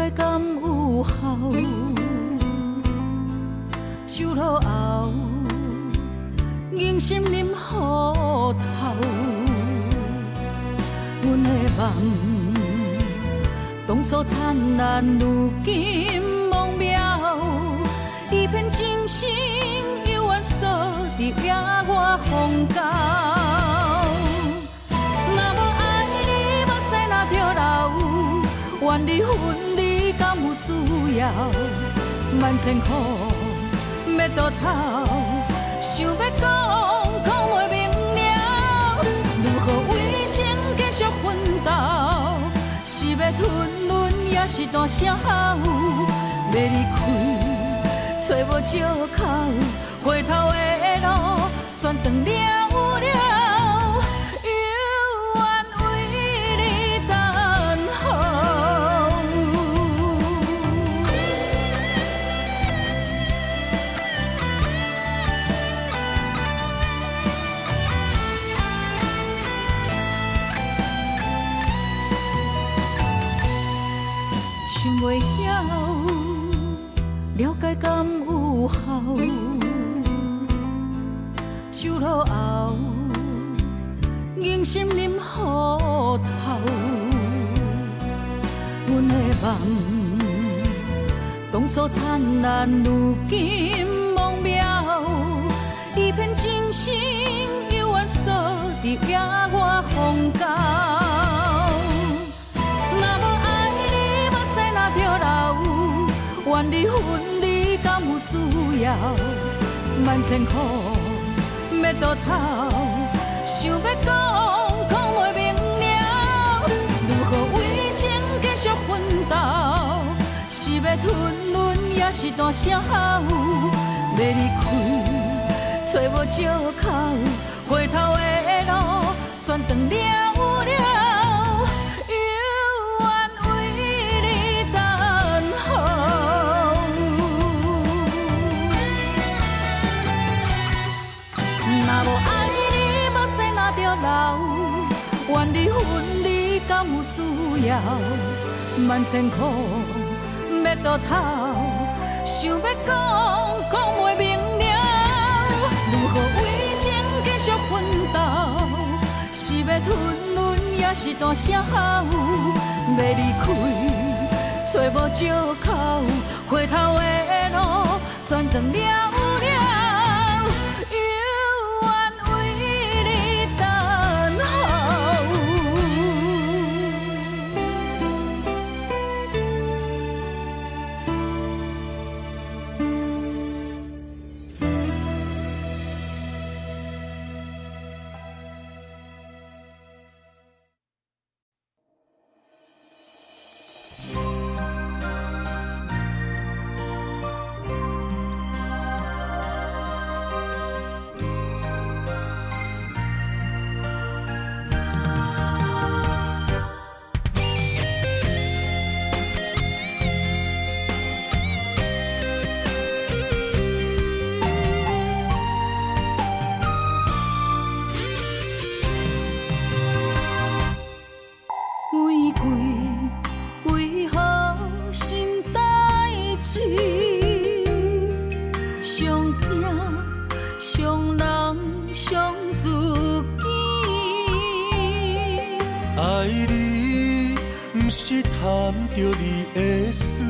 解敢有效？酒落后，人心饮雨头。阮的梦，当初灿烂，如今梦渺。一片真心，犹原锁伫野外风高。若无爱你，目屎若着流，怨离分离，敢有需要？万千苦，要倒头，想要讲，讲袂明了。如何为情继续奋斗？是要吞忍，也是大声吼？要离开，找无借口，回头的路全断了了。袂晓，了解敢有效？酒落后，人心饮雨头。阮的梦，当初灿烂，如今梦渺。一片真心，犹原锁伫野外风高。怨离分离，敢有需要？万千苦，要倒头，想要讲，讲袂明了。如何为情继续奋斗？是要吞忍，也是大声吼？要离开，找无借口，回头的路全断了了。若无爱你，目屎若着流，怨离分离，敢有需要？万千苦，要倒头，想要讲，讲袂明了。如何为情继续奋斗？是要吞忍，也是大声吼？要离开，找无借口，回头的路全断了了。贪着你的水，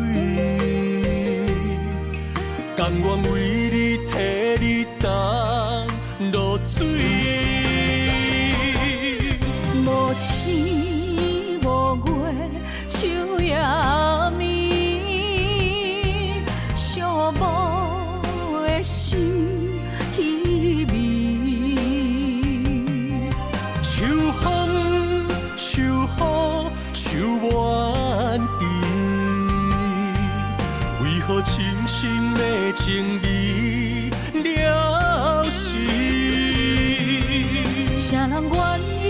甘愿为你替你担落水。无星无月，秋夜暝，寂寞的心稀微。秋风，秋雨，秋怨滴，为何深深的情义了时？啥人愿意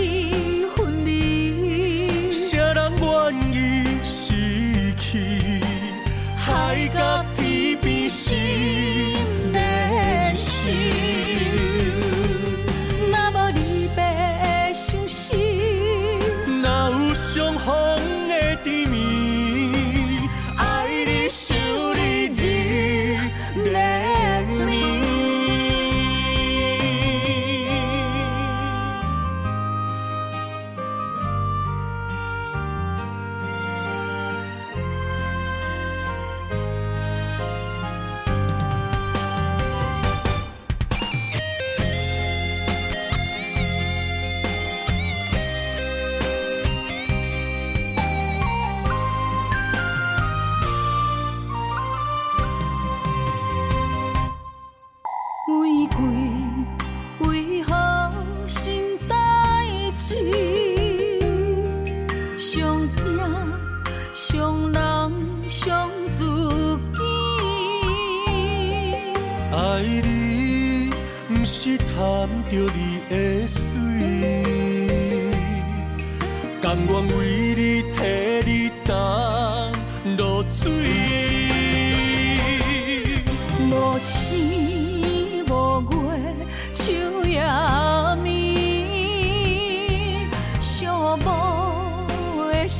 分离？啥人愿意失去？海角天边心连心。若无离别的伤心，哪有相逢的甜蜜？爱伤人伤自己。爱你，不是贪着你的水，甘愿为你替你担落水。无星无月，树也眠，寂寞的心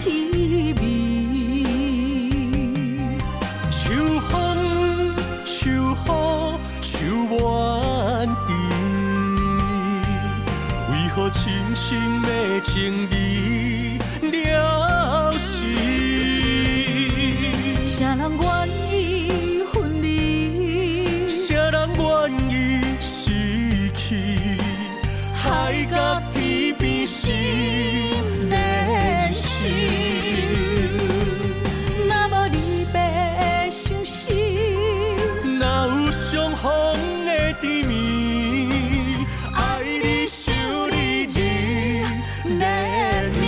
稀微。秋风秋雨秋满地，为何深深的情义了时？啥人愿意分离？谁人愿意失去？海角天边心连心。若无离别伤心，哪有相逢的甜蜜？爱你想你日连绵。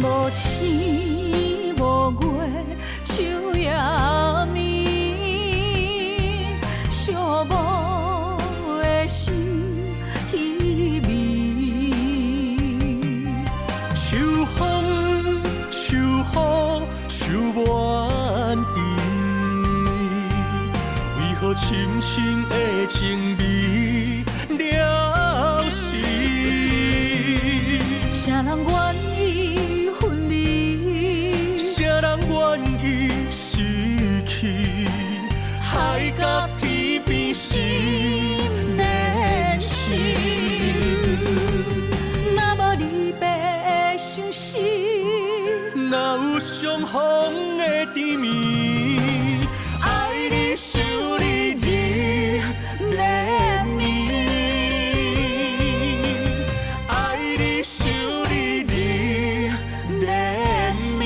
无星无月，树也眠，寂寞的心稀微。秋风秋雨秋满地，为何深深的情义了时？谁人愿意分离？谁人愿意失去？海角天边心连心。若无离别伤心，哪有相逢的甜蜜？爱你想你日连绵，爱你想你日连绵。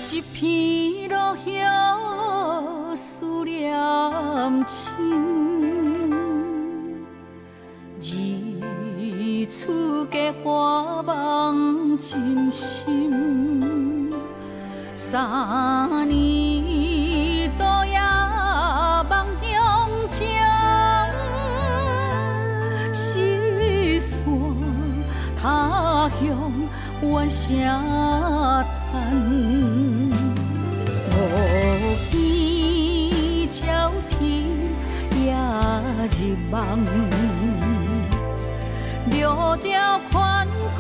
一片落叶思念深，日出价花梦真心。3年多夜梦乡情，失散他乡怨声叹。无边朝天也入梦，六条款归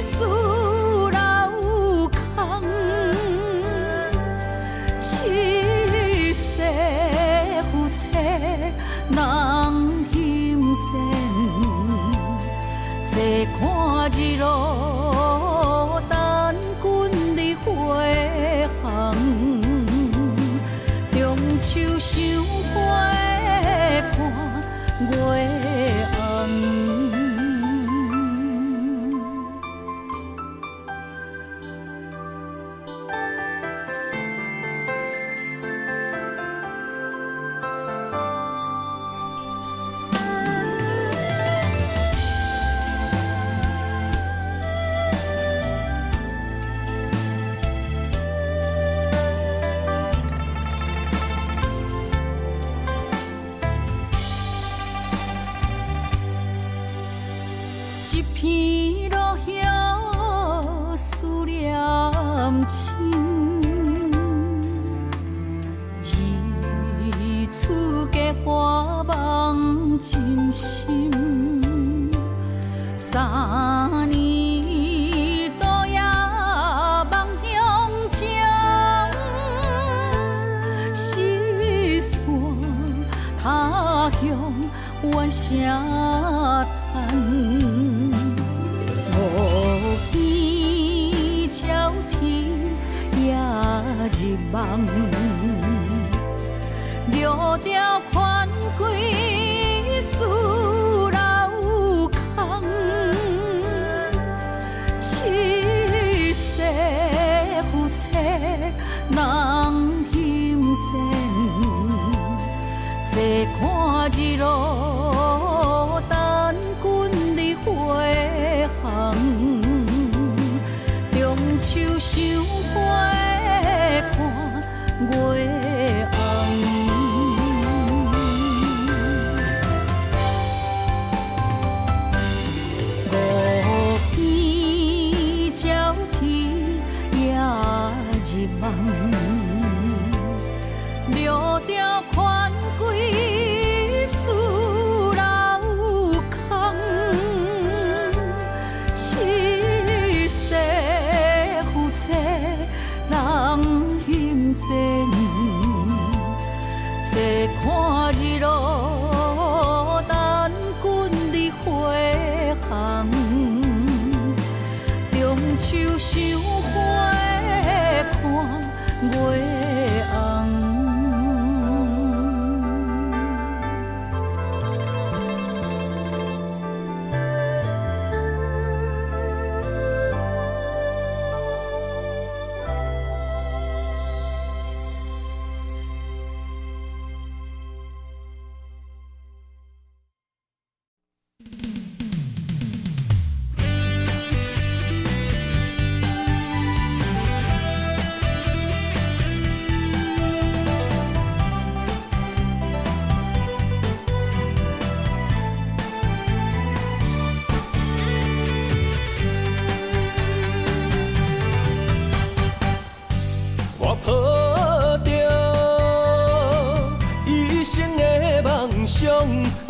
思老空。七世夫妻人心善，坐看日落等君日回航。中秋赏花看月红。情，日出价花梦真心。3年多夜梦乡情，四散他乡怨声叹。无边鸟啼夜入梦，六条款归思老空。七世夫妻人心善，坐看日落等君日回航。中秋赏花看月红。六条款归思老空，七世夫妻人心善，坐看日落等君日回航。中秋赏花看月红。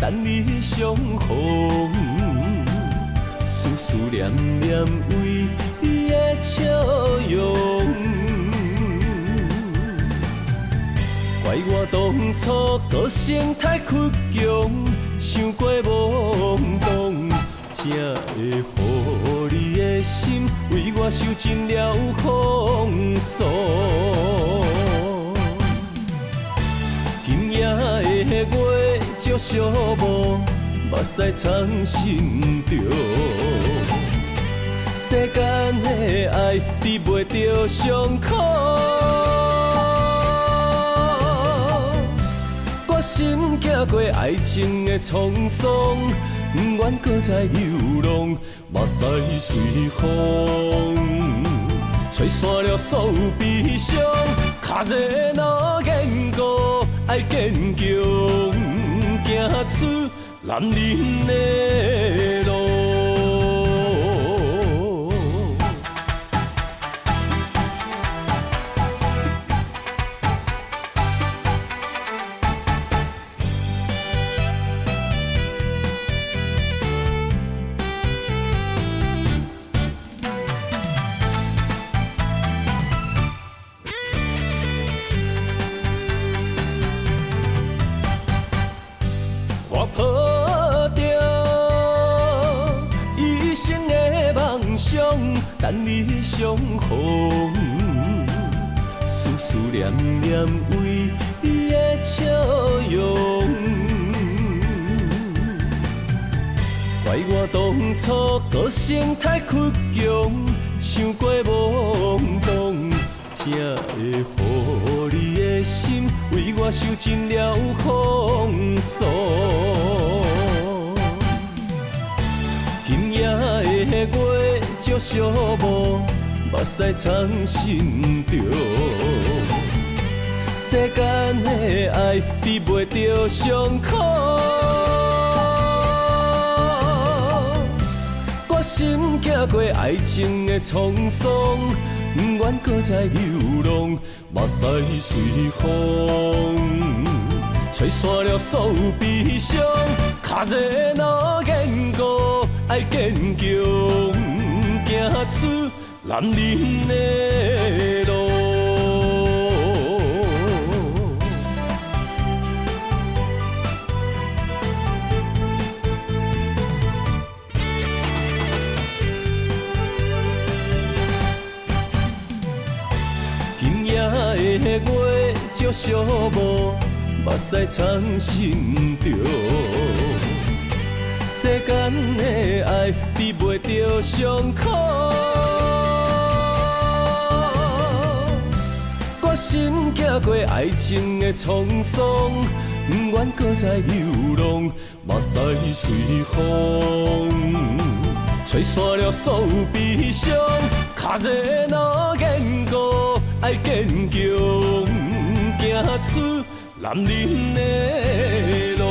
等你相逢，思思念念为你的笑容。怪我当初个性太倔强，想过懵懂，才会予你的心为我受尽了风霜。今夜的月照寂寞，目屎藏心中。世间的爱治袂着伤苦，我心行过爱情的沧桑，不愿搁再流浪，目屎随风吹散了所有悲伤。脚热若坚固，爱坚强，行出男人的路。等你相逢，思思念念为你的笑容。怪我当初个性太倔强，想过懵懂，才会予你的心为我受尽了风霜。今夜的月照寂寞，目屎藏心中。世间的爱治袂着伤苦，我心行过爱情的沧桑，不愿搁再流浪，目屎随风，吹散了所有悲伤。脚热若坚固，爱坚强，行出男人的路。今夜的月照寂寞，目屎藏心中。世间的爱比袂着伤苦，决心行过爱情的沧桑，不愿搁再流浪，目屎随风，吹散了所有悲伤。脚热若坚固，爱坚强，行出男人的路。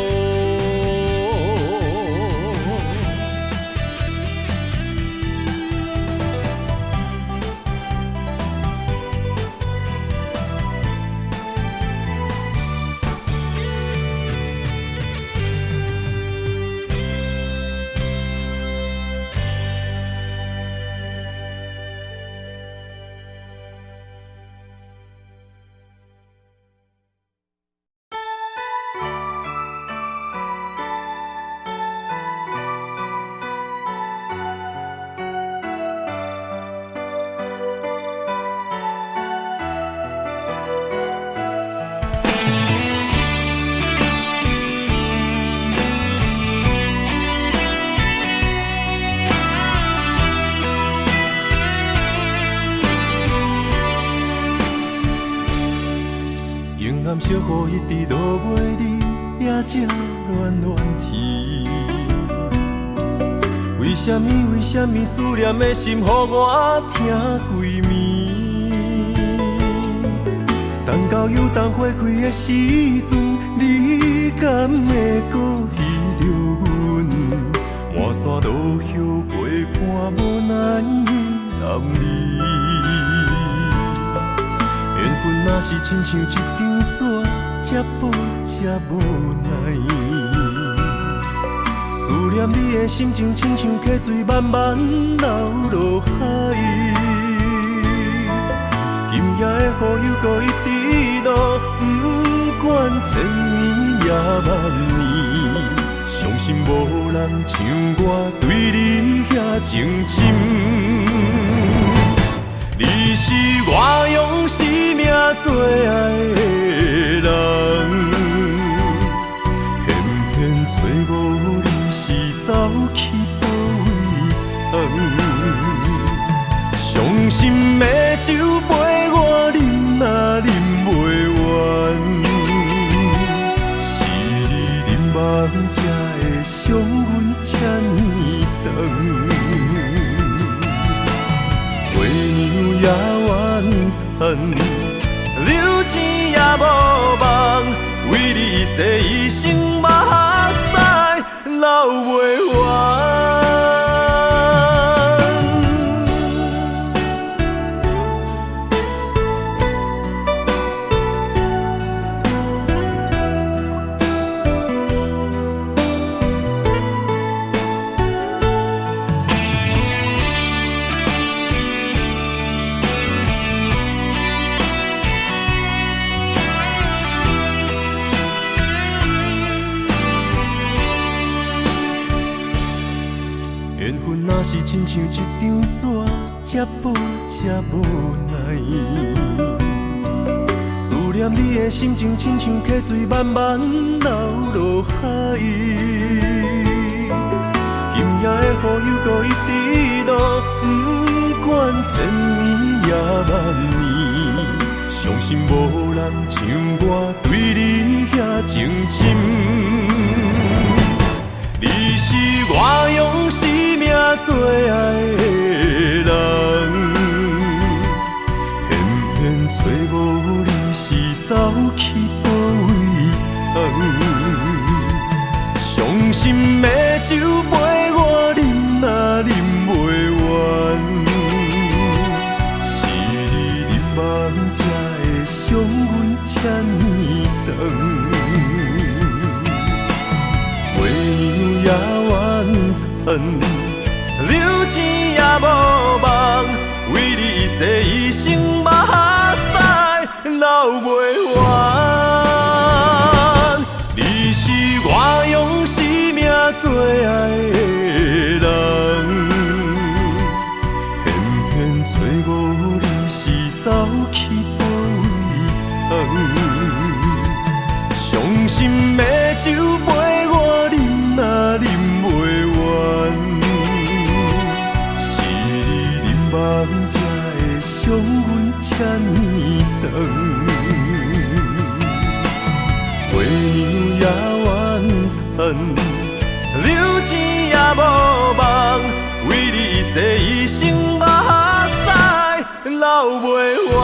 小雨一直落袂离，也才乱乱天。为什么思念的心，予我疼规暝？等到有冬花开的时阵，你敢会搁依着阮？满山路叶陪伴无奈的男儿。缘分若是亲像一张纸，这薄这无奈。思念你的心情，亲像溪水慢慢流落海。今夜的雨又搁一直落，不管千年也万年，相信无人像我对你遐情深。你是我用生命最爱的人，偏偏找无你是走去倒位藏。伤心的酒杯我饮若饮袂完，是你忍望才会伤阮这呢长。也怨恨，流钱也无望，为你洗一生目屎流袂完。缘分若是亲像一张纸，这薄这无奈。思念你的心情，亲像溪水慢慢流落海。今夜的雨又搁一直落，不管千年也万年，相信无人像我对你遐情深。你是我用生命最爱的人，偏偏找无你是走去倒位藏。伤心的酒杯我饮若饮袂完，是才会伤阮这呢长。月娘也怨叹，流钱也无望，为你一世一生目屎流袂完。你是我用生命最爱的人，偏偏找无你是走去倒位藏。伤心的酒杯我饮若饮袂完，是你忍望才会伤阮这呢长。月娘也怨叹，流钱也无望，为你一世一生目屎流袂完。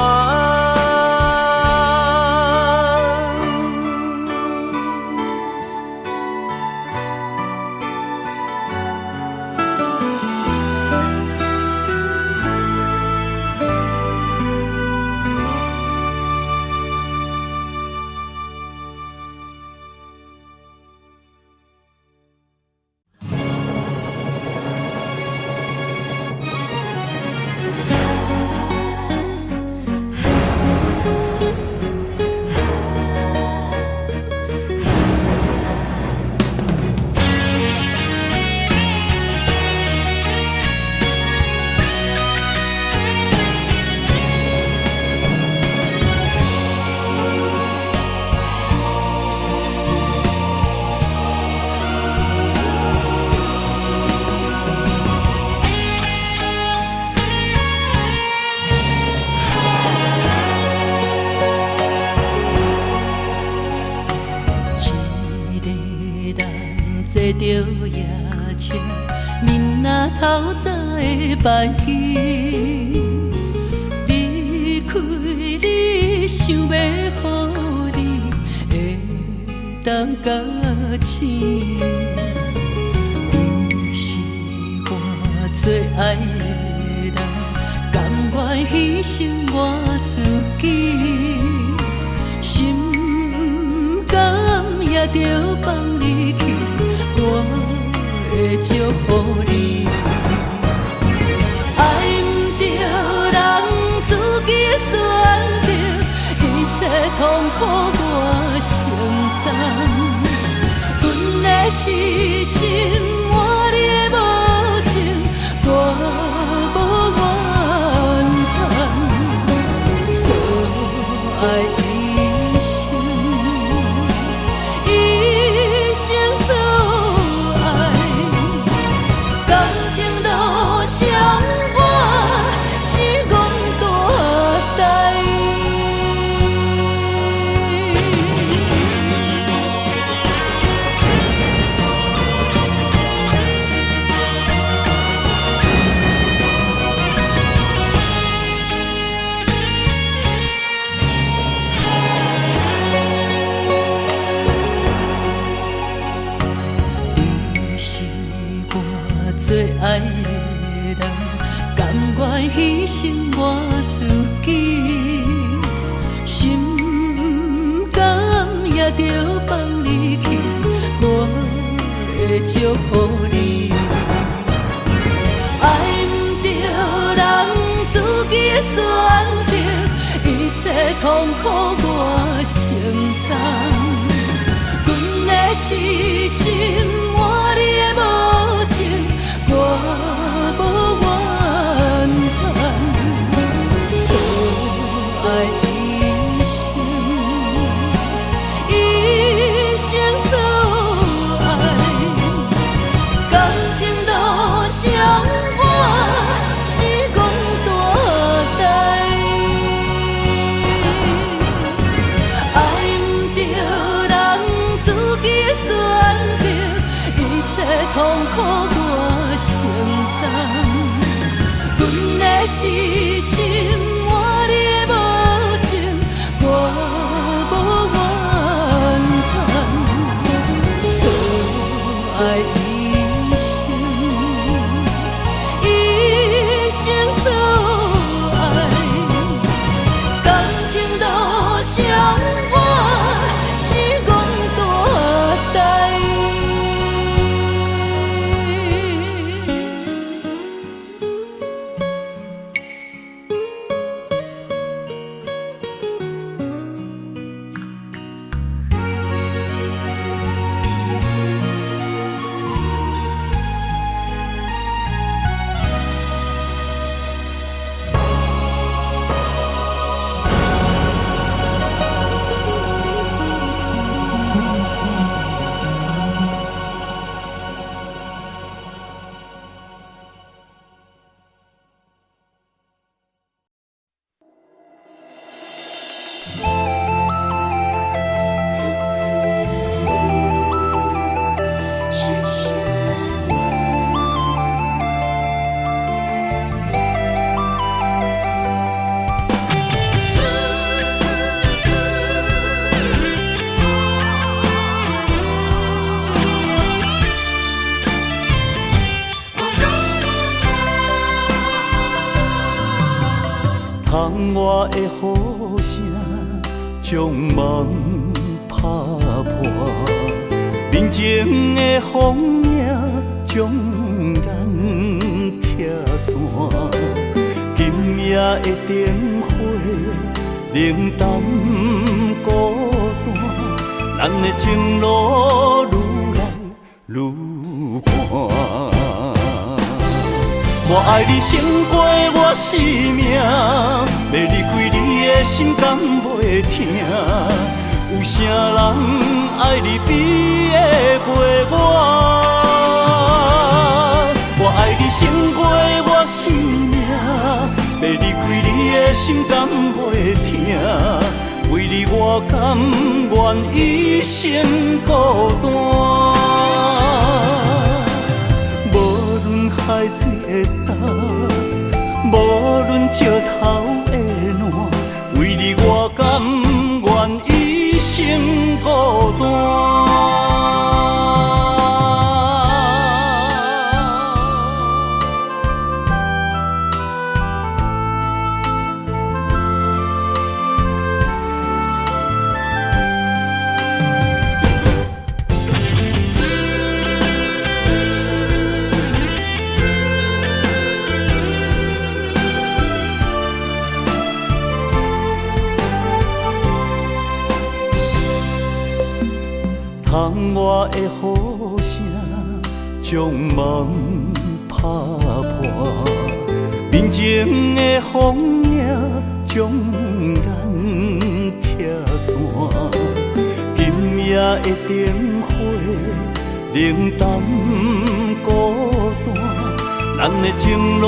坐着夜车，面若透早的白天，离开你，想要予你会当甲醒。你是我最爱的人，甘愿牺牲我自己，心甘也着放你去。我会祝福你，爱不着人自己选择，一切痛苦我承担。阮的痴心，我你的无情，我无怨叹。错爱一生，一生错。相伴是阮大代。你是我最爱的，甘愿牺牲我自己，心甘也着放你去。我会祝福你，爱不着人自己选择，一切痛苦我承担。阮的痴心，我你的无情，我无怨叹。错爱一生，一生错爱，感情都相伴是阮大代。爱不着人自己选择，一切痛苦我承担。阮的痴心，我你的无情，我无怨叹。错爱一生，一生错爱，感我的雨声将梦打破，面前的风影将咱拆散。今夜的灯火冷淡孤单，咱的情路愈来愈寒。我爱你胜过我生命，要离开你的心敢袂疼？有啥人爱你比会过我？我爱你胜过我生命，要离开你的心敢袂疼？为你我甘愿一生孤单。海水的干，无论石头的烂，为你我甘愿一生孤单。窗外的雨声将梦打破，面前的风影将咱拆散。今夜的灯火冷淡孤单，咱的情路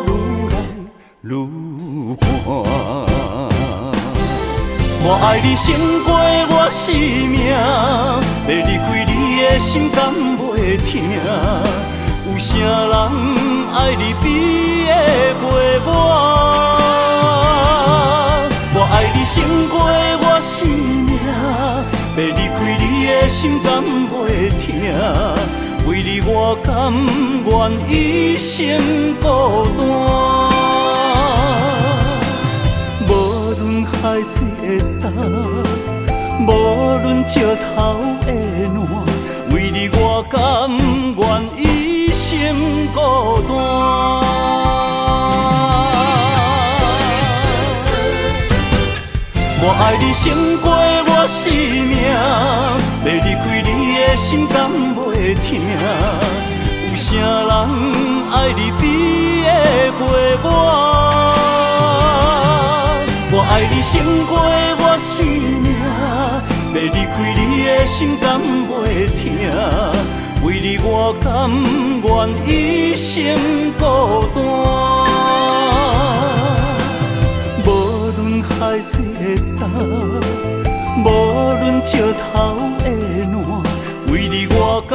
愈来愈寒。我爱你胜过我生命，要离开你的心敢袂疼？有啥人爱你比会过我？我爱你胜过我生命，要离开你的心敢袂疼？为你我甘愿一生孤单。海水的干，无论石头的烂，为你我甘愿一生孤单。我爱你胜过我生命，要离开你的心敢袂疼？有啥人爱你比会过我？我爱你胜过我生命，要离开你的心敢袂疼？为你我甘愿一生孤单。无论海水的干，无论石头的烂，为你我甘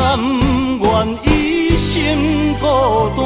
愿一生孤单。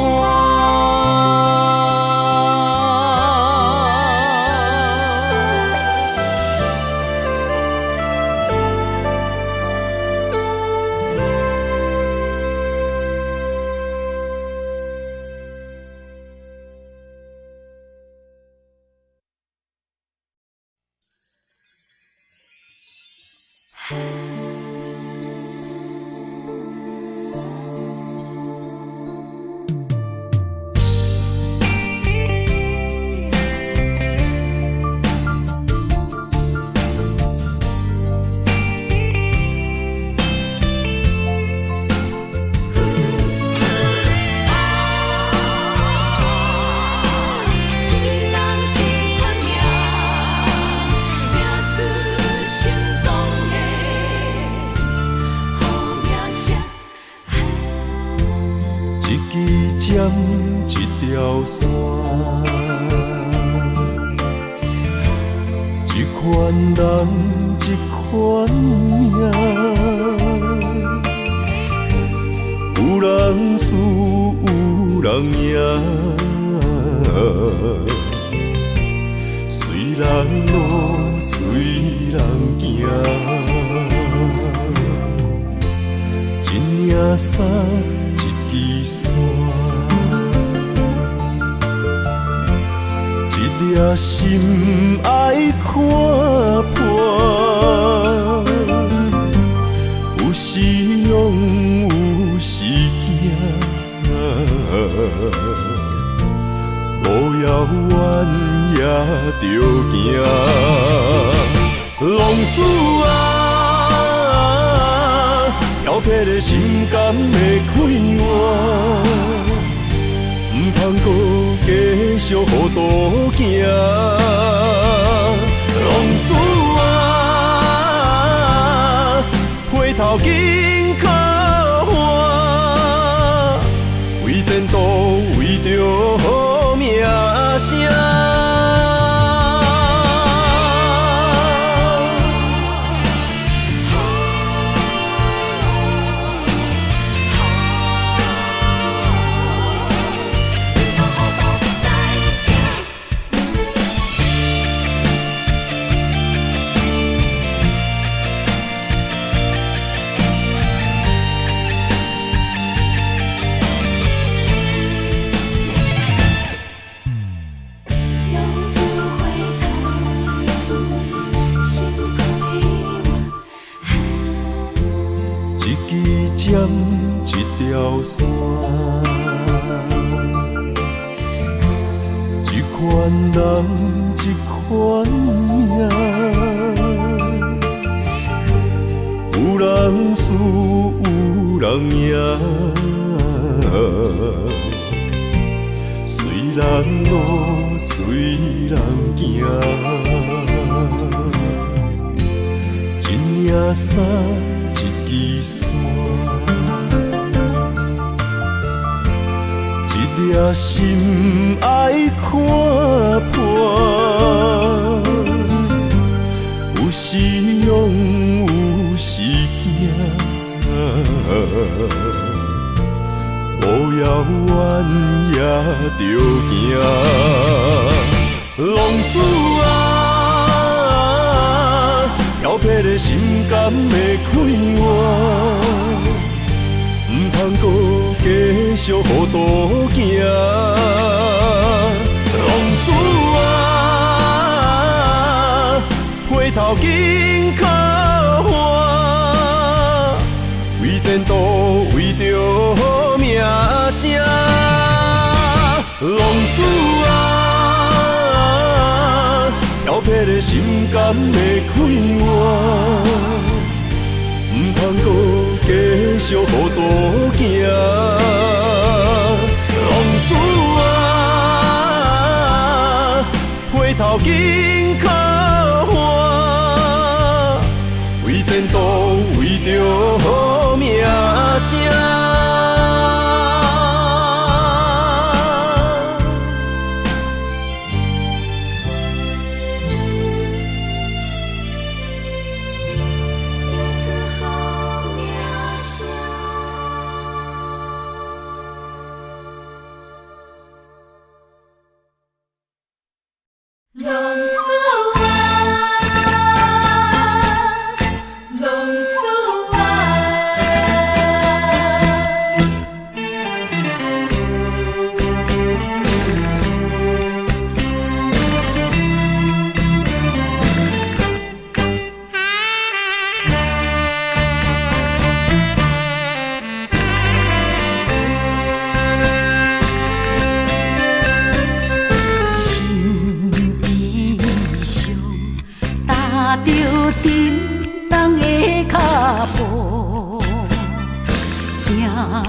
一条线，一款人，一款命，有人输，有人赢，随人路，随人行，一领衫，一支线。一粒颗心爱看破，有时勇有时惊，路遥远也着行。浪子啊，摇撇的心敢会开换？唔通搁继续糊涂行，浪子啊，回头紧靠岸，为前途为着好名声。一条线，一款人，一款命，有人输，有人赢，随人路，随人行，一领衫，一支线。一颗心爱看破，有时勇有时惊，路遥远也着行。浪子啊，摇撇的心敢会开换？唔通搁继续糊涂行，浪子啊，回头紧靠岸，为前途为着好名声。浪子啊，摇撇的心敢会开换？唔通搁继续糊涂行，浪子啊，回头紧靠岸，为前途为着好名声。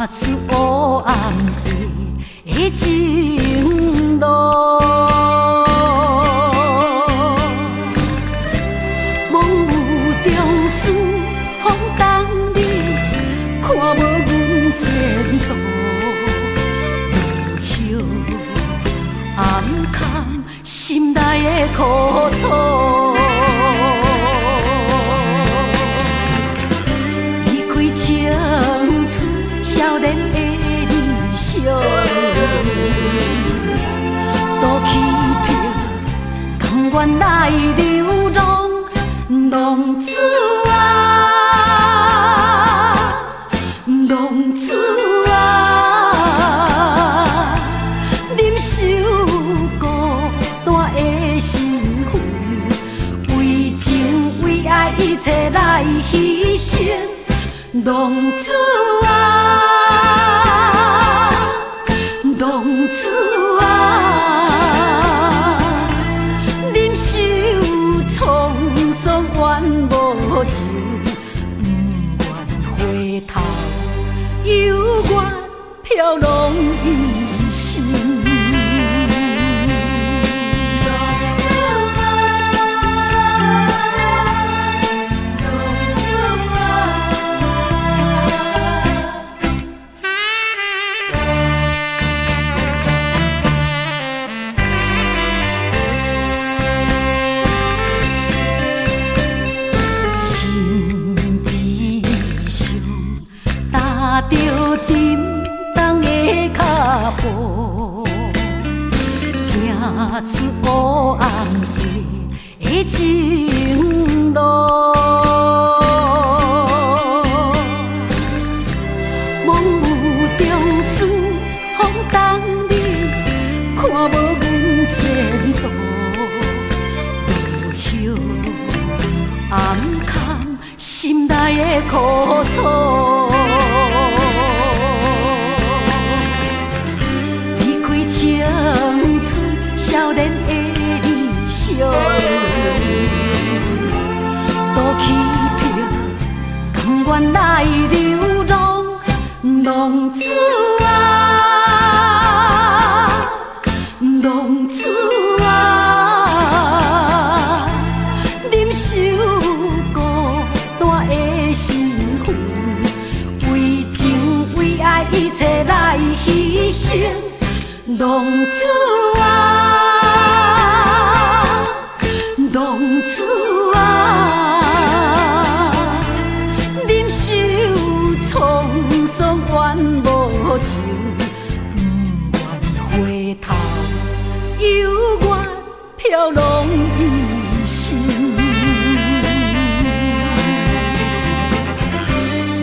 出黑暗的情路，梦有中思风东里，看无阮前途。落叶暗藏心内的苦楚，离开青春少年的理想，都欺骗，甘愿来流浪，浪子啊，浪子啊，忍受孤单的切来牺牲。浪子啊，浪子啊，忍受沧桑怨无情，不愿回头，犹原飘浪一生。着沉重的脚步，行出黑暗的情路。梦有中思，风冬里看无阮前途，落叶暗藏心内的苦楚。青春少年的理想，都弃票，甘愿来流浪。浪子啊，浪子啊，忍受孤单的身份，为情为爱一切来牺牲。浪子啊，浪子啊，忍受沧桑怨无情，不愿回头，犹原飘浪一生。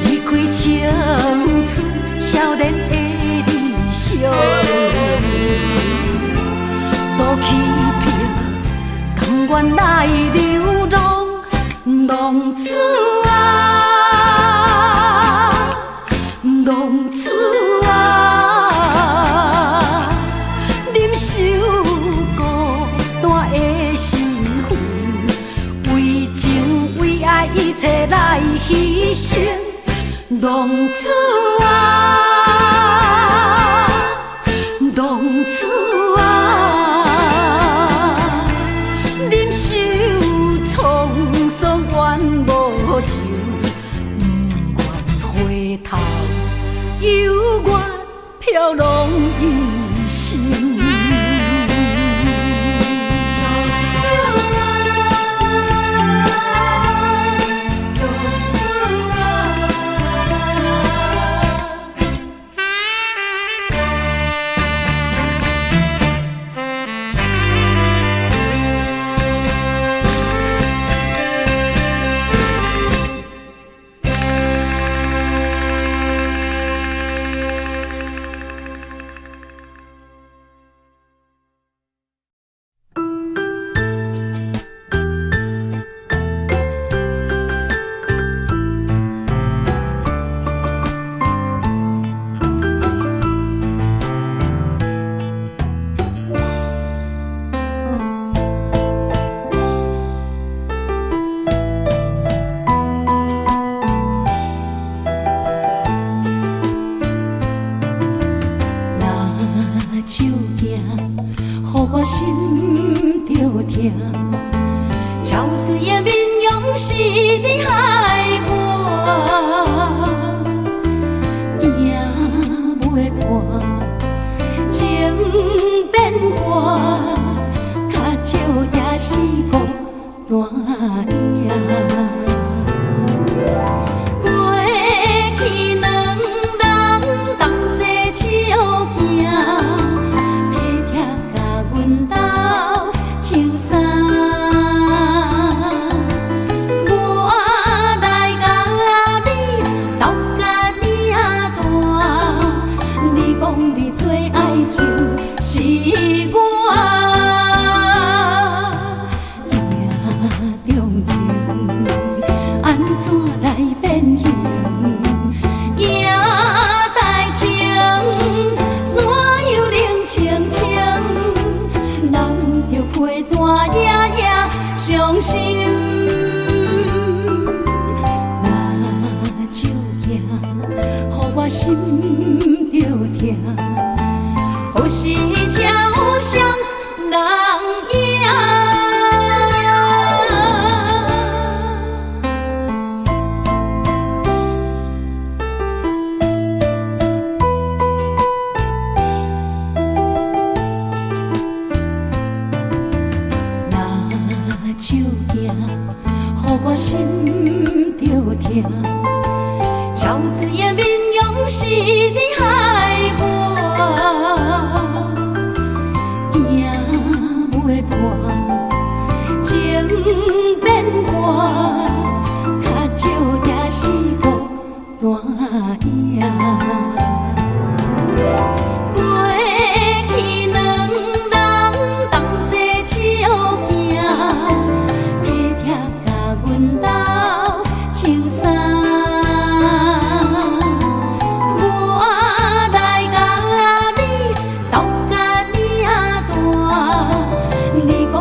离开青春少年的理想。都弃票，甘愿来流浪。浪子啊，浪子啊，忍受孤单的身份，为情为爱一切来牺牲。浪子啊，浪子啊，忍受沧桑怨无情，不愿回头，犹原飘浪一生。情我心着疼，何时才有双人影？若手行，予我心着疼。憔悴的面容是你害我，行袂破，情变寒，较少也是孤单影。过去两人同齐笑行，体贴甲阮斗青衫。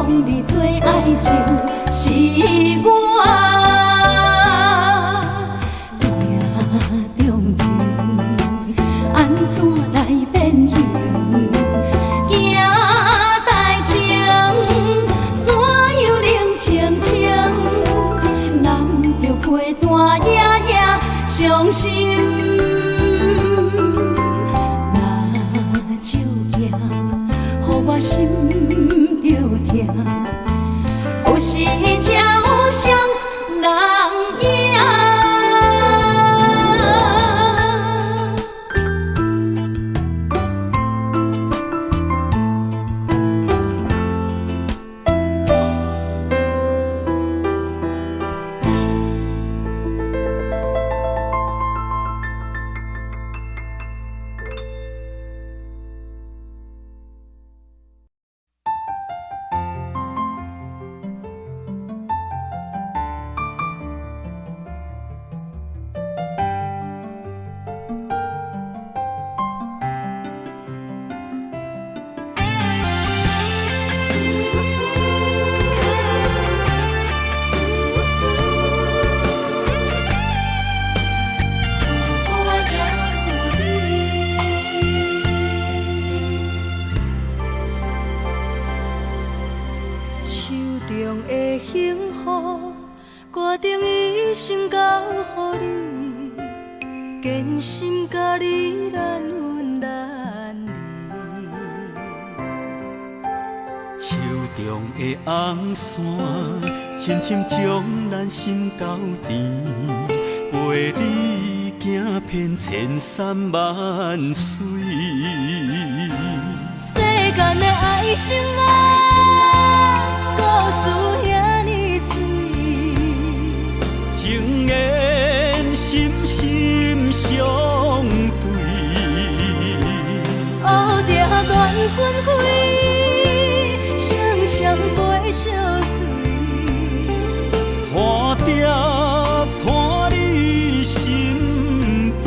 你最爱情是我，命中情安怎来变形？行代情怎样冷清清？难着陪伴夜夜伤心。若手行，予我心着疼。何时才有双人影？决定一生交予你，坚心甲你难分难离。手中的红线，深深将咱心交甜，陪你行遍千山万水。世间的爱情啊，故事遐尼水，情缘深深相对，乌着缘分开，双双陪相随，看着伴你身边，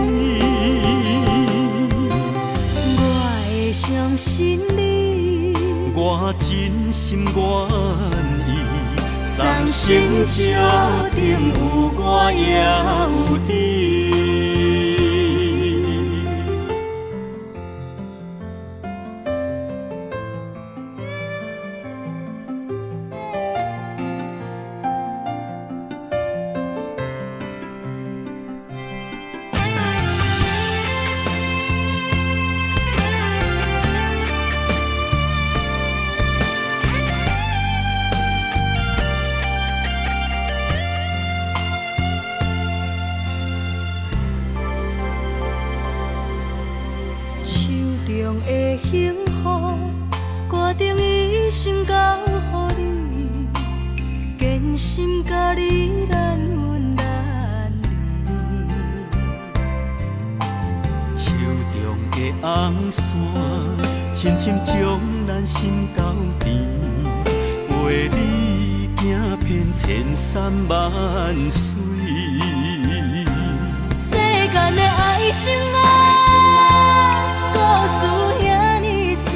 我会相信你，我真心愿意，送成石顶有我也有你。的幸福，决定一生交予你，坚心甲你难分难离。手中的红线，深深将咱心交甜，陪你行遍千山万水。世间的爱情啊，故事遐尼水，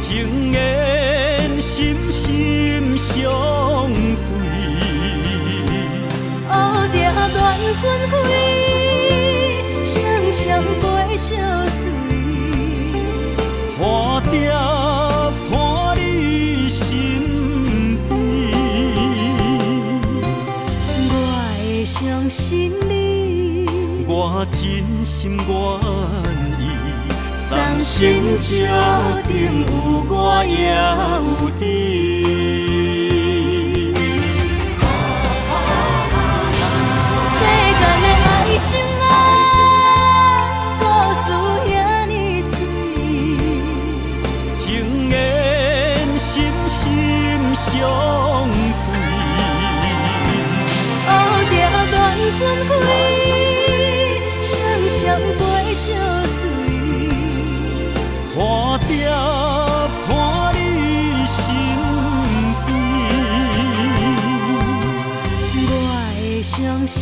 情缘深深相对，乌着缘分开，双陪相随，花蝶伴你身边，我会相信你，我真心愿意，送心石顶有我也有你。世间的爱情啊，故事遐尼水，情缘深深相随，乌着缘分开，双双陪相随。花蝶伴你身边，我会相信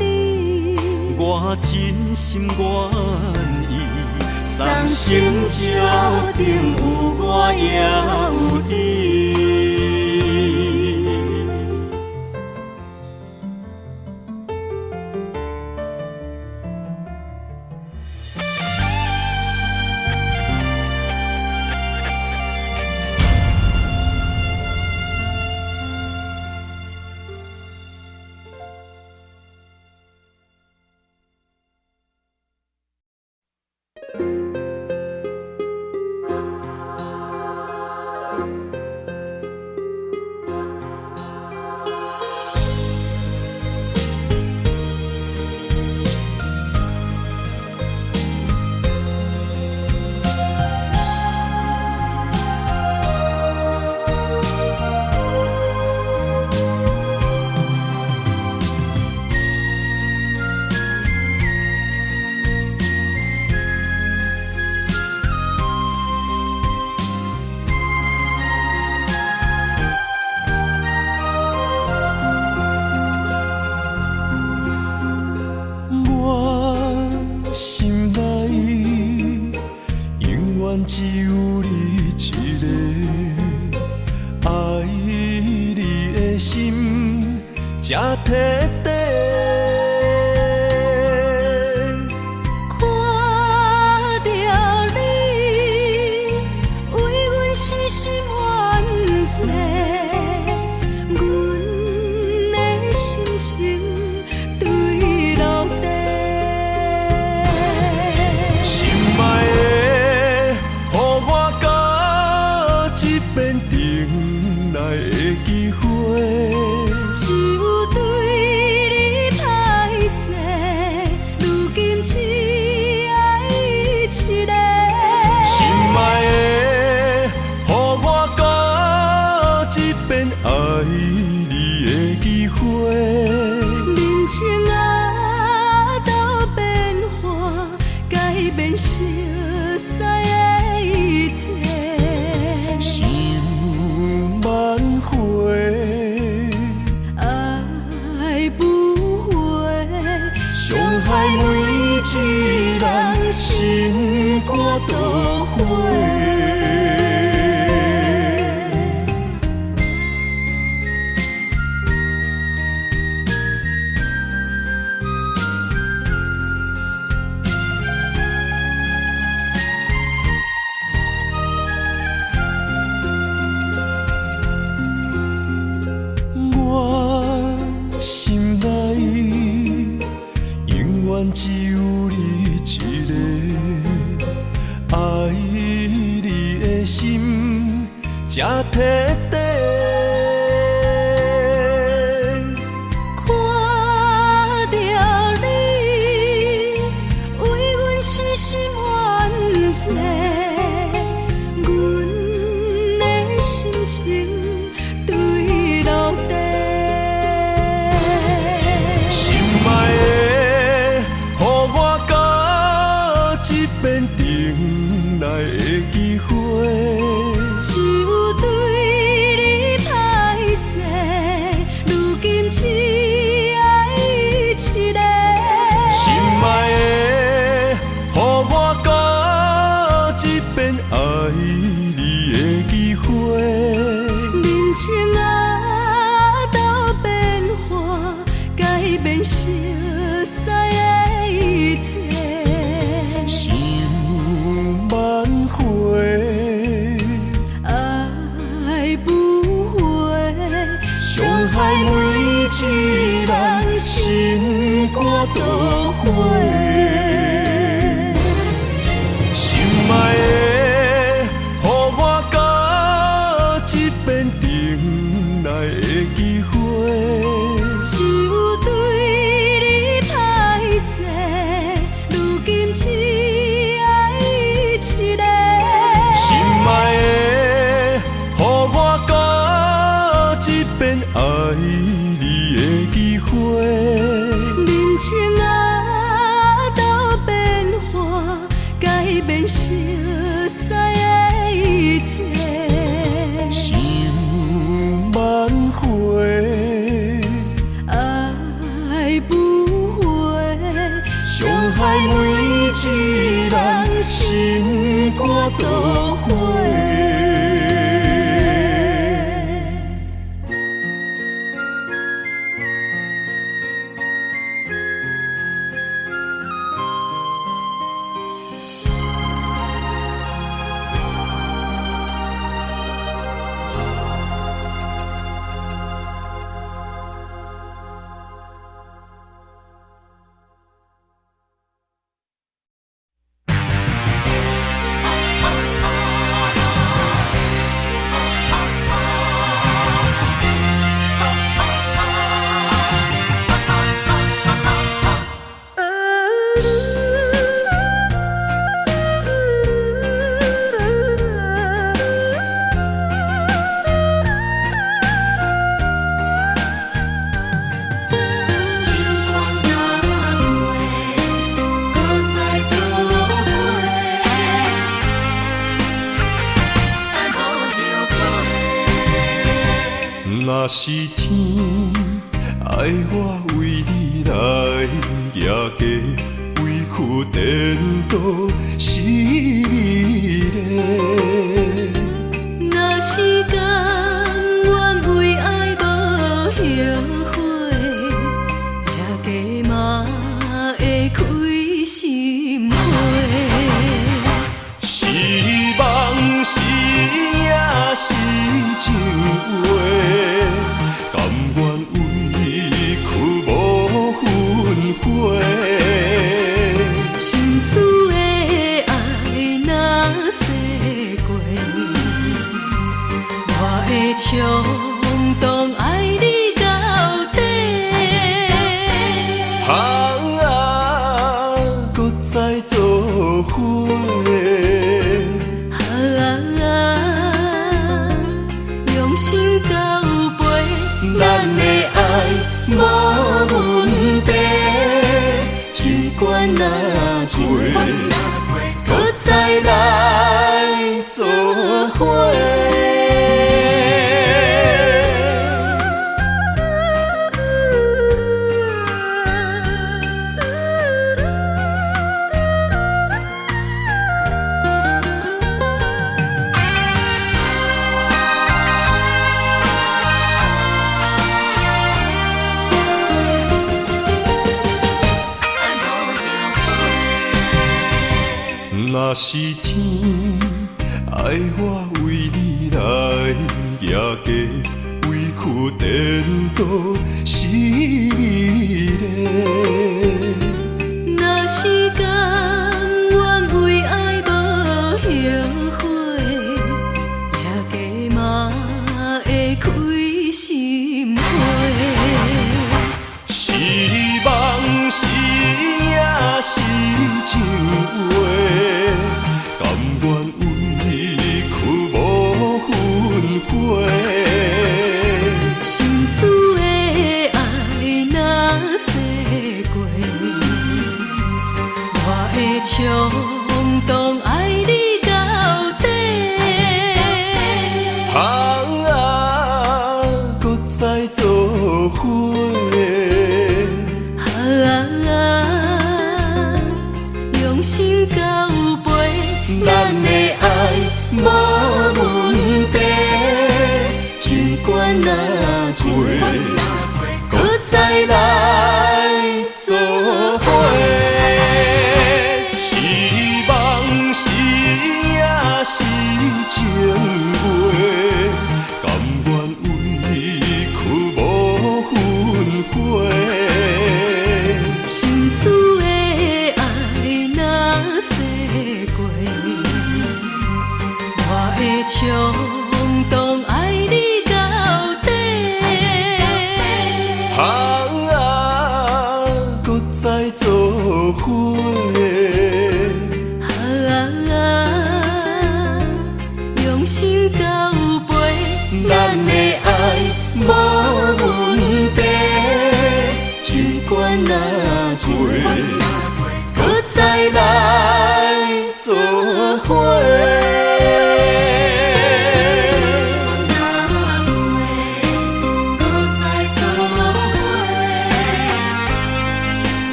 你，我真心愿意，送心石顶有我也有你。只有你一个，爱你的心才摕底。看着你，为阮心心愿做，阮的心情对落地。心爱的，予我到这边等来的机会。只有对你歹势，如今只爱一个。心爱的，予我到这边爱你的机会。人情啊，都变化，改变熟悉的一切。想挽回，爱不回，伤害每一人心肝都灰。我心内永远只有你一个，爱你的心才摕底。看着你，为阮心心愿做，阮的心情对落地。心爱的，予我到这边等来的机会。只有对害每一人心肝都火。心爱的，予我到这边等来的机会。就对你歹势，如今只爱一个。心爱的，予我到这边爱你的机会。人情啊，都变化，改变熟悉的一切。想挽回，爱不回，伤害每一人心肝都火。若是天爱我为你来夜嫁，委屈颠倒是你嘞。若是甘愿为爱无后悔，夜嫁嘛会开心花。是梦是也是情话，甘愿委屈无分悔。心思的爱若逝过，我会冲动爱你到底。搁再做伙。用心交陪，咱的爱无问题，尽管若多，搁再来做伙。若是天爱我为你来夜嫁，委屈颠倒是你嘞。若是甘愿为爱无后悔，夜嫁嘛会开心花。是梦是也是情话，甘愿委屈无分悔。心思的爱若逝过，我会冲动爱你到底。搁再做伙。用心交陪，咱的爱无问题，尽管若多，搁再来做伙。是梦是也是情话，甘愿委屈无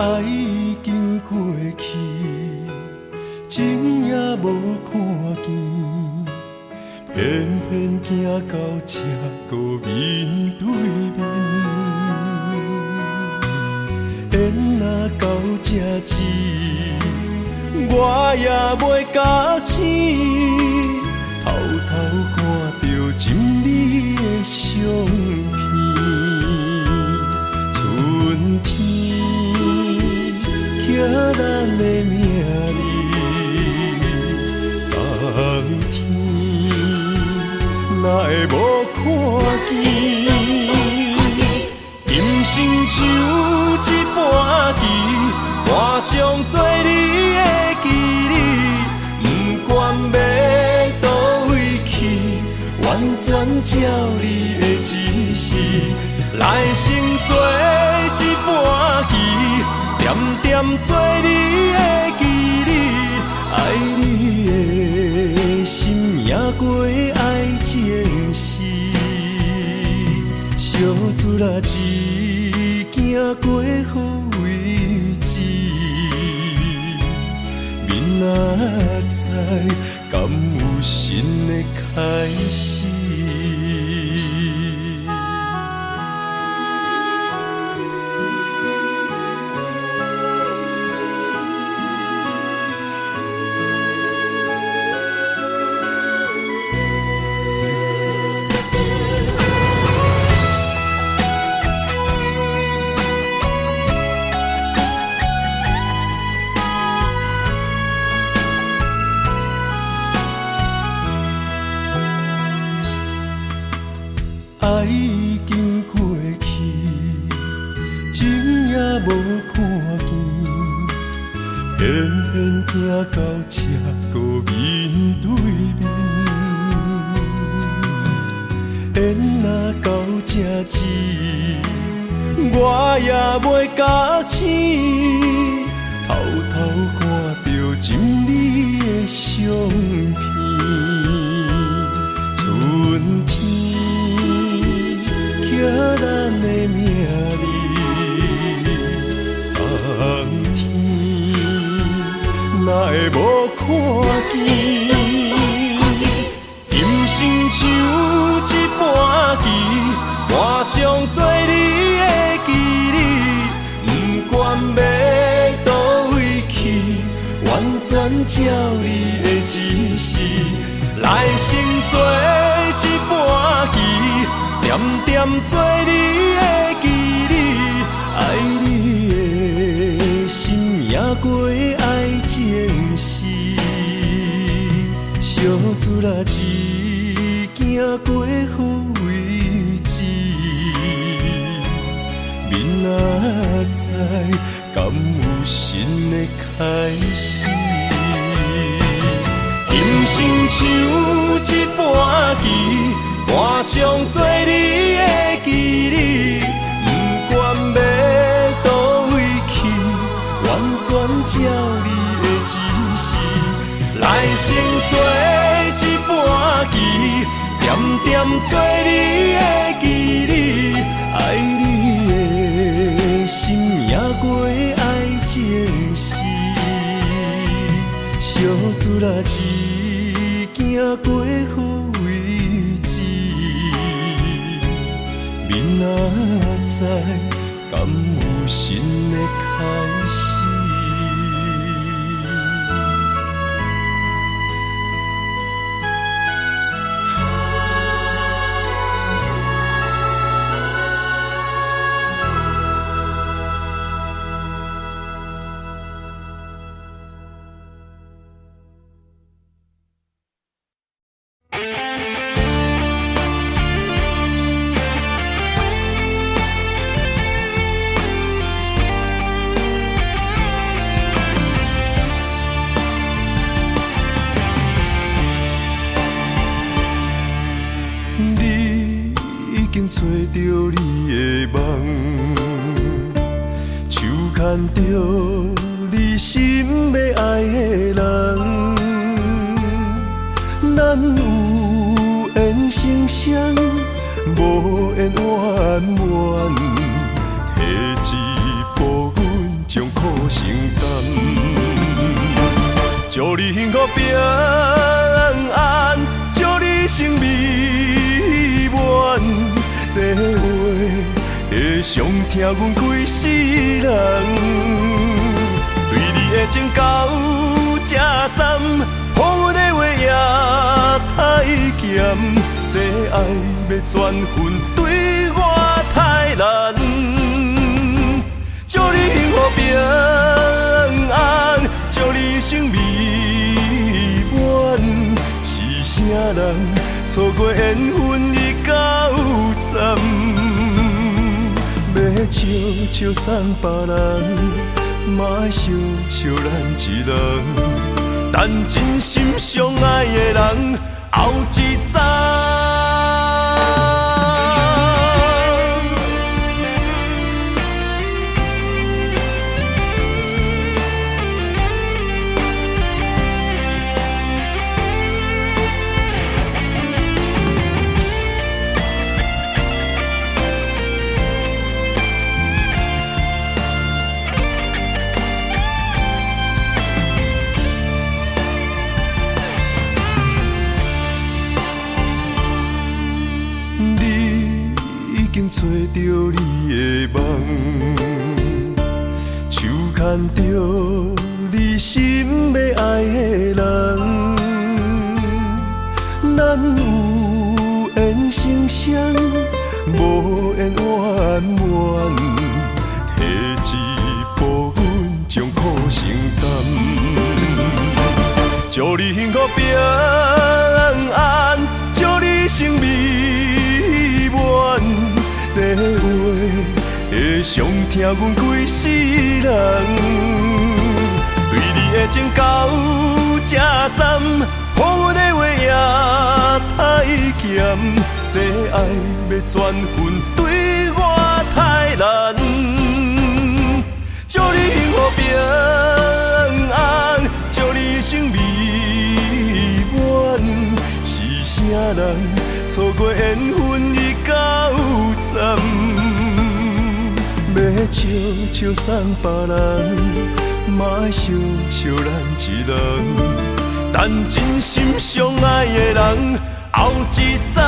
爱已经过去，情也无看见，偏偏行到这个面对面。缘若到这时，我也袂甲醒，偷偷看到心里的相片。春天刻咱的名字，冬天哪会无看见？今生像一盘棋，画上做你的记忆，不管要倒位去，完全照你的指示。来生做一盘棋，点点做你的记忆，爱你的心也过爱情诗，小珠仔一行过好位置，明仔载敢有新的开始？爱已经过去，情也无看见，偏偏行到这个面对面。缘若到这时，我也袂甲醒，偷偷看到心里的相片。春天刻咱的名字，冬天哪会无看见？今生像一盘棋，画上做你的记忆，不管要倒位去，完全照你的指示。来生做一盘棋，点点做你的记忆，爱你的心也过爱情诗，小珠仔一行过好位置，明仔载敢有新的开始？今生像一盘棋，画上做你的记忆，不管要倒位去，完全照你的指示。来生做一盘棋，点点做你的记忆，爱你的心也过爱情诗，小珠仔一行过好位置，明仔载敢有新的开始？找到你的梦，手牵着你心要爱的人，咱有缘成双，无缘圆满，提一步阮将。承担。祝你幸福平安，祝你生美满。这话会伤疼阮规世人，对你的情到这站，好阮的话也太咸，这爱要转分对我太难。祝你幸福平安，祝你生美满。是啥人错过缘分已到站？要笑笑送别人，嘛爱笑笑咱一人。但真心相爱的人，后一站。找到你的梦，手牵着你心要爱的人，咱有缘成双，无缘圆满，提一步阮将苦承担。祝你幸福平安，祝你生美满。这话会伤疼阮规世人，对你的情到这站，好阮的话也太咸，这爱要转分对我太难。祝你幸福平安，祝你生美满。是啥人错过缘分已到站？要笑笑送别人，嘛爱笑笑咱一人。但真心相爱的人，后一站。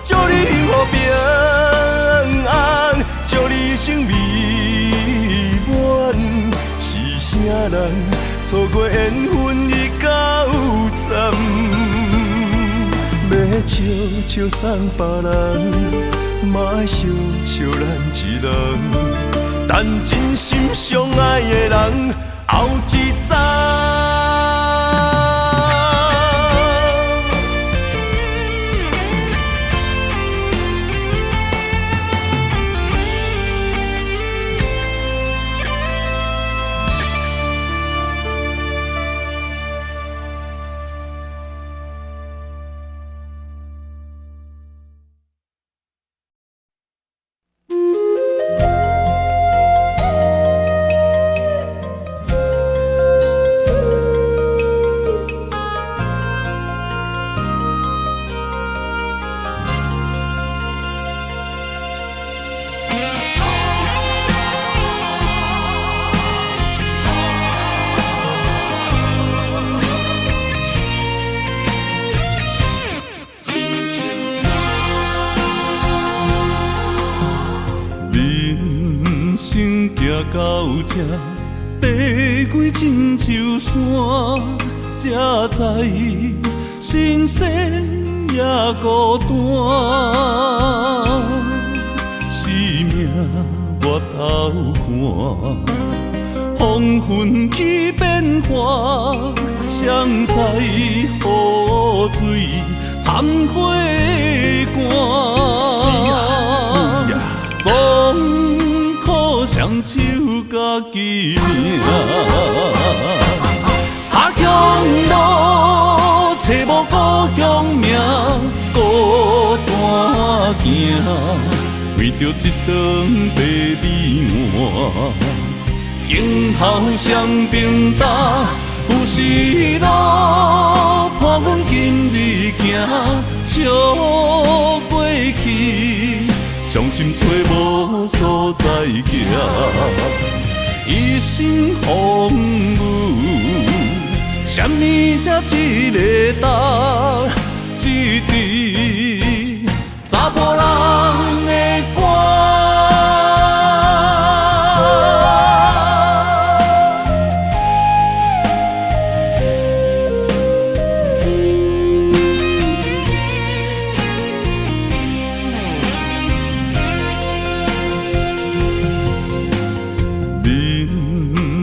祝你幸福平安，祝你生美满。是啥人错过缘分已到站？要笑笑送别人，嘛爱笑笑咱一人。但真心相爱的人，后一站。到这爬过亲像山，才知新鲜也孤单。生命我头看，风云起变化，谁知雨水掺火寒。总可双手家己命，下乡路找无故乡名，孤单行，为着一顿白米碗，镜头双平搭，有时路伴阮今日行，笑过去。伤心找无所在行，一生风雨，什么才一个答？一支查甫人的歌。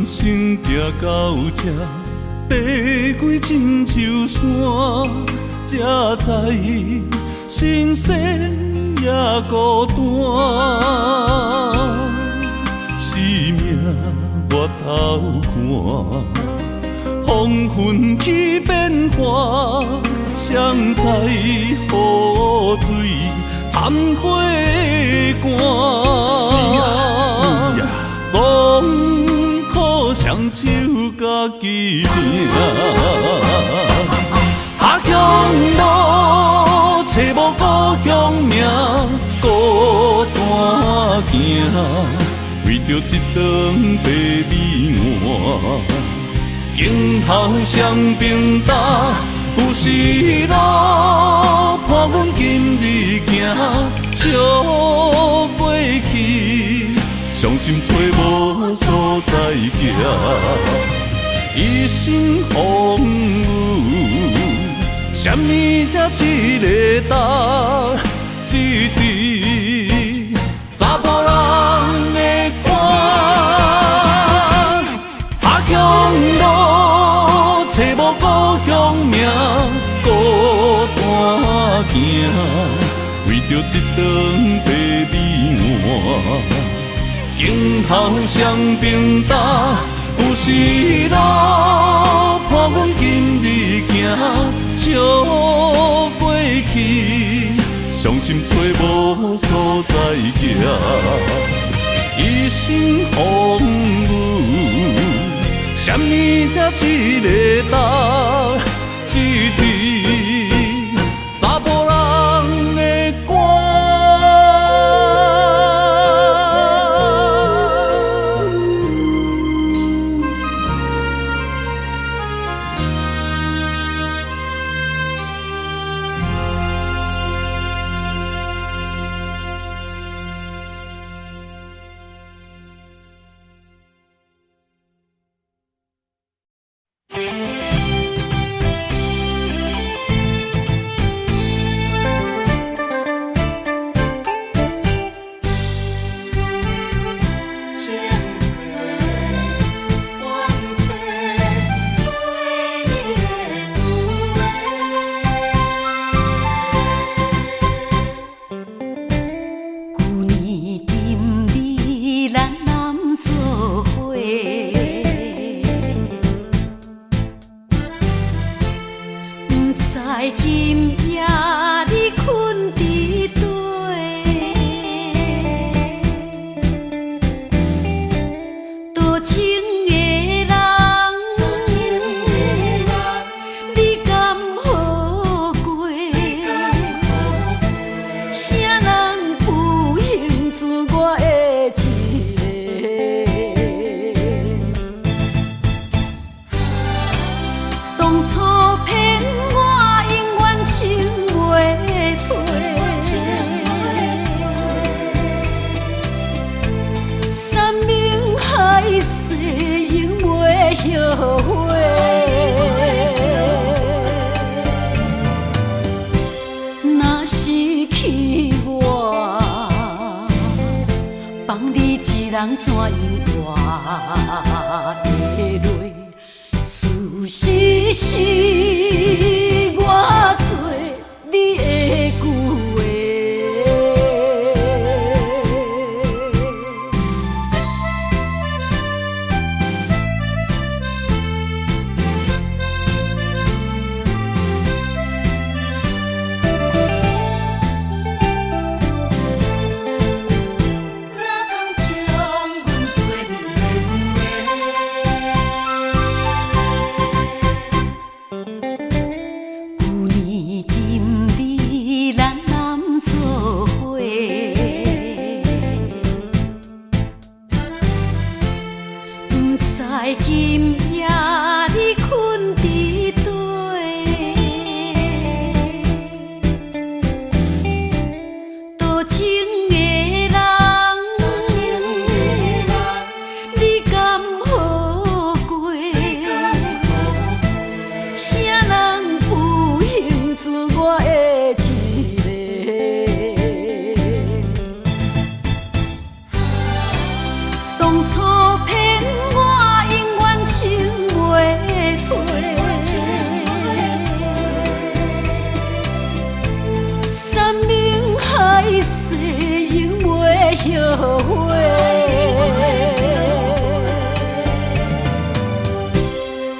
行到这，爬过亲像山，才知新鲜也孤单。生命我头看，风云起变化，谁知雨水掺火寒。总靠双手家己拼，下乡路找无故乡名，孤单行，为着一顿白米碗，镜头双边搭，有时路伴阮今日行，笑过去。伤心找无所在行，一生风雨，什么才一个答？一支查甫人的歌，下乡路找无故乡名，孤单行，为着一顿白米碗。镜头双边搭，有时路伴阮今日行，笑过去，伤心找无所在行，一生风雨，什么才一个答？一支查甫人的歌。人怎样活下落？事实是我做你的旧话。后悔。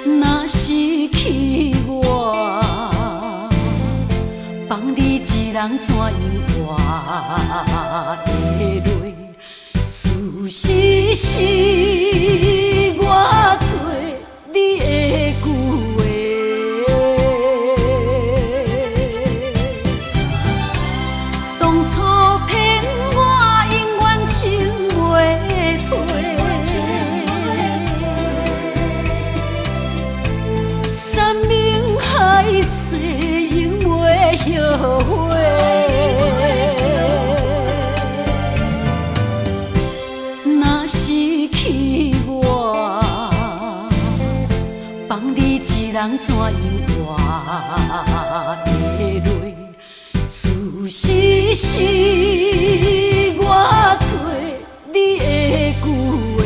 若生气我，放你一人怎样活会落？事实是我做你的旧话，当初骗我永远情袂退，山盟海誓永袂后悔。若生气我，放你一人怎样活会落？事实是我做你的旧话。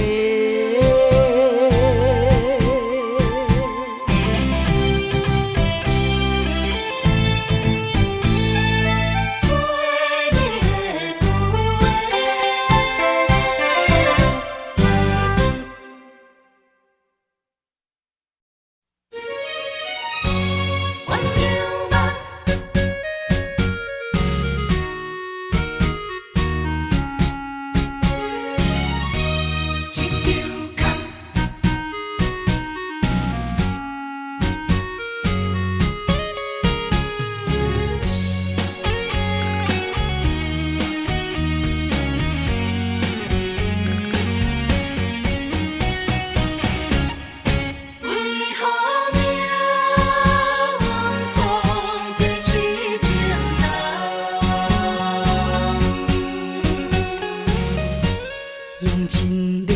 用尽了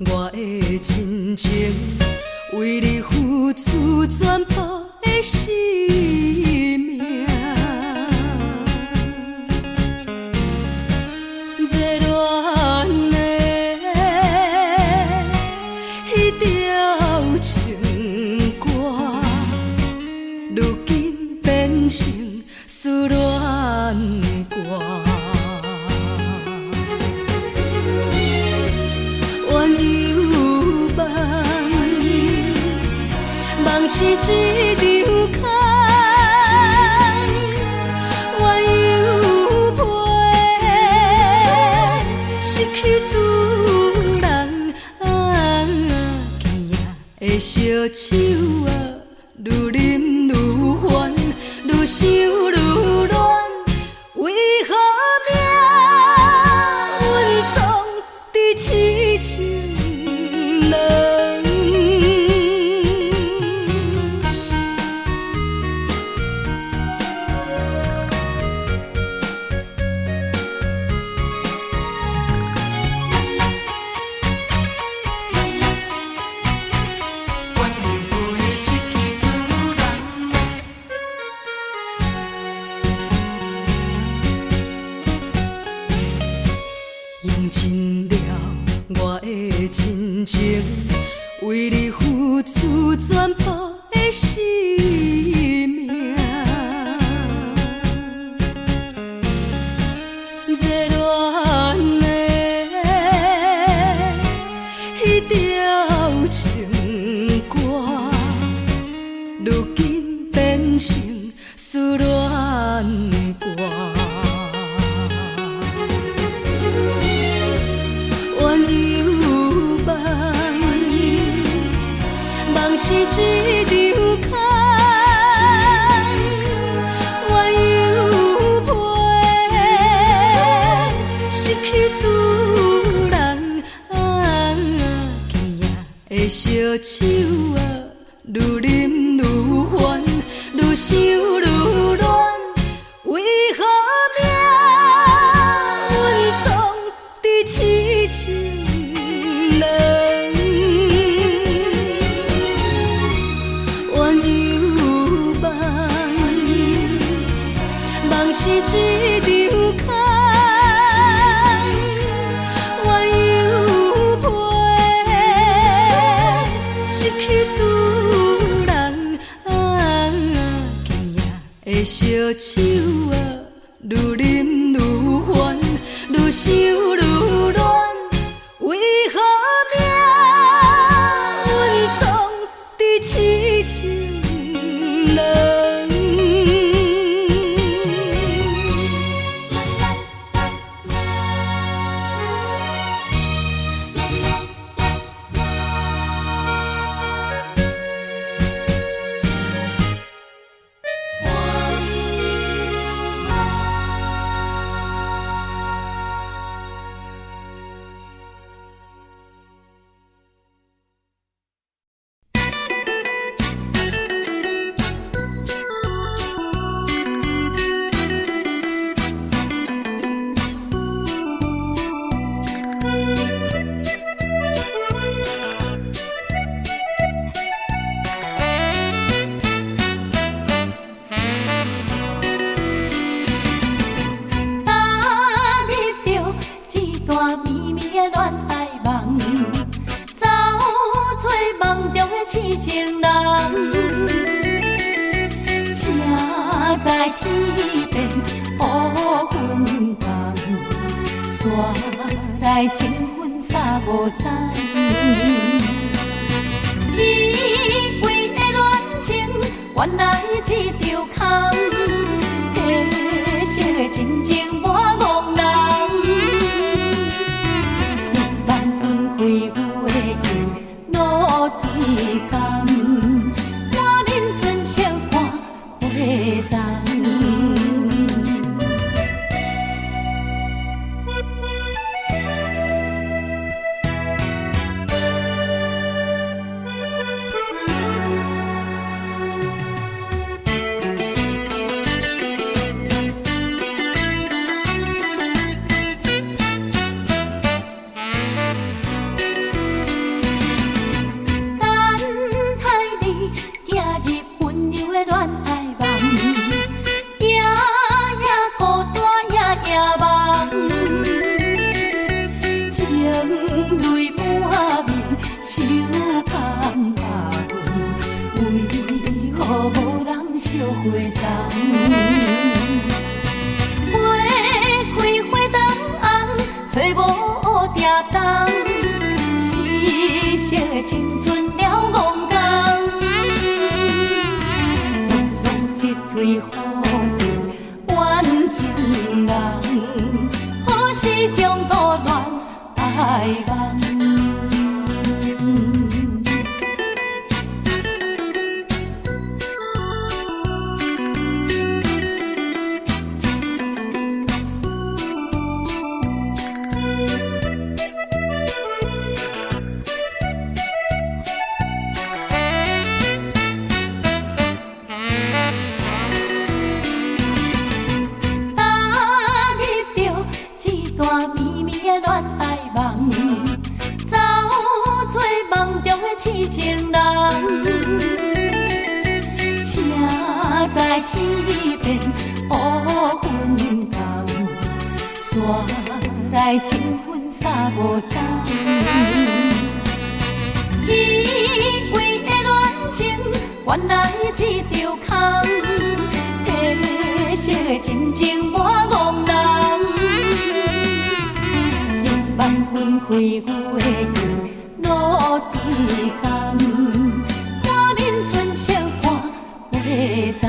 我的真情，为你付出全部的生命。热恋的迄条情歌，如今变成思恋歌。放弃一场空，怨犹陪，失去自人，今夜的烧酒啊，愈饮愈烦，愈想愈乱，为何命运总在痴情人？用尽了我的真情，为你付出全部的生命。热恋的迄条情歌，如今变成思恋歌。放弃一场空，怨犹陪，失去自人，今夜的烧酒啊，愈饮愈烦，愈想愈乱，为何命运总在痴情人？放弃一场空，怨犹陪，失去自人，今夜的烧酒啊，愈饮愈烦，愈想愈来情分三五载。以为的恋情，原来一场空。褪色的真情我憨人，万分开月球露水甘，我面春笑看花丛。来情分三五载，以为的恋情，原来一场空。褪色的真情我憨人，用万分开月球露水甘，我面春笑看花丛。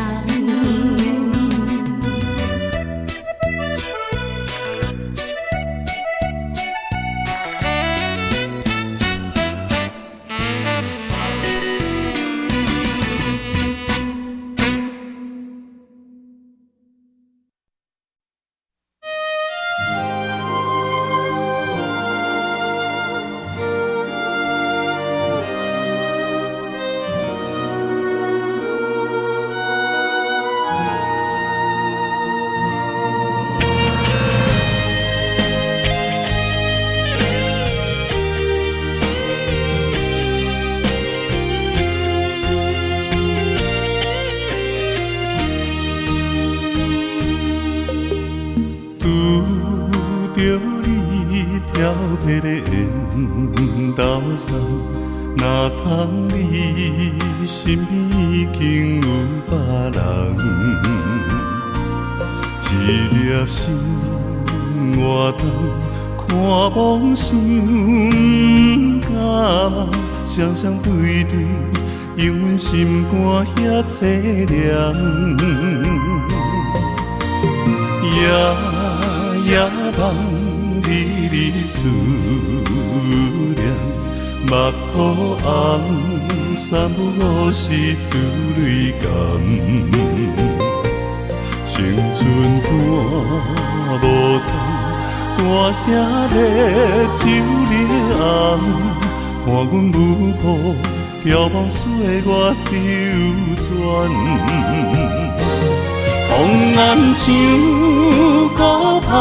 飘撇的缘投送，若通你身边已经有别人，一粒心活动，看梦想甲梦，双双对对，永远心肝遐凄凉。夜夜梦。日日思念，目眶红，三不五时珠泪甘。青春赶无通，歌声咧酒咧红，看阮舞步飘往岁月流转。风暗像孤芳，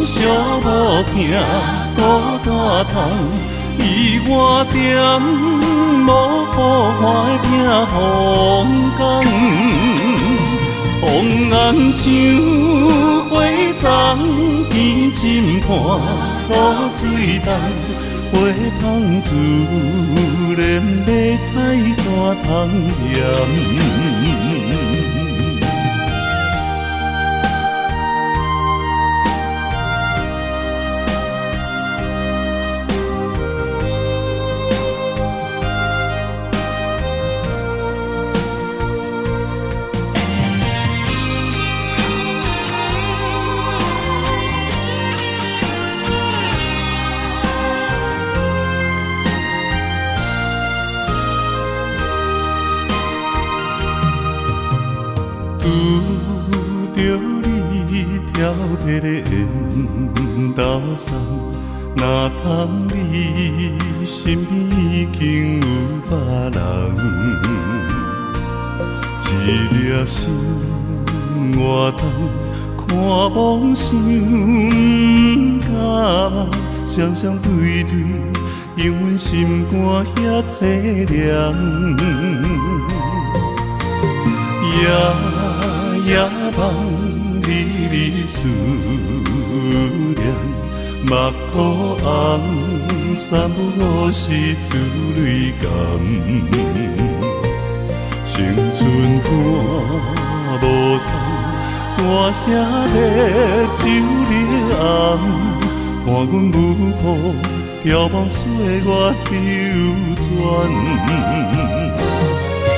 寂无听孤单窗，伊我点无好花拼风光。风暗像花丛，天深看露水重，花香自然要采怎通嫌？迄个缘投送，若通你身边已经有别人，一粒心活动，看梦想甲梦，双双对对，因阮心肝遐凄凉。夜夜梦，日日思念，目眶红，三不五时珠泪干。青春看无通，大声咧酒里暗，看阮舞步遥望岁月流转。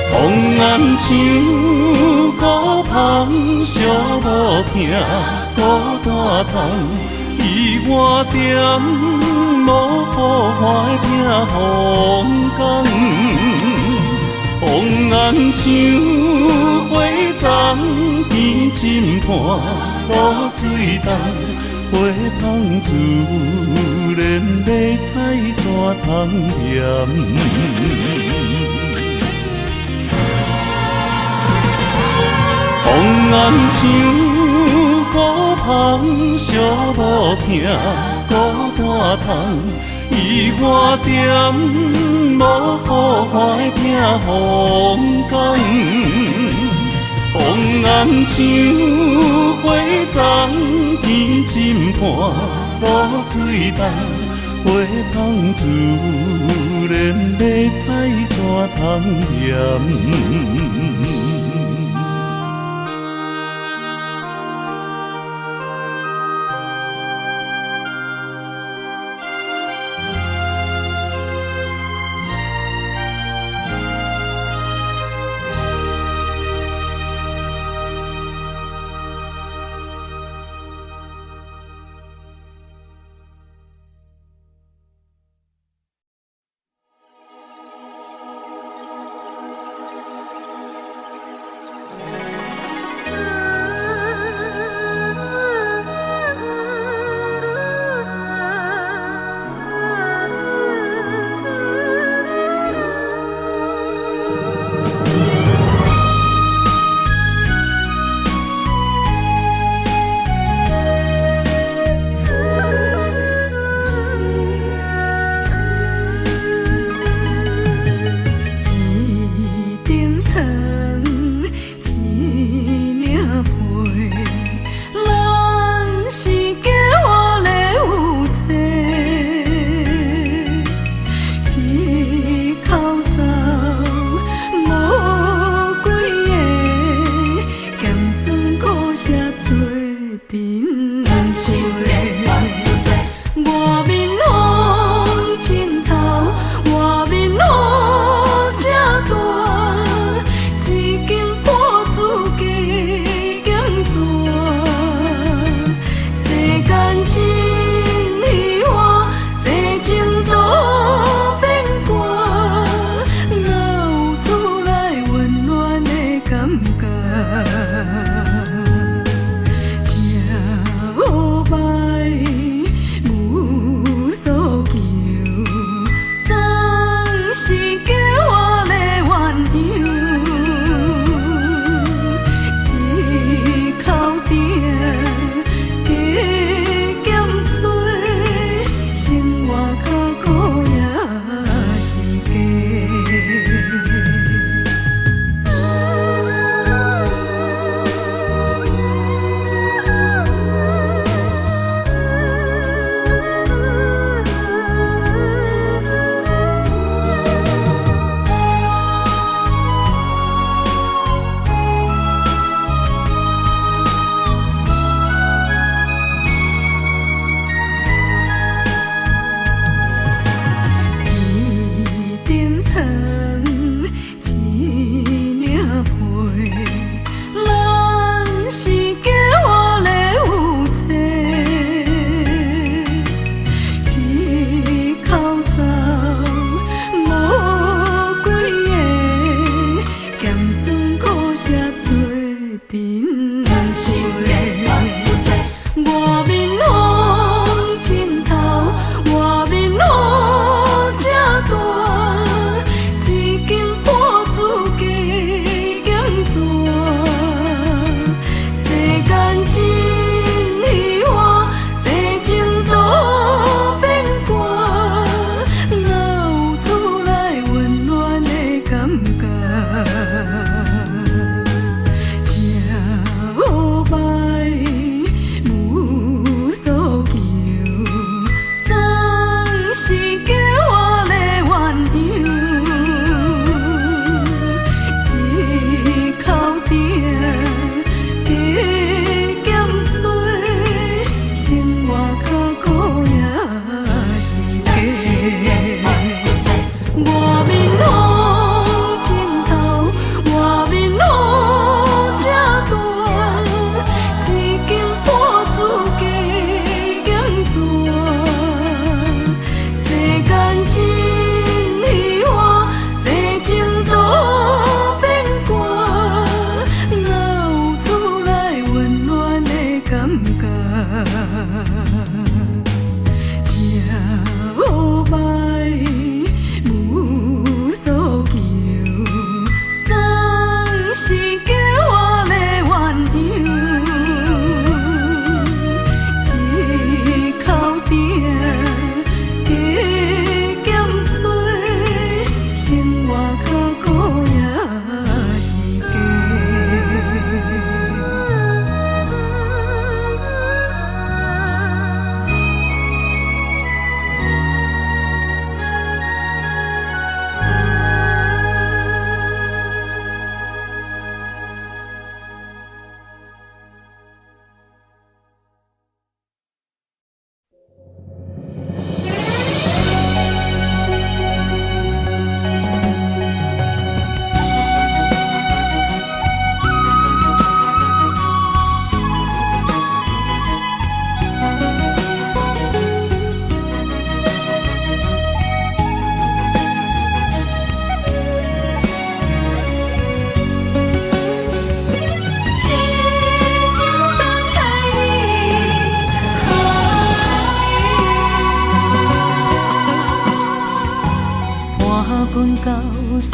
风暗像孤芳，寂无听孤单窗，伊我点无好花拼风光。风暗像花丛，天深畔露水重，花香自然要采怎通嫌？风暗像孤芳，寂无听孤单窗，伊我点无好花拼风光。风暗像花丛，天深畔露水重，花香自然要采怎通嫌？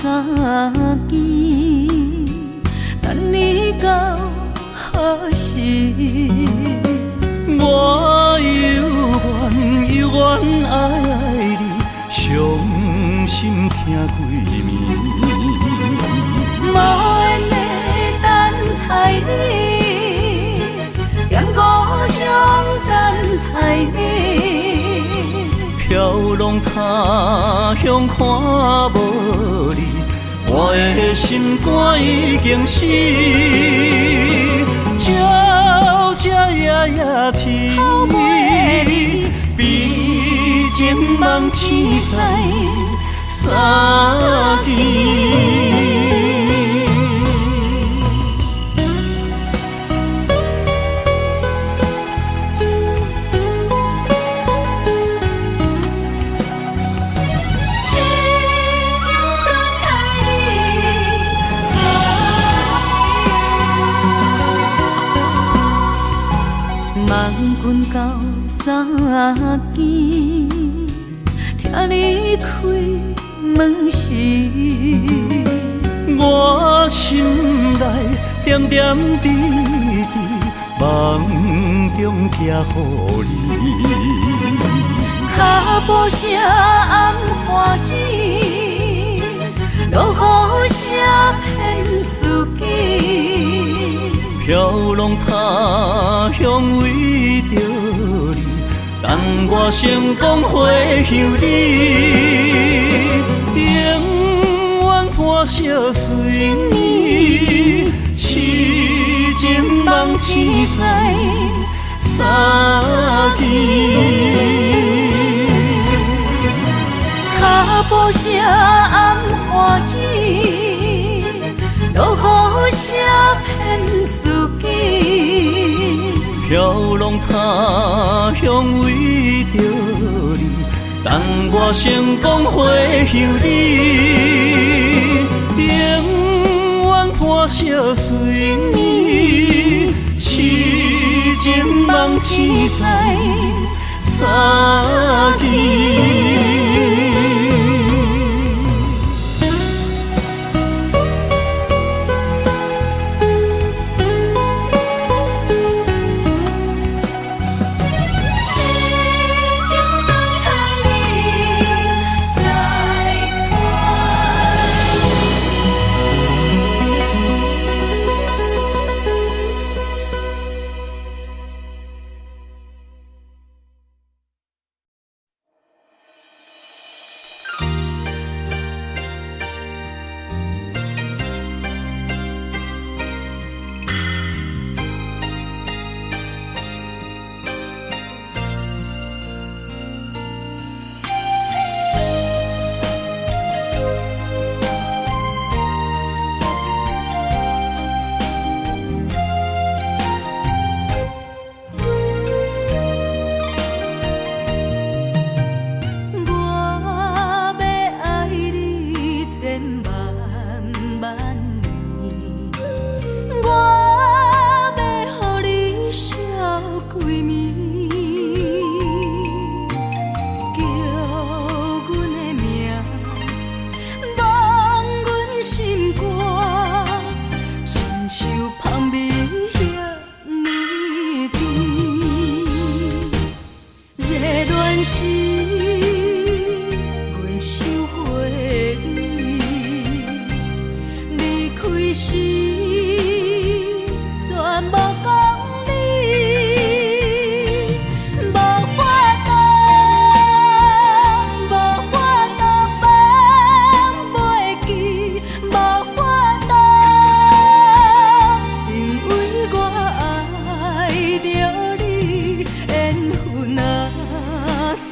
三更，等你到何时？我犹原爱你，伤心听几暝。无缘的等待你，踮故乡等待你。飘浪他乡看无你，我的心肝已经死。鸟只夜夜啼，比情梦痴在三更。梦君到三更，听你开门时，我心内点点滴滴，梦中寄予你。脚步声暗欢喜，落雨声骗自己。飘浪他乡为着你，但我成功回乡你，永远伴相随。痴情梦痴在三更。脚步声暗欢喜，落雨声骗自己。飘浪他乡为着你，但我成功回乡你，永远伴相随。痴情梦痴在三更。藏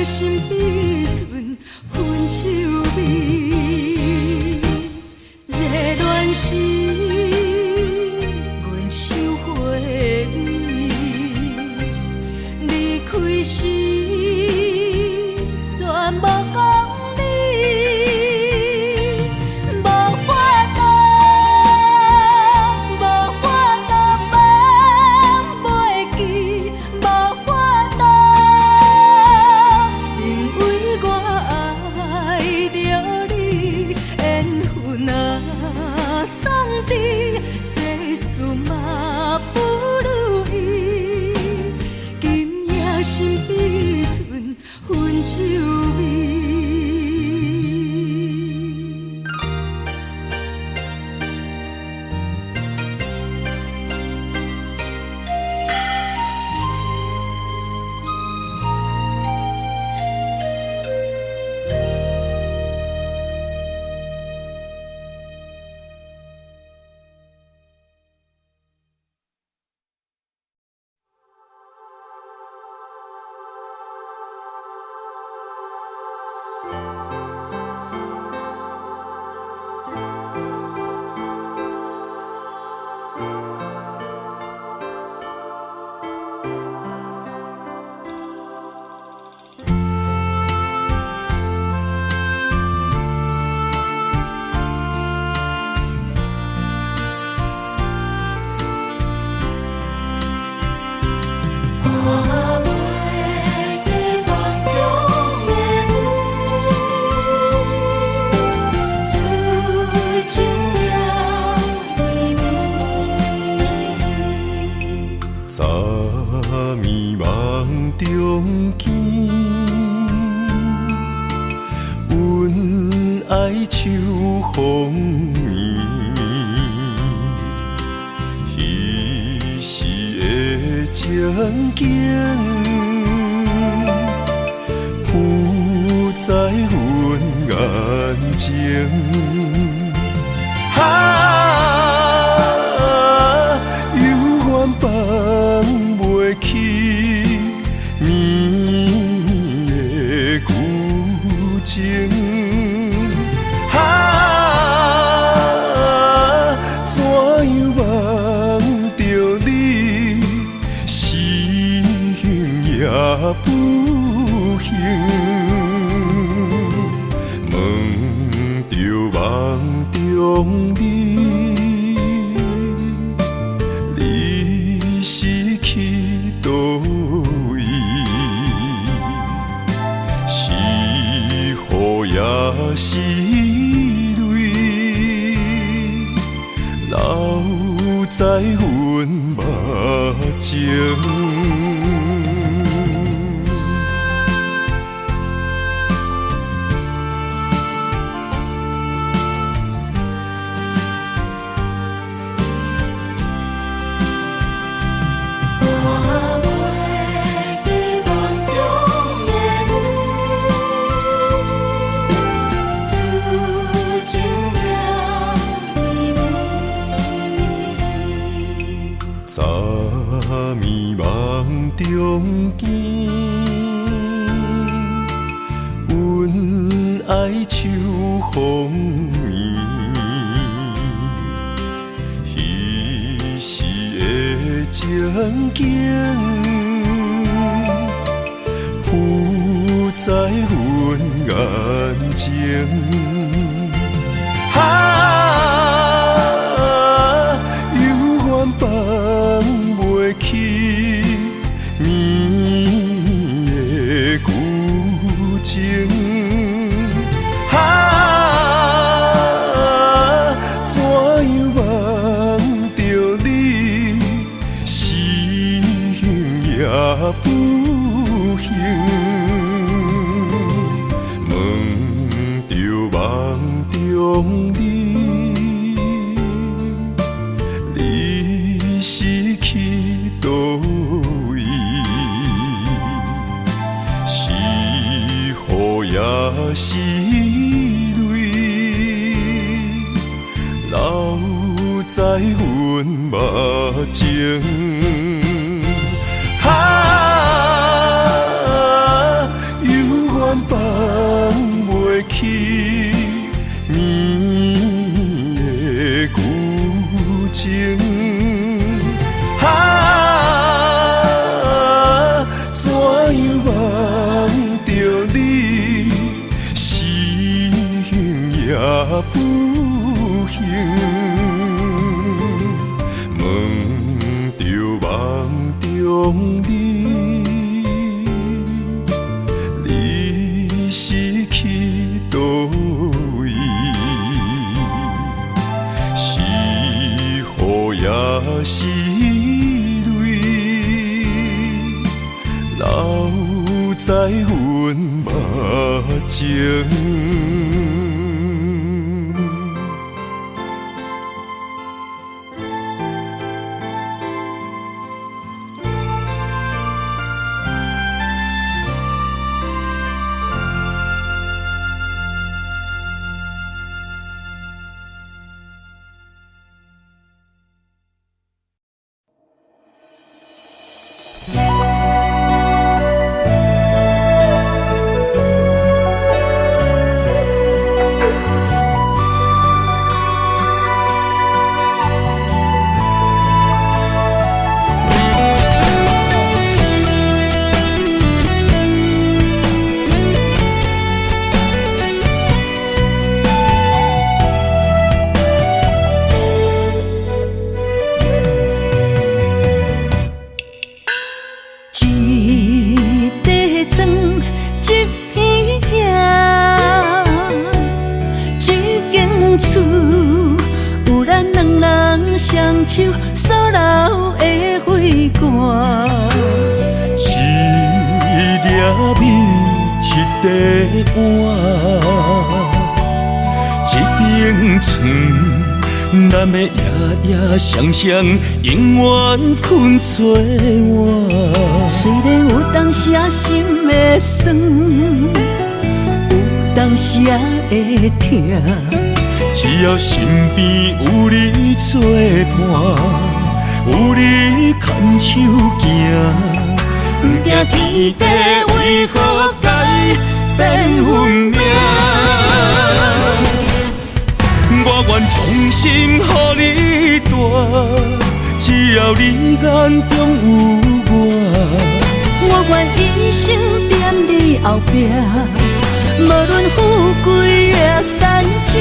心比寸分手味，热恋时阮想花美，离开时全无讲理，无法度，无法度忘袂记，无法度，因为我爱着你，缘分啊总伫，世事嘛不如意，今夜心比寸分手味。早暝梦中见，阮爱秋风眠，彼时的情景，浮在阮眼前。放袂起绵的旧情，怎样忘着你，心也不幸，问着梦中你。倒位，是雨也是泪，留在阮目前。早暝梦中见，阮爱秋风眠，彼时的情景，浮在阮眼前。放袂起绵的旧情，怎样忘着你，心也不幸，问着梦中你。是去倒位，是雨也是泪，留在阮目前。有讲你，你是去倒位？是雨也是泪，留在阮目前。双手所留的花冠，一粒米，一块碗，一顶床，咱要夜夜双双，永远困做伙。虽然有当时心会酸，有当时会痛。只要身边有你作伴，有你牵手行，不惊天地为何改变运命。我愿衷心予你带，只要你眼中有我。我愿一生踮你后壁。无论富贵也善者，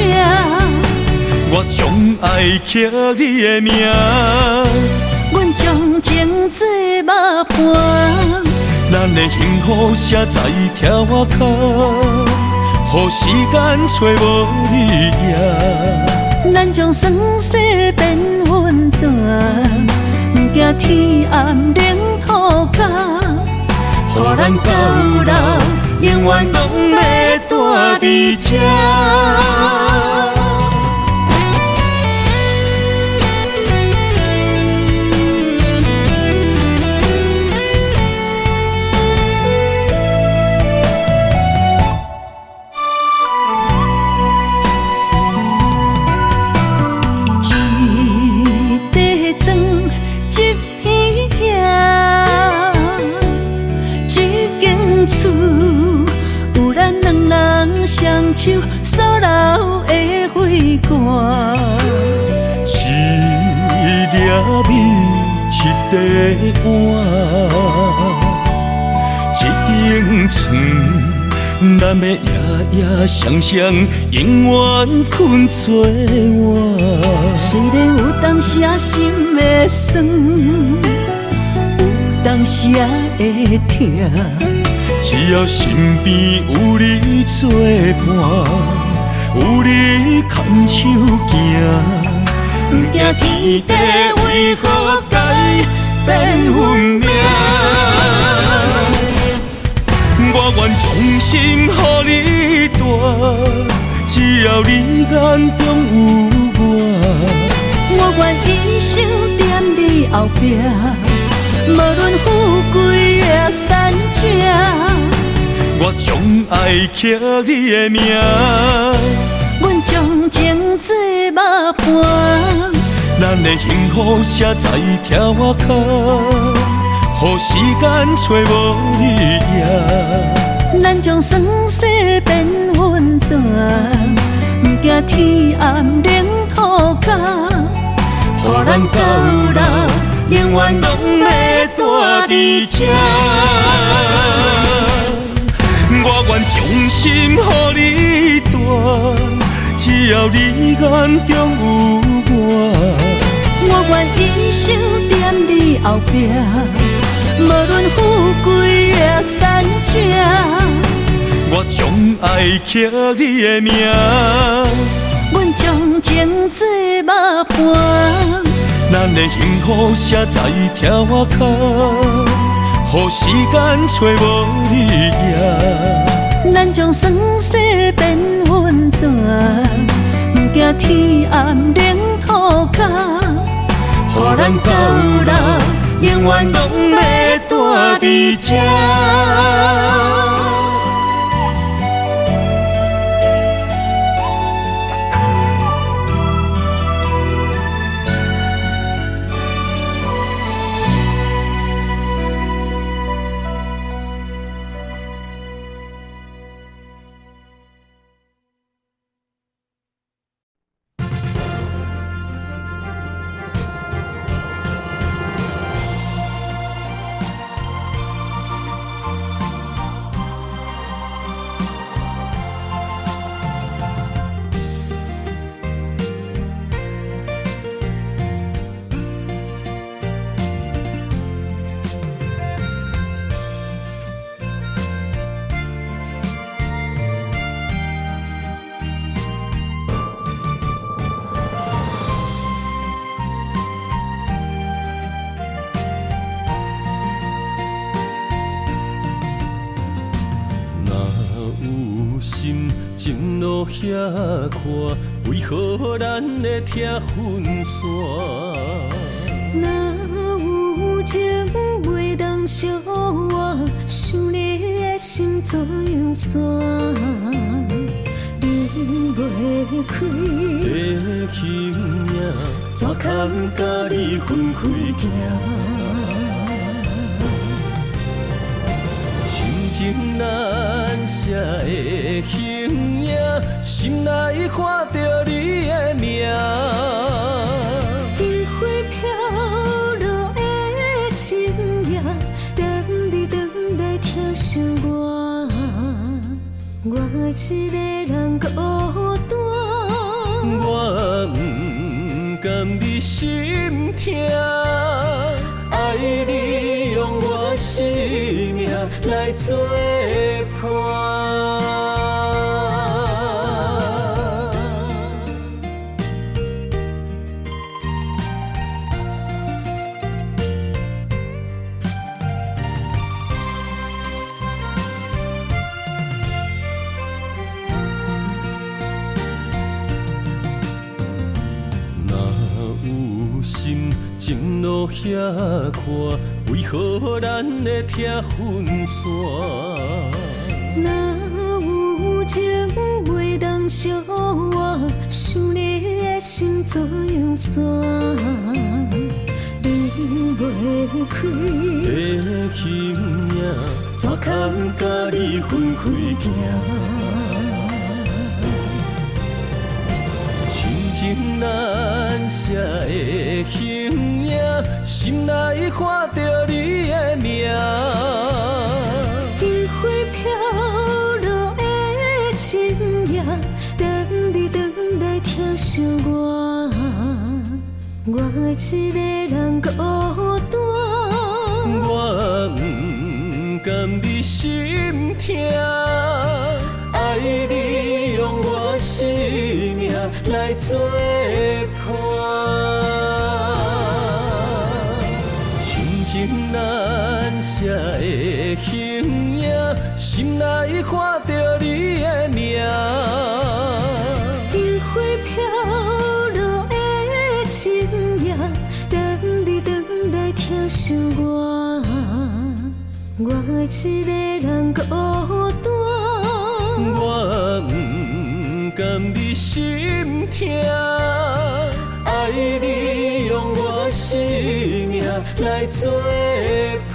我将爱刻你的名。阮将情做幕伴，咱的幸福写在条脚，予时间找无你影。咱将酸涩变温泉，不惊天暗冷土角，予咱到老。永远拢要住伫这。一地砖，一片野，一间厝。咱两人双手所留的花冠，一粒米，一块碗，一顶床，咱要夜夜双双，永远困做伙。虽然有当时心会酸，有当时会痛。只要身边有你作伴，有你牵手行，不惊天地为何改变运命。我愿衷心予你带，只要你眼中有我。我愿一生踮你后壁。无论富贵也善者，我将爱刻你的名。阮将情做幕伴，咱的幸福写在条脚，予时间找无你影。咱将酸涩变温泉，不惊天暗冷土角，予咱到老。永远拢要住伫这。我愿衷心予你带，只要你眼中有我。我愿一生踮你后壁。无论富贵也善正。我将爱刻你的名，阮将情做幕伴，咱的幸福写在条脚，予时间找无你影。咱将酸涩变温泉，不惊天暗冷土脚，予咱到老永远拢要住伫这。情路遐宽，为何咱会拆分线？若有情袂当相换，想你的心怎样散？离袂开的形影，怎堪甲你分开行？亲情难舍的形影，心内看着你的名。烟花飘落的深夜，等你回来疼惜我，我一个人孤单。我不甘你心痛，爱你用我生命来作伴。情路遐宽，为何咱会拆分线？若有情袂当相换，想你的心怎样散？离袂开的形影，怎堪甲你分开行？情难舍的形影，心内看着你的名。烟花飘落的深夜，等你回来疼惜我，我一个人孤单。我不甘你心痛，爱你用我生命来作伴。亲情难舍的形影，心内看着你的名。烟花飘落的深夜，等你回来疼惜我，我一个人孤单。我不甘你心痛，爱你用我生命来作伴。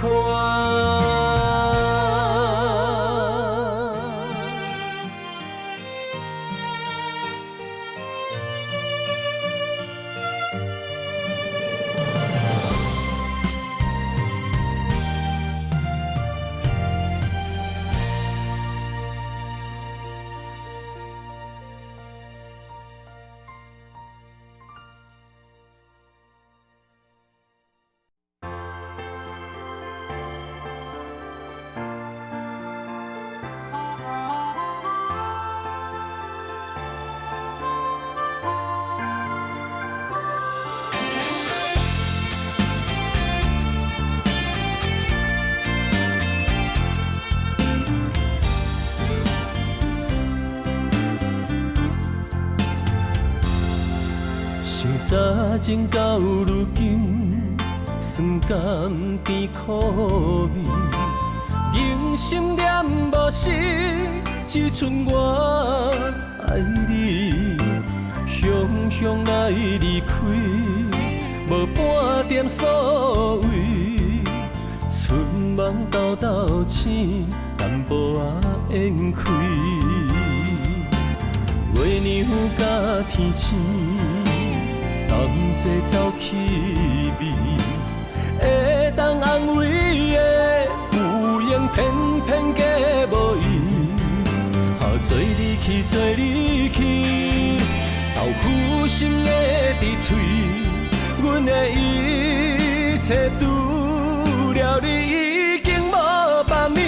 早前到如今，酸甘甜苦味，人心念无实，只剩我爱你。雄雄来离开，无半点所谓，春梦豆豆醒，淡薄仔烟开。月娘甲天星，同齐走气味，会当安慰的有缘，偏偏假无意。做你去，做你去，豆腐心的伫嘴，阮的一切除了你已经无别物。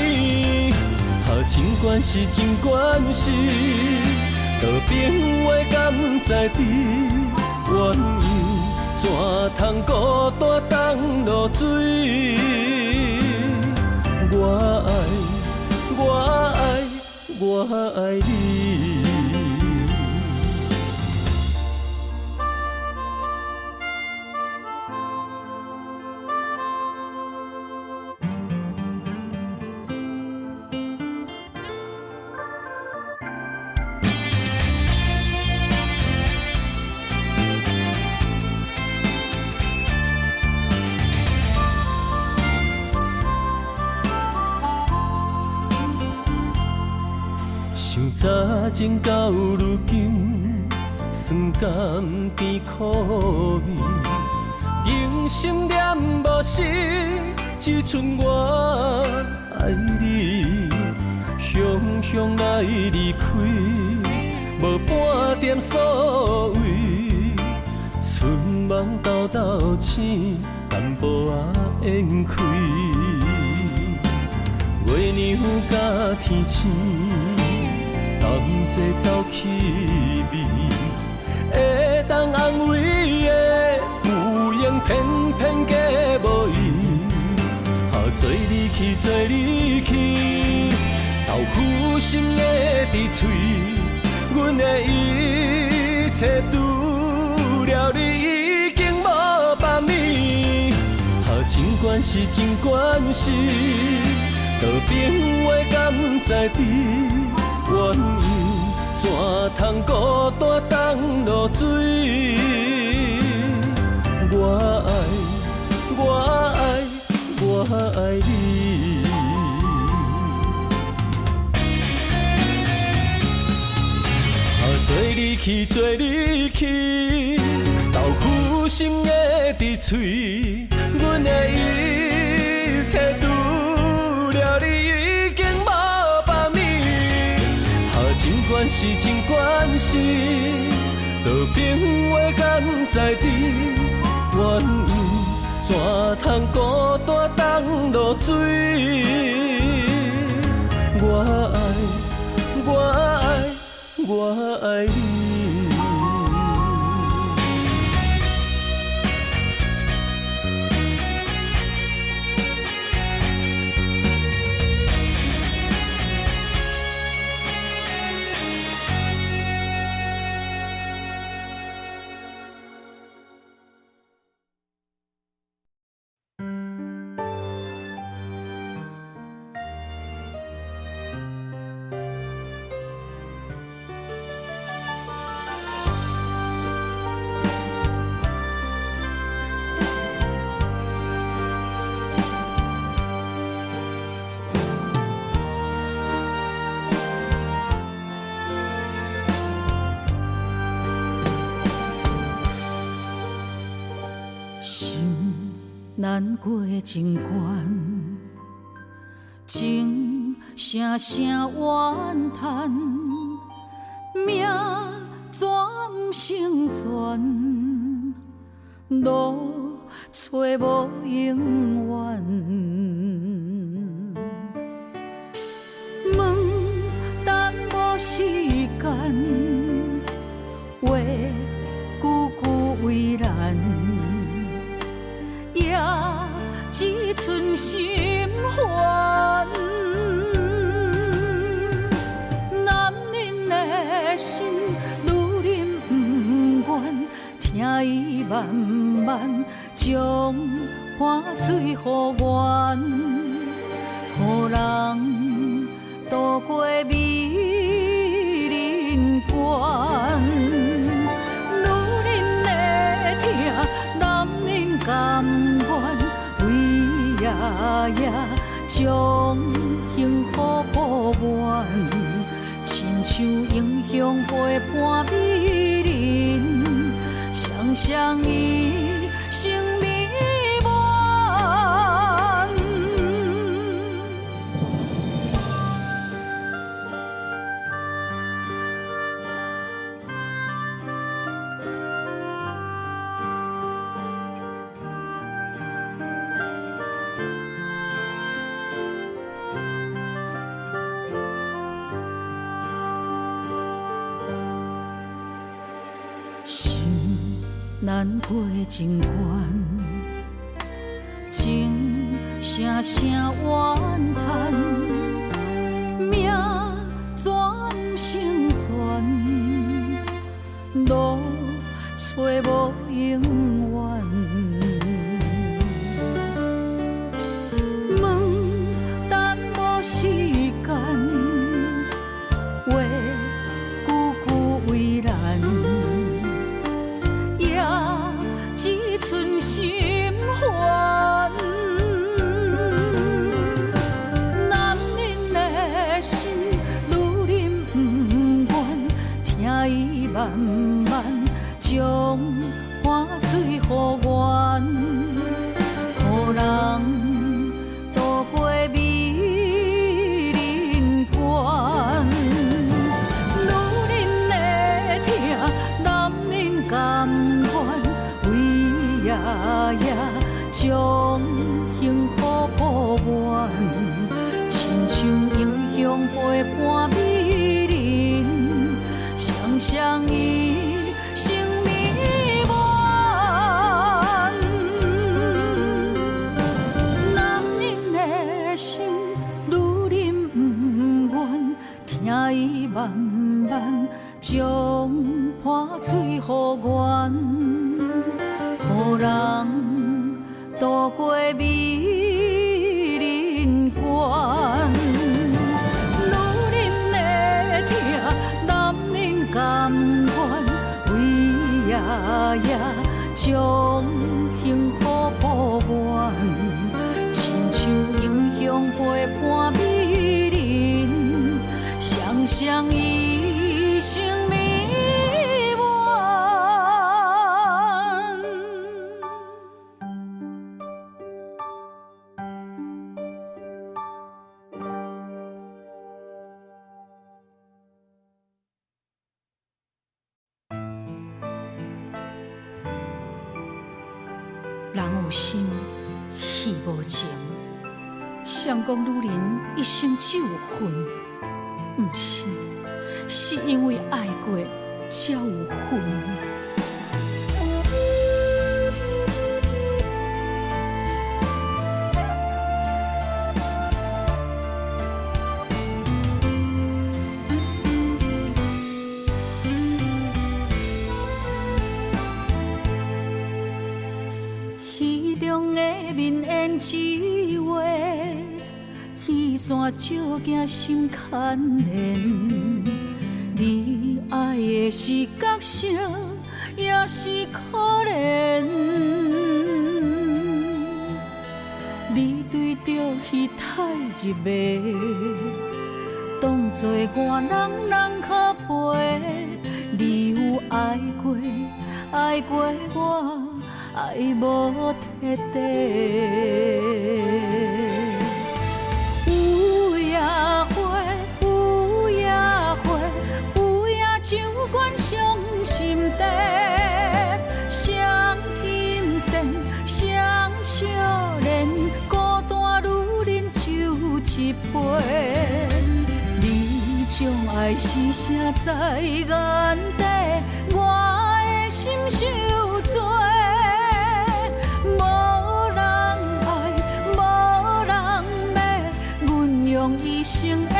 尽管是，尽管是。道朋友敢知知缘由，怎通孤单当落水？我爱，我爱，我爱你。早前到如今，酸甘甜苦味，人心念无实，只剩我爱你。雄雄来离开，无半点所谓，春梦豆豆醒，淡薄仔烟开。月娘甲天星，同齐走气味，会当安慰的有缘，偏偏假无意。做你去，做你去，豆腐心的伫嘴，阮的一切除了你已经无别物。尽管是，尽管是，道朋友敢知知缘由，怎通孤单当落水？我爱，我爱，我爱你。做你去，做你去，豆腐心的伫嘴，阮的一切除了你已经无别物。尽管是，尽管是，道朋友敢知知缘由，怎通孤单当落水？我爱，我爱，我爱你。难过情关，情声声怨叹，命怎不成全？路找无永远，问等无时间，话句句为难。也只剩心烦，男人的心，女人不愿听伊水予阮，予人渡过美人关。女人的疼，男人甘愿，为爷爷将幸福补完，亲像英雄陪伴美人，双双伊生命满。心难过情关，情声声怨叹，命全成全，路找无永远。问等无时间，话句句为难。只剩心烦，男人的心，女人不愿，听伊慢慢将汗水予阮，予人渡过美人关。女人的疼，男人甘愿。爷爷将幸福补完，亲像英雄陪伴美人，双双伊生命满。男人的心，女人不愿，听伊慢慢将汗水予阮。予人渡过美人关，女人的疼，男人甘愿，为爷爷将幸福补完，亲像英雄陪伴美人，双双伊生命。人有心，戏无情。谁讲女人一生只有恨？不是，是因为爱过才有恨。一话，雨伞照镜心牵连。你爱的是角色，也是可怜。你对着彼太入迷，当作我人可陪。你有爱过，爱过我。爱无彻底，有夜花，有夜花，有夜酒馆伤心地，双心线，双少年，孤单女人酒一杯。你将爱是写在眼底，我的心受罪。用一生的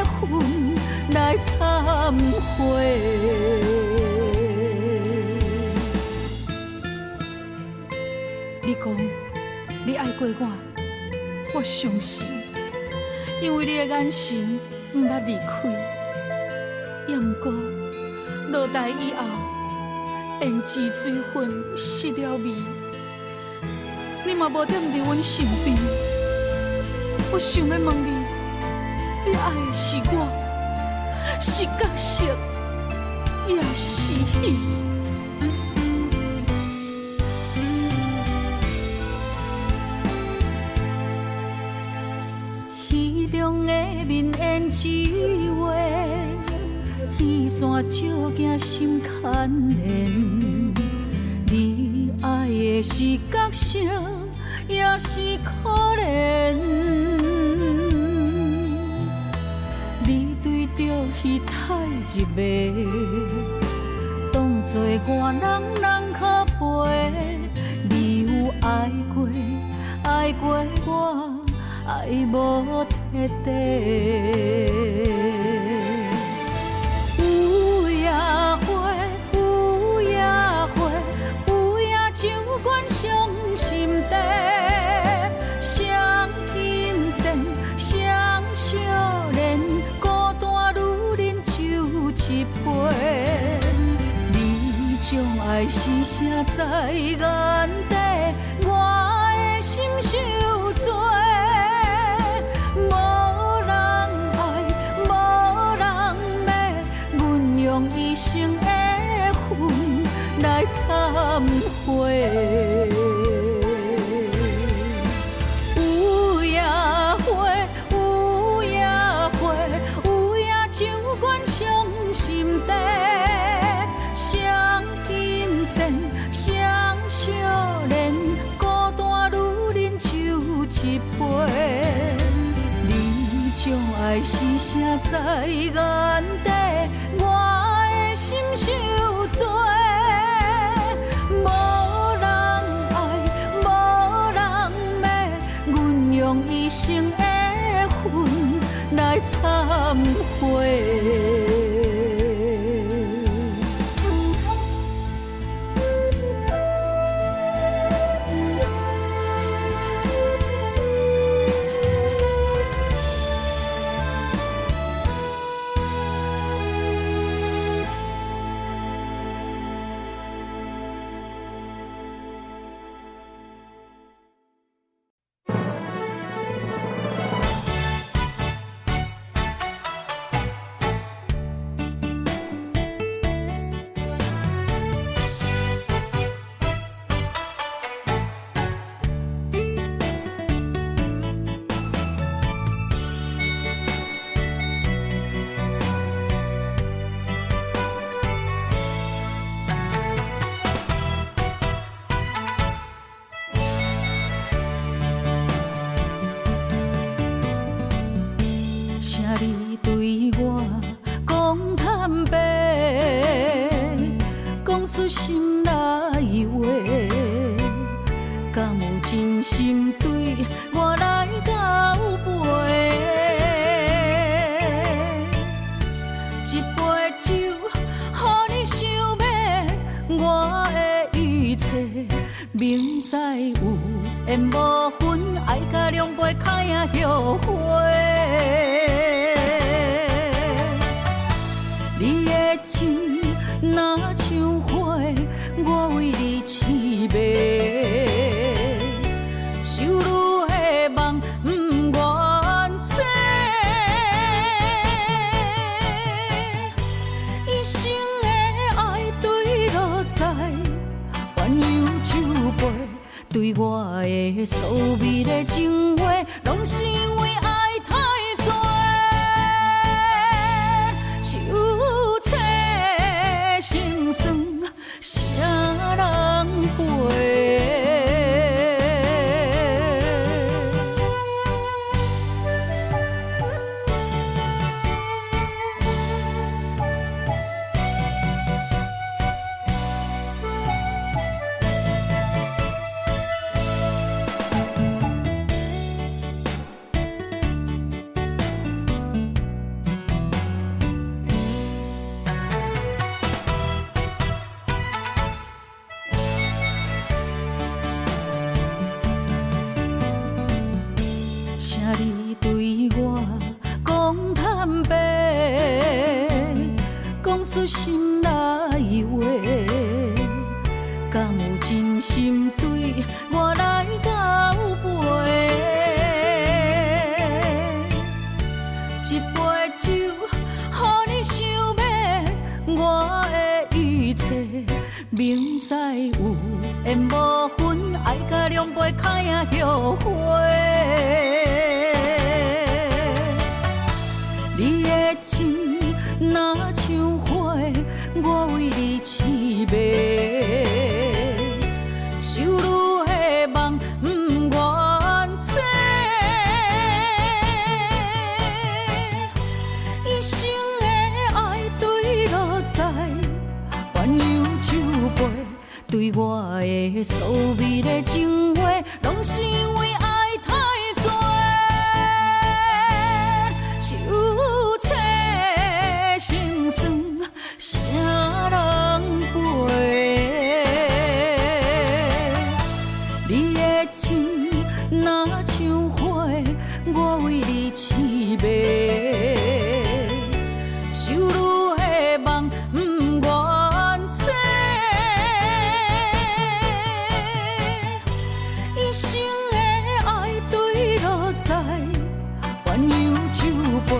恨来忏悔。你讲你你爱过我相信，因为你的眼神毋捌离开。也毋过落台以后，胭脂水粉失了味，你嘛无踮伫阮身边。我想要问你，你爱的是我，是角色，也是戏？戏中的面胭脂画，戏线照镜心牵连。你爱的是角色，也是可怜。你对着戏太入迷，当作外人人可陪。你有爱过我，爱无彻底。有夜花，有夜花，有夜酒馆伤心地。双心线，双少年，孤单女人酒一杯。你将爱是写在眼底，我的心受罪。无人爱，无人骂，阮用一生的恨来忏悔。有夜花，有夜花，有夜酒馆伤心地。双心线，双少年，孤单女人酒一杯。你将爱是写在眼底，我的心受罪。无人爱，无人骂，阮用一生的恨来忏悔。你对我讲坦白，讲出心内话，敢有真心对我来交陪？一杯酒，予你想要我的一切，明知有缘无分，爱甲两杯开啊后悔。你的情若像花，我为你痴迷，手女的梦不愿做，一生的爱对落在鸳鸯酒杯，对我的所美的情话，拢是因为爱太多。心酸，啥人陪？出心内话，敢有真心对我来交陪？一杯酒，予你想要我的一切，明知有缘无分，爱甲两杯开啊后悔。你的情若像花，我为你痴迷，手愈的梦不愿切，一生的爱对落在鸳鸯酒杯，对我的所美的情话，拢是因为爱太多。手册心酸，啥人陪？你的情若像花，我为你痴迷，手愈的梦不愿切，一生的爱对落在鸳鸯酒杯，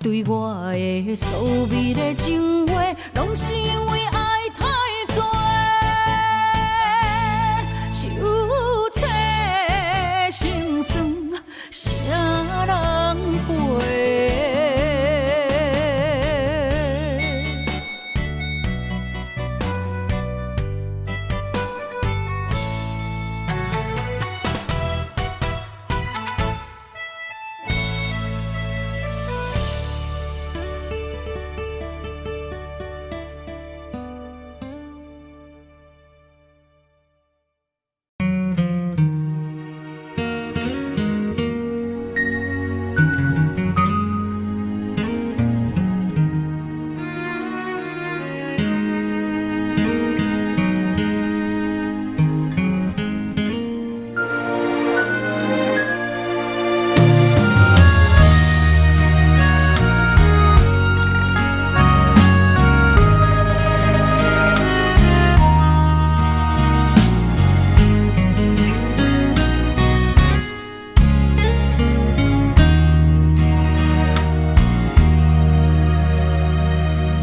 对我的所美的情话，拢是因为爱太多。手册心酸，啥人陪？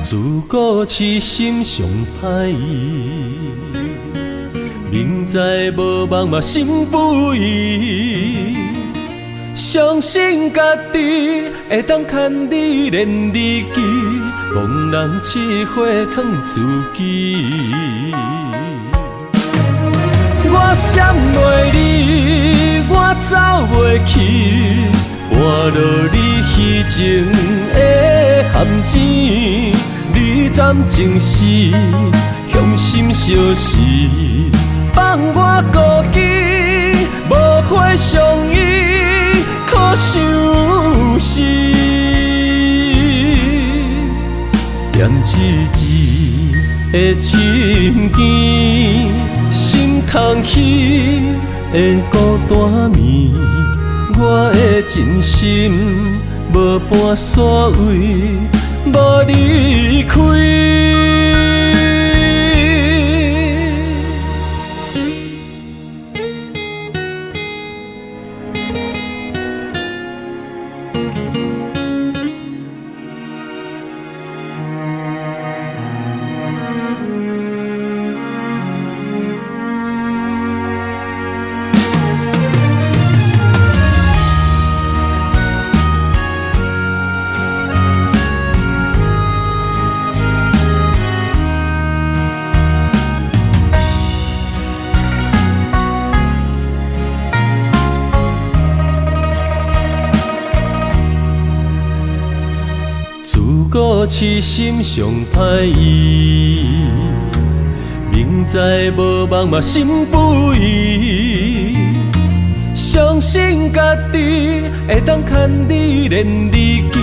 自古痴心上歹意，明知无望嘛心不移。相信家己会当牵你连理记，茫然试花烫自己。我闪袂你，我走袂去，换落你虚情的陷阱。你暂情是向心相识，放我孤寂，无花相依，可伤心。念一字的情ken心空虚的孤单眠，我的真心无半煞位。无离开，故痴心上歹意，明知无望嘛心不移。相信家己会当牵你连理记，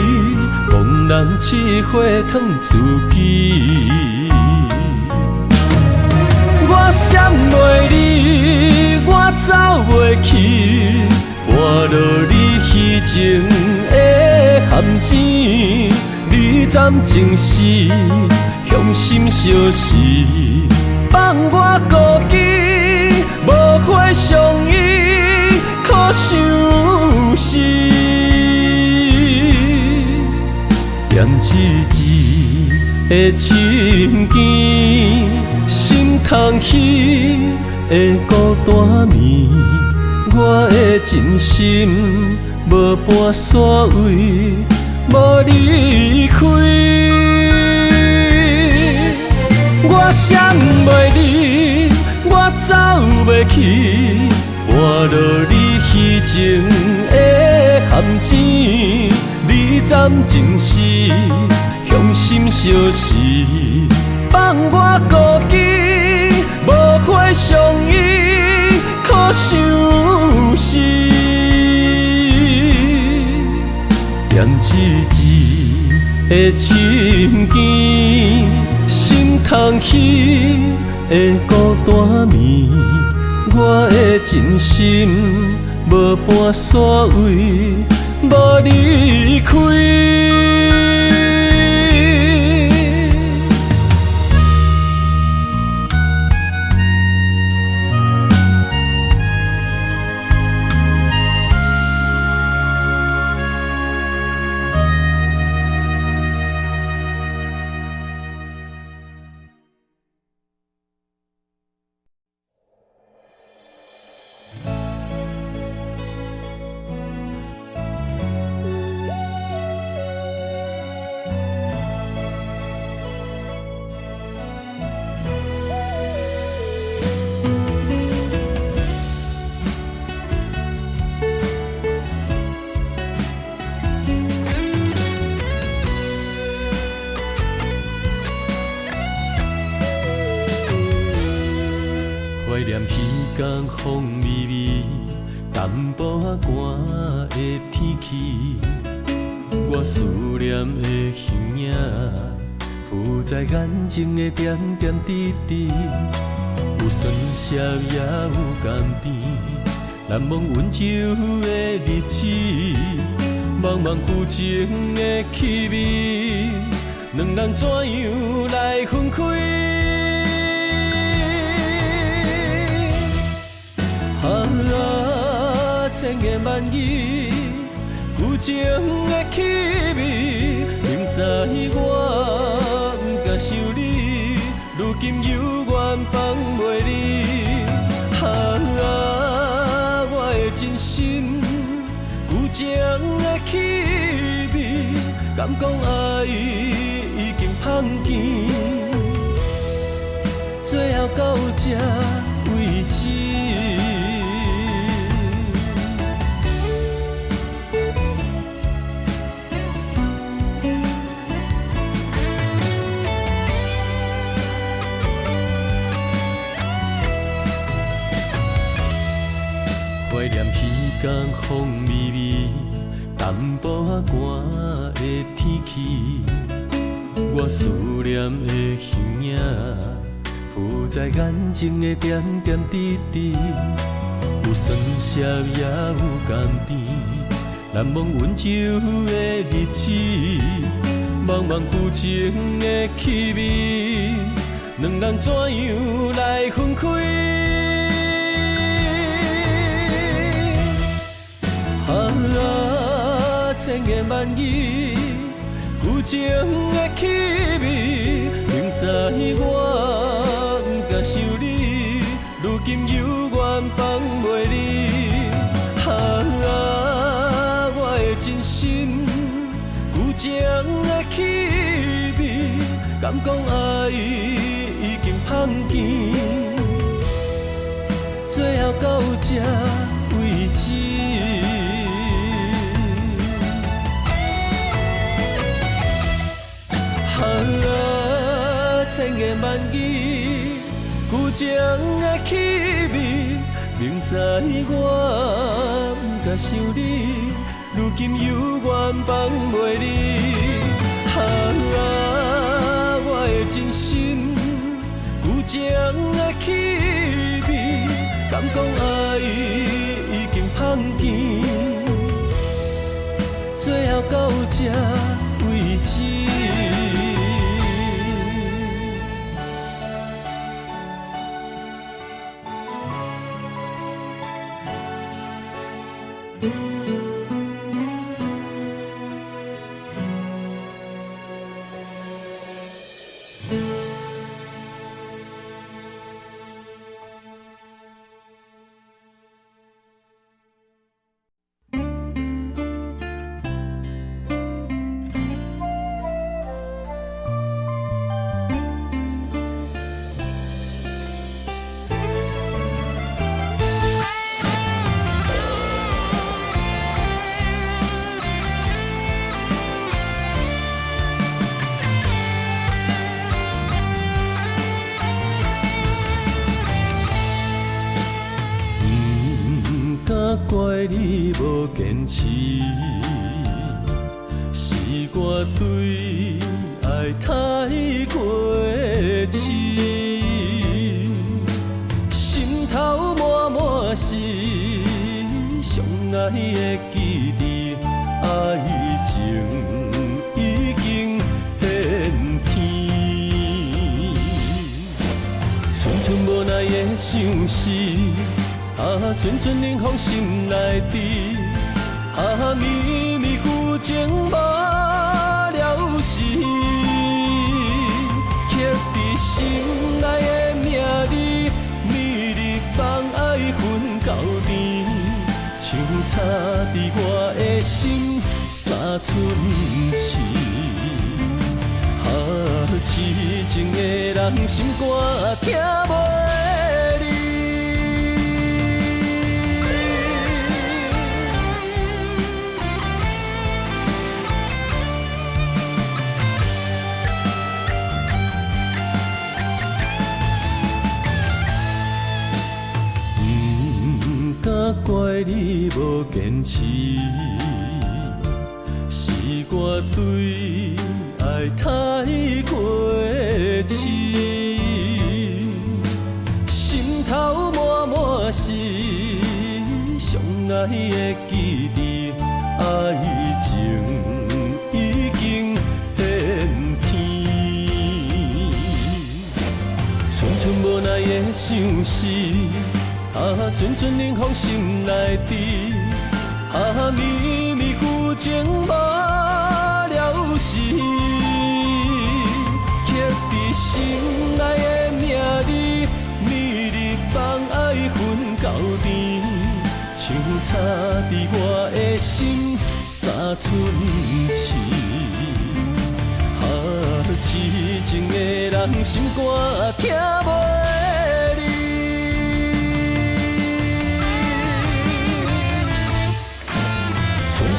茫然试花烫自己。我闪袂你，我走袂去，换落你虚情的陷阱。你站前时，向心相视，放我孤寂，无花相依，可相思。念一字的情ken心空虚的孤单眠，我的真心无半煞位，无离开。我想袂你，我走袂去，换落你虚情的陷阱。你站前时，向心相视，放我孤寂，无花相依，可相思。念一字的情ken心空虚的孤单眠，我的真心无半煞位，无离开。怀念彼天风微微，淡薄仔寒的天气，我思念的形影，浮在眼前的点点滴滴，有酸涩也有甘甜，难忘温柔的日子，茫茫旧情的气味，两人怎样来分开？千言万语，旧情的气味，明知我不敢想你，如今犹原放袂离。我的真心，旧情的气味，敢讲爱已经芳见，最后到这为止。怀念彼天风微微，淡薄仔寒的天气，我思念的形影，浮在眼前的点点滴滴，有酸涩也有甘甜，难忘温柔的日子，茫茫旧情的气味，两人怎样来分开？千言万语，旧情的气味，明知我不敢想你，如今犹原放袂离。我的真心，旧情的气味，敢讲爱已经芳见，最后到这为止。千言万语，旧情的气味，明知我不敢想你，如今犹原放袂离。我的真心，旧情的气味，敢讲爱已经芳见，最后到这为止。你无坚持，是我对爱太过痴，心头满满是相爱的记忆，爱情已经变天，寸寸无奈的相思。阵阵冷风心内滴，绵绵旧情无了时，刻在心内的名字，暝日放爱分到甜，像插伫我的心三寸刺，痴情的人心肝听袂离。怪你无坚持，是我对爱太过痴，心头满满是相爱的记忆，爱情已经变天，寸寸无奈的相思。阵阵冷风心内滴，绵绵旧情无了时，刻在心内的名字，暝日放爱分到甜，像插伫我的心三寸刺，痴情的人心肝听袂离。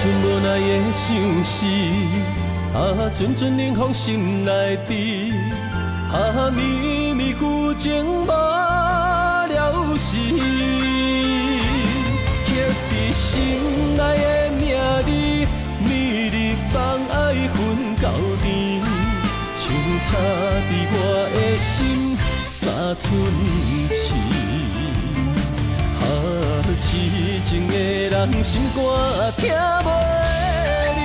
寸无奈的相思，阵阵冷风心内滴，绵绵旧情无了时，刻在心内的名字，暝日放爱分到甜，像插伫我的心三寸刺。痴情的人心肝听袂离。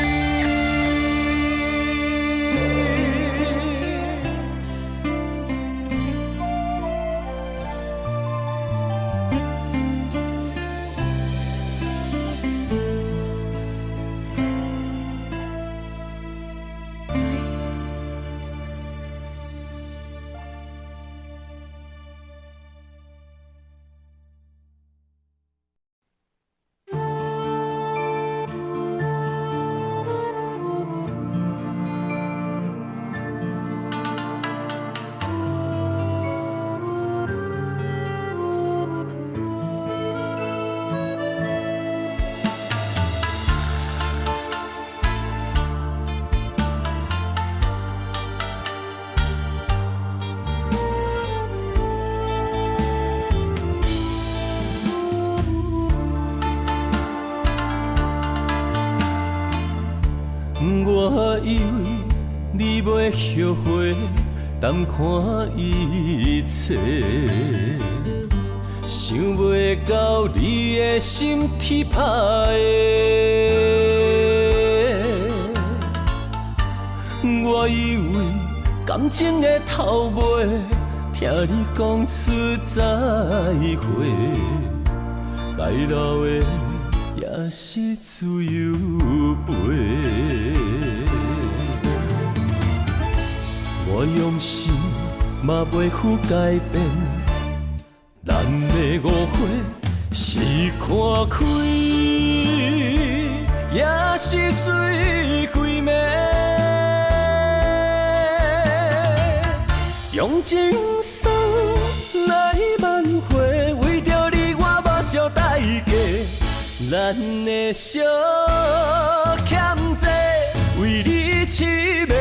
我以为你袂后悔，淡看一切，想袂到你的心铁打的。我以为感情的头尾，听你讲出再会，该留的也是自由飞。我用心嘛袂负改变，咱的误会是看开，也是水鬼暝。用情书来挽回，为着你我无惜代价，咱的小欠债为你痴迷。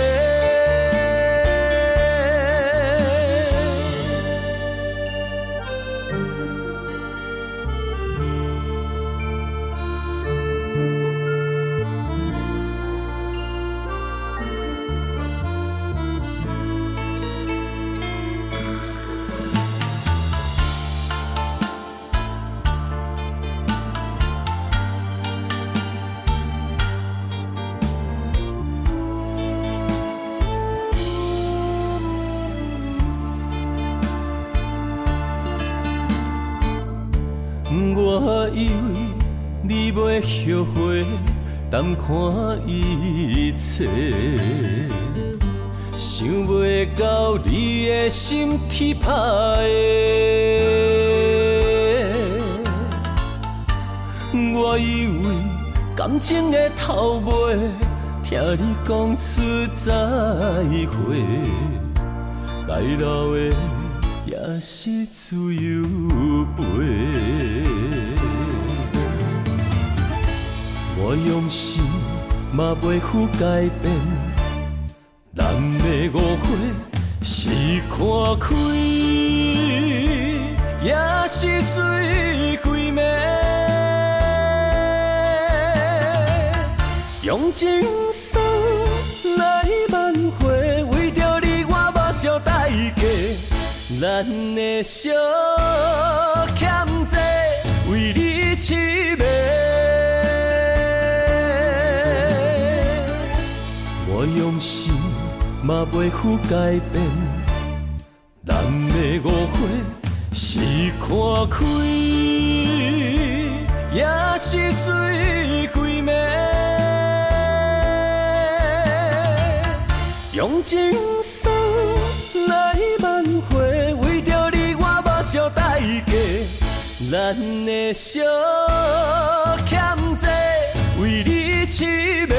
我以为你袂后悔，淡看一切，想袂到你的心天歹的。我以为感情的头尾，听你讲出再会，该留的也是自由飞。我用心嘛袂负改变，咱的误会是看开，也是水鬼暝。用情书来挽回，为着你我无想代价，咱的小欠债为你痴迷。我用心嘛袂负改变，咱的误会是看开，也是水鬼暝。用情书来挽回，为着你我无想代价，咱的小欠债为你痴迷。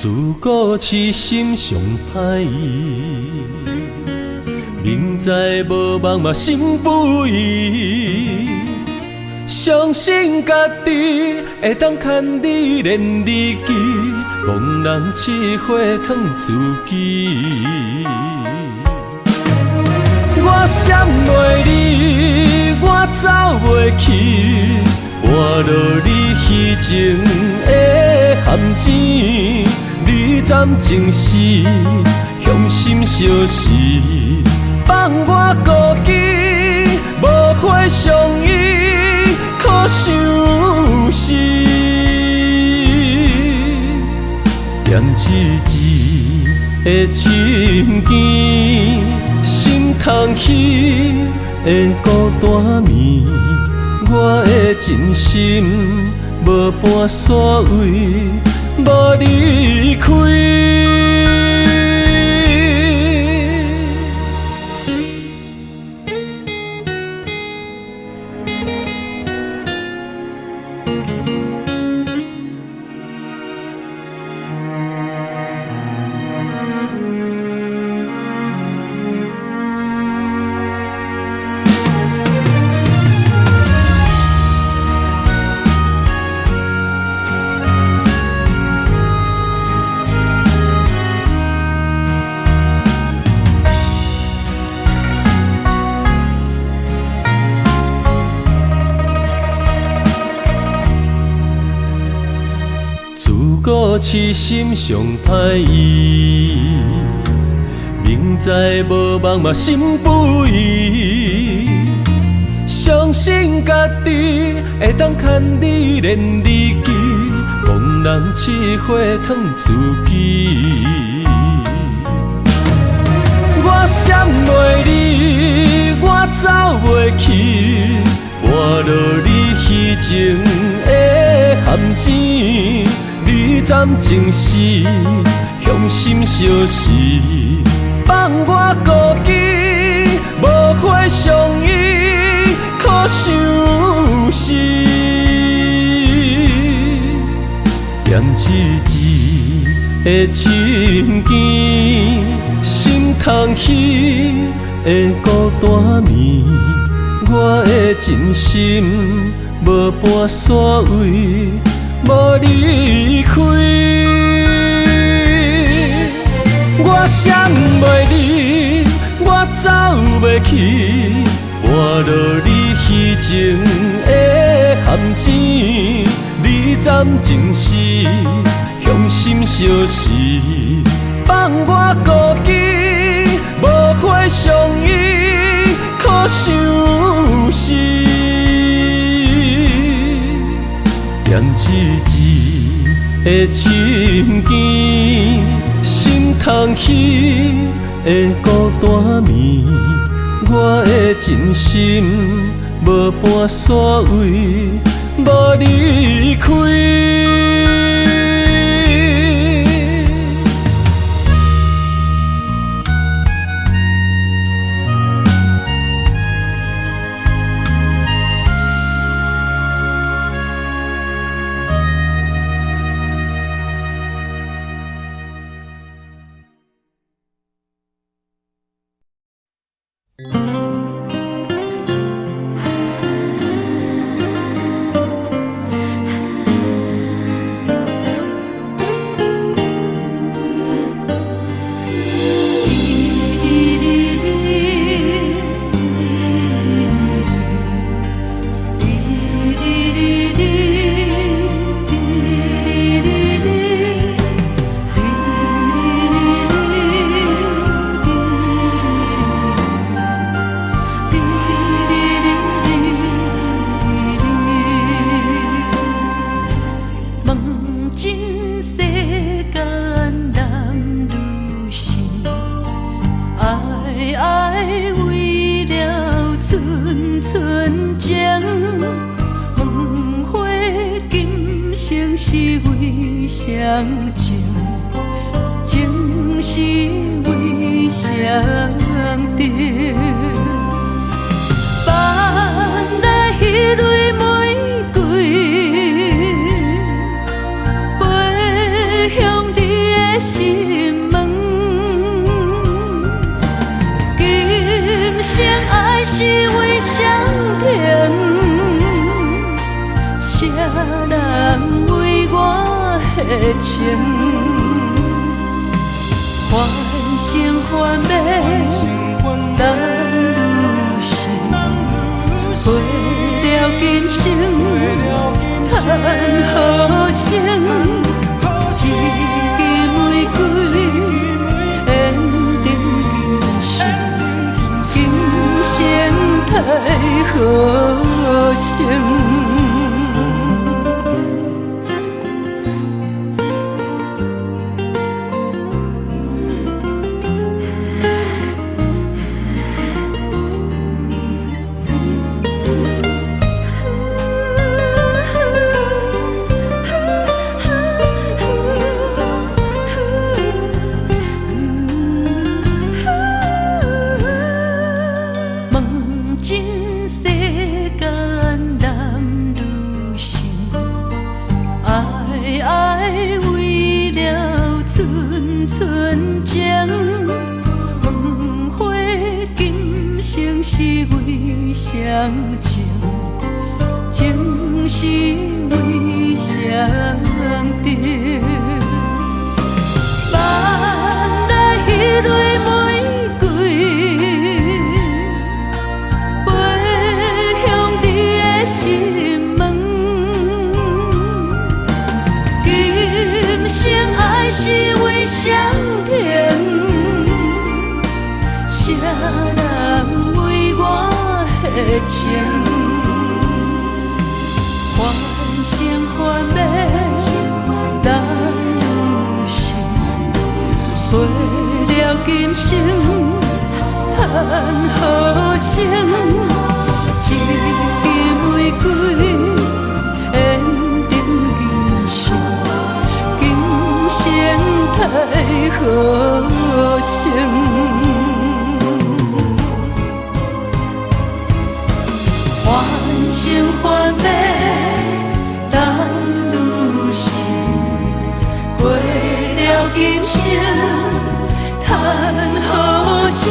自古痴心上歹意，明知无望嘛心不移。相信家己会当牵你连理记，憨人试火烫自己。我闪袂你，我走袂去，换落你虚情的陷阱。你暂情时，向心相视，放我孤寂，无花相依，可相思。念一字的情ken心通起的孤单眠，我的真心无半煞位。无离开，痴心上歹意，明知无望嘛心不移。相信家己会当牵你连理记，憨人试火烫自己。我闪袂你，我走袂去，换落你虚情的陷阱。你暂情时，向心相视，放我孤寂，无花相依，可相思。念一字的情ken心通稀的孤单眠，我的真心无半线位，无离开。我想袂离，我走袂去，换落你虚情的陷阱，你暂情时，向心相思，放我孤寂，无花相依，可相思。念一字的情ken心通稀的孤单眠，我的真心无半线位，无离开。太好成。欢声欢悲当女性，过了今生叹好声，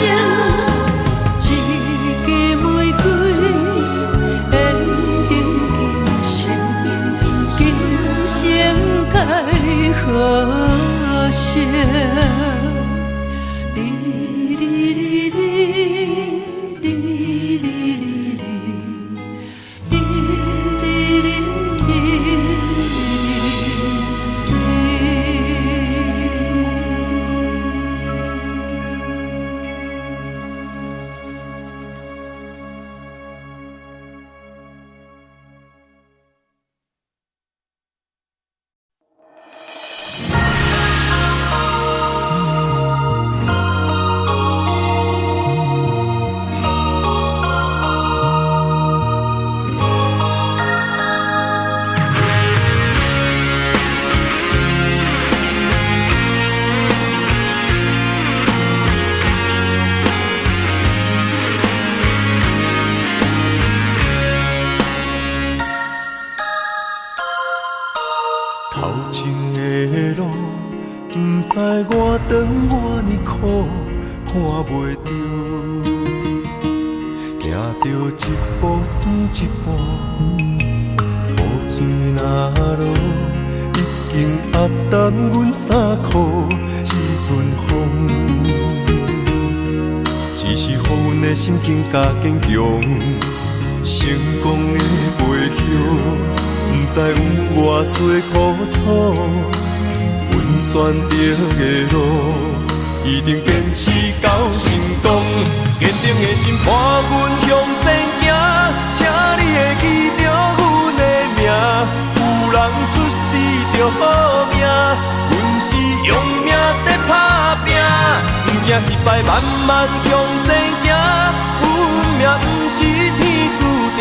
一枝玫瑰会定今生该何成？头前的路，不知我长我呢苦，看袂着，行着一步算一步，雨水若落，已经压淡阮衫裤，一阵风，只是予阮的心境加坚强，成功的背后。不知有偌多苦楚，阮选择的路，一定坚持到成功。坚定的心伴阮向前行，请你会记着阮的名。有人出世着好命，阮是用命在打拼，不惊失败，慢慢向前行。运命不是天注定。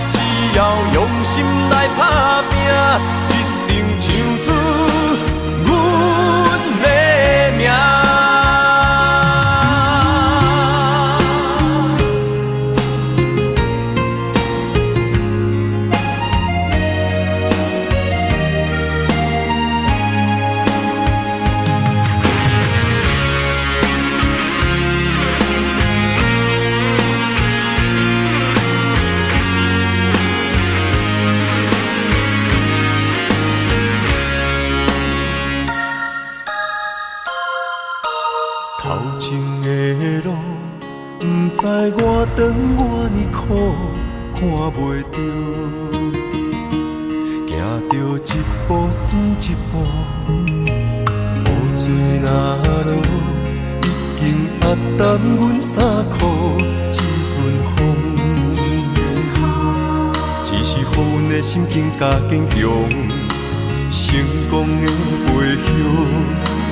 只要用心来打拼，一定唱出阮的名。头前的路，不知我长我呢苦，看袂着，行着一步算一步，雨水若落，已经压淡阮衫裤，一阵风，只是予阮的心境加坚强，成功的背后。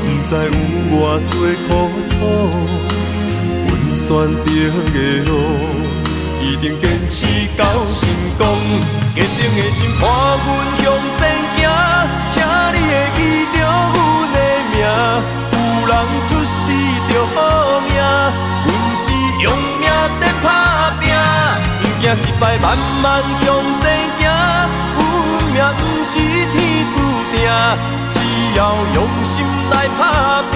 不知有偌多苦楚，阮选择的路，一定坚持到成功。坚定的心伴阮向前行，请你会记着阮的名。有人出世着好命，阮是用命在打拼，不惊失败，慢慢向前行。运命不是天注定。只要用心来打拼，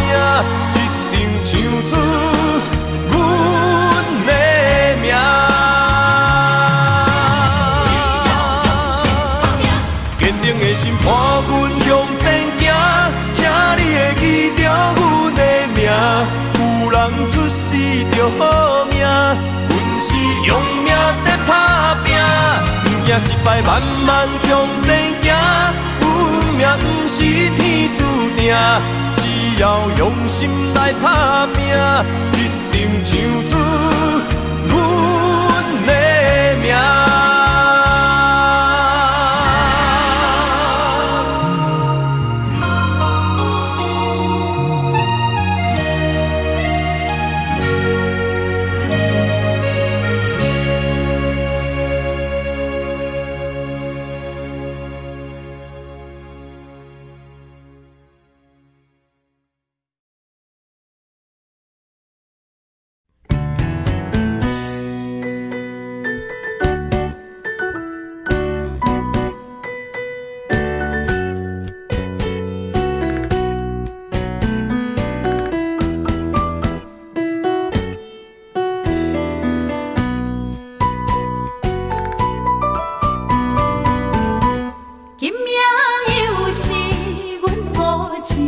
一定唱出阮的名。坚定的心伴阮向前行，请你会记着阮的名。有人出世着好命，阮是用命在打拼，不惊失败，慢慢向前行。运命不是天注定，只要用心来打拼，一定唱出阮的名。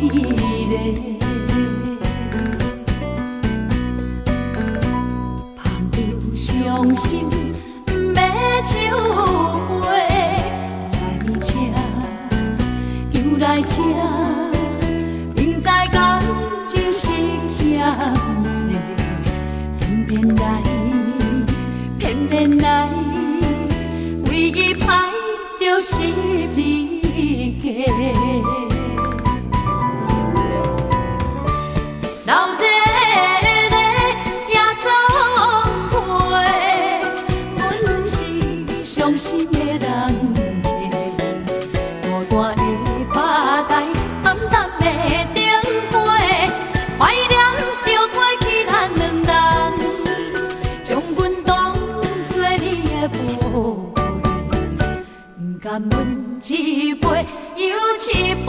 个。捧着伤心要酒杯来吃，又来吃，明知感情是欠债，偏偏来，为伊歹着十字架。老热热夜总会，阮是伤心的人。大大的巴台，暗淡的灯花，怀念着过去咱两人，将阮当作你的宝贝，不甘阮一杯又一杯。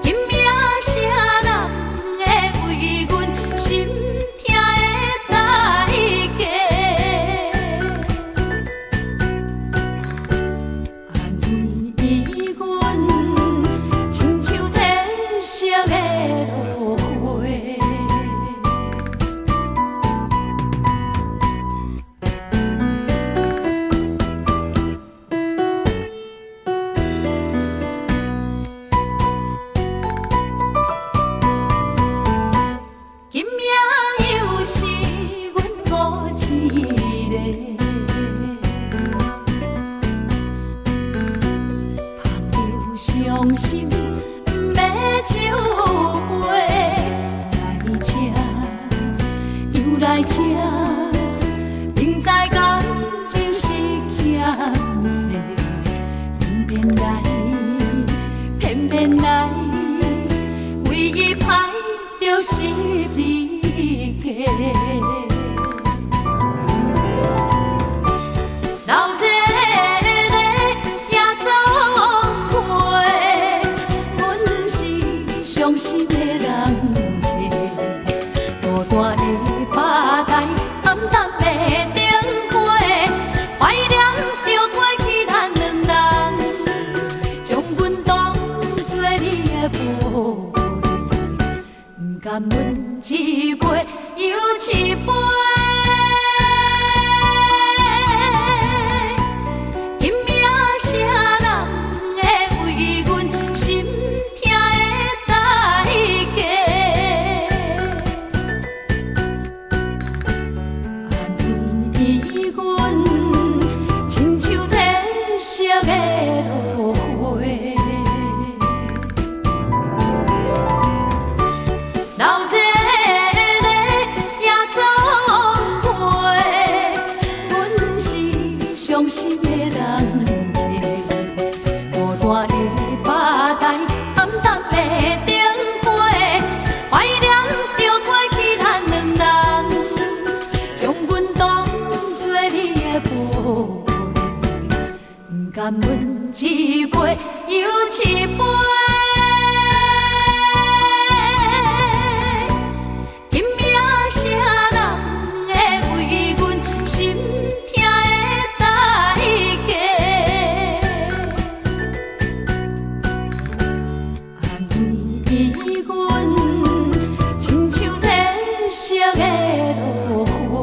今夜啥人会为阮心痛的代价？安慰阮，亲像褪色的落花。今夜又是阮孤一个，捧着伤心要酒杯来吃，又来吃，明知感情是欠债，偏偏来，为伊歹着十字架。老热热夜总会，阮是伤心的人。大大的巴台，暗淡的灯花，怀念着过去咱两人，将阮当作你的宝贝，不甘阮一杯又一杯。今夜啥人会为阮心痛的代价？安慰阮，亲像褪色的落花。老热热夜总会，阮是伤心的人。大大的巴台，暗淡的灯花，怀念着过去咱两人，将阮当作你的宝贝，不甘阮一杯又一杯。今夜啥人会为阮心痛的代价？安慰阮，亲像褪色的落花。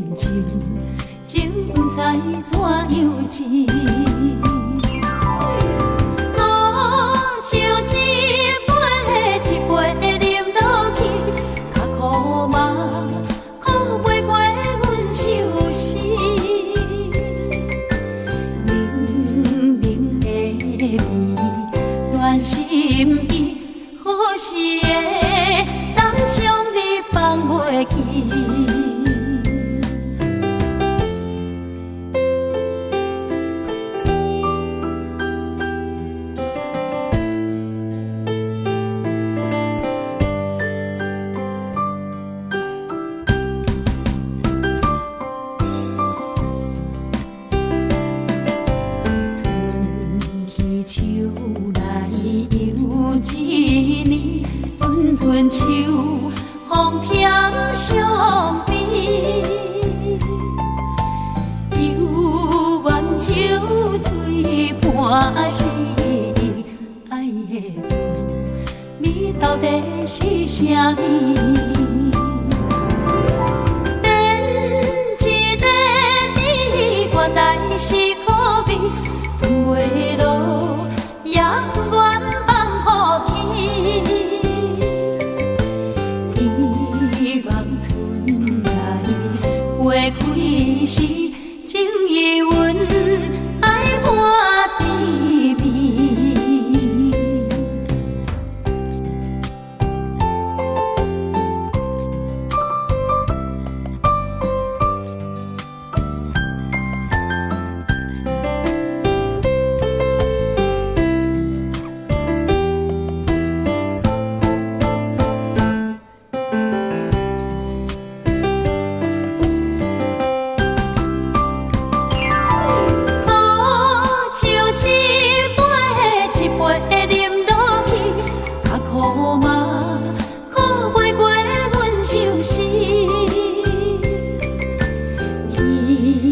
认真，情不知怎样情。像一杯一杯饮落去，较苦嘛，苦袂过阮相思。明明的味，暖心意，何时会当将你放袂记？春秋风添伤悲，犹原酒醉半时，爱的滋味到底是啥物？连一个你原来是苦味，吞袂落，也不愿放予去。花开时，情意阮爱伴甜蜜。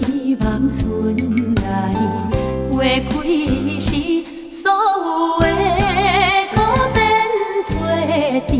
希望春来花开时，所有的苦变做甜。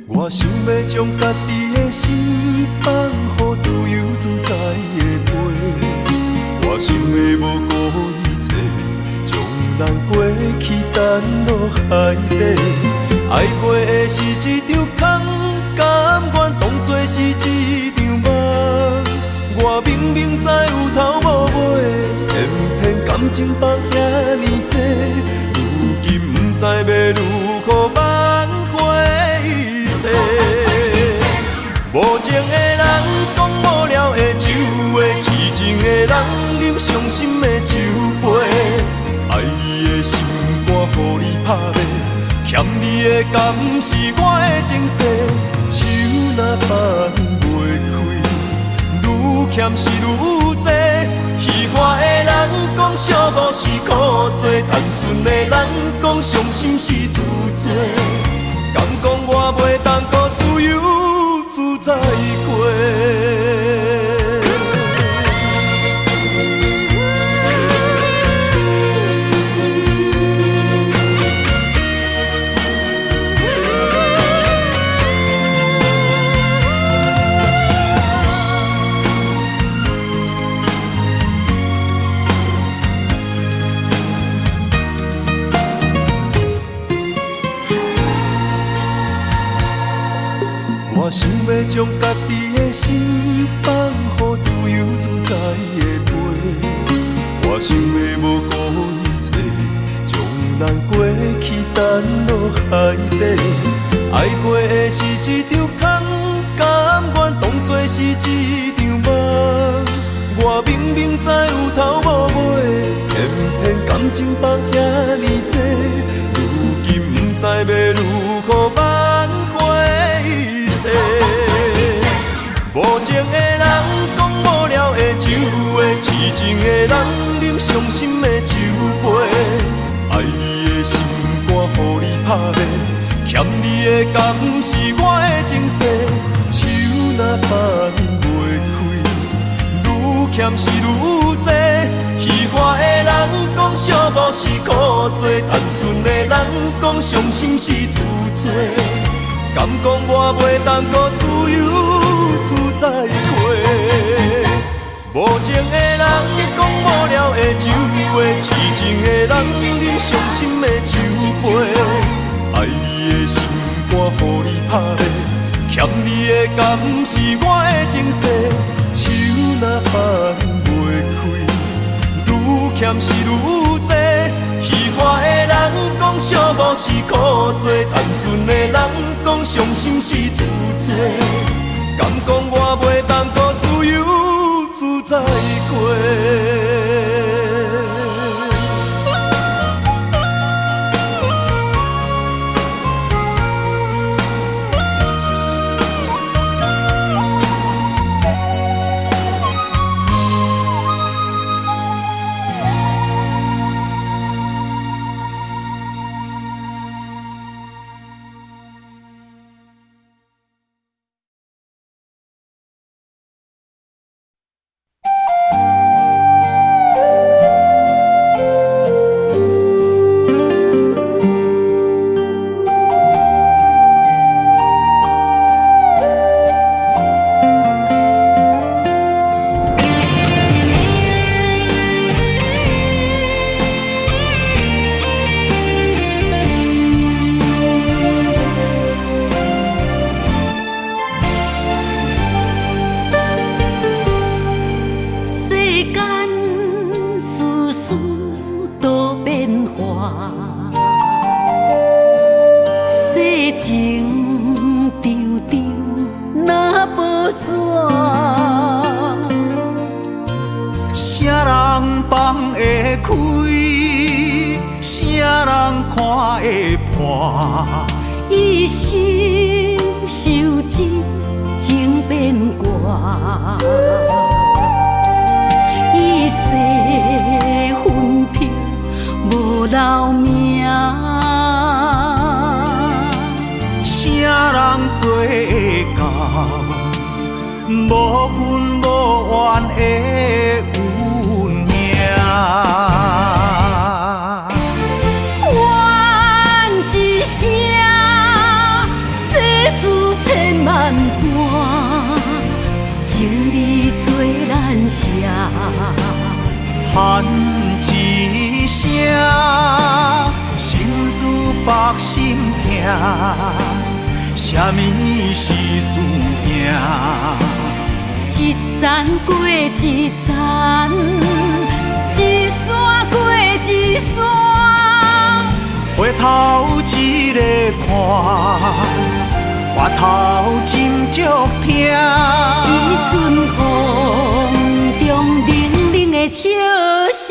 我想要将家己的心放予自由自在的飞，我想要无顾一切，将咱过去沉落海底。爱过的是一场空，甘愿当作是一场梦。我明明知有头无尾，偏偏感情放遐尼多，如今不知要如何挽回。无情的人讲无聊的酒话，痴情的人饮伤心的酒杯。爱你的心肝，予你拍卖，欠你的甘是我的情世。手若放袂开，愈欠是愈多。戏外的人讲寂寞是苦做，单纯的人讲伤心是自罪。敢讲我袂当搁自由自在过？我想要将家己的心放予自由自在的飞，我想要无顾一伤心的酒杯。爱你的心肝，予你拍卖，欠你的甘是我的情世。手若放袂开，愈欠是愈多。喜欢的人讲寂寞是苦罪，单纯的人讲伤心是自罪。敢讲我袂当搁自由自在过？无情的人讲无聊的酒话，痴情的人饮伤心的酒杯。爱你的心肝，予你拍卖，欠你的甘是我的情世。手若放袂开，愈欠是愈多。喜欢的人讲寂寞是苦罪，单纯的人讲伤心是自罪。敢讲我袂当搁自由自在过？一生受尽情变卦，一世分飘无留名。啥人做会到无分无怨的运命？情义做咱舍，叹一声，心事百心痛，啥物是输赢？一站过一站，一山过一山，回头一个看。我头真足疼，一寸风中冷冷的笑声。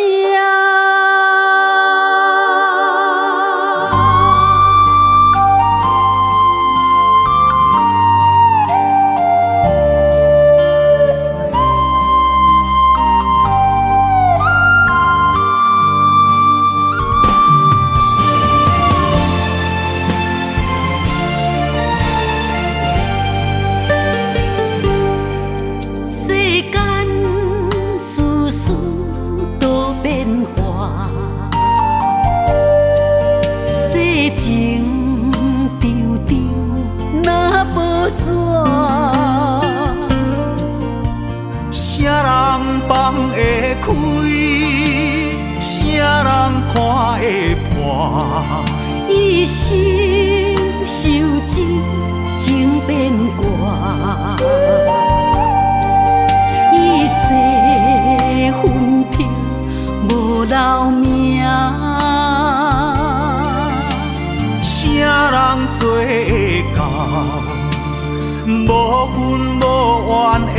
放会开，啥人看会破？一生受尽情变卦，一世分飘无留名。啥人做会到无分无怨的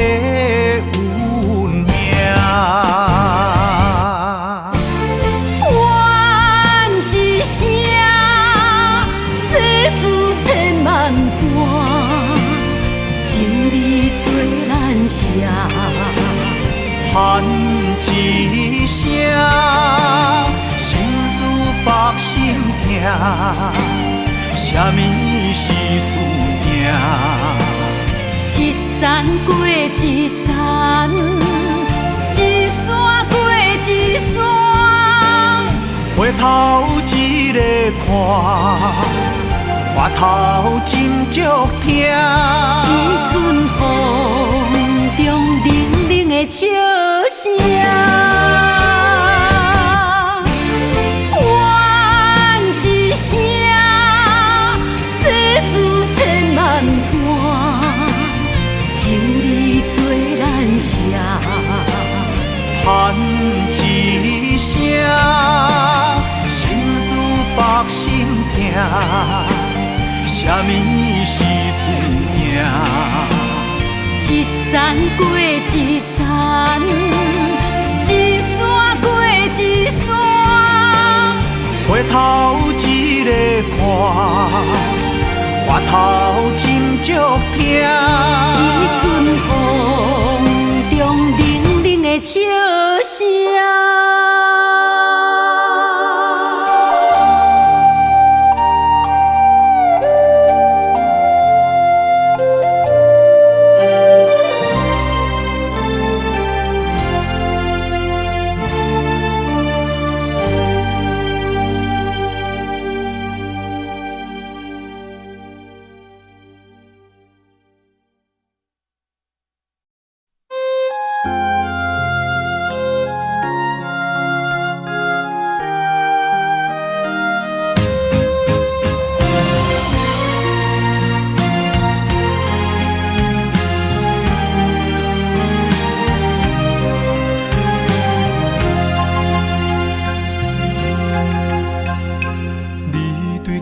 运命？怨一声，世事千万般，情义做咱舍。叹一声。心痛，啥物是思念？一层过一层，一山过一山，回头一个看，外头真足疼。一阵风中冷冷的笑声，怨一声，世事千万段，情义做难舍。叹一声，心事百心痛，啥物是思念？一层过一层，一山过一山，回头一个看，外头真足疼。一阵风中冷冷的笑声。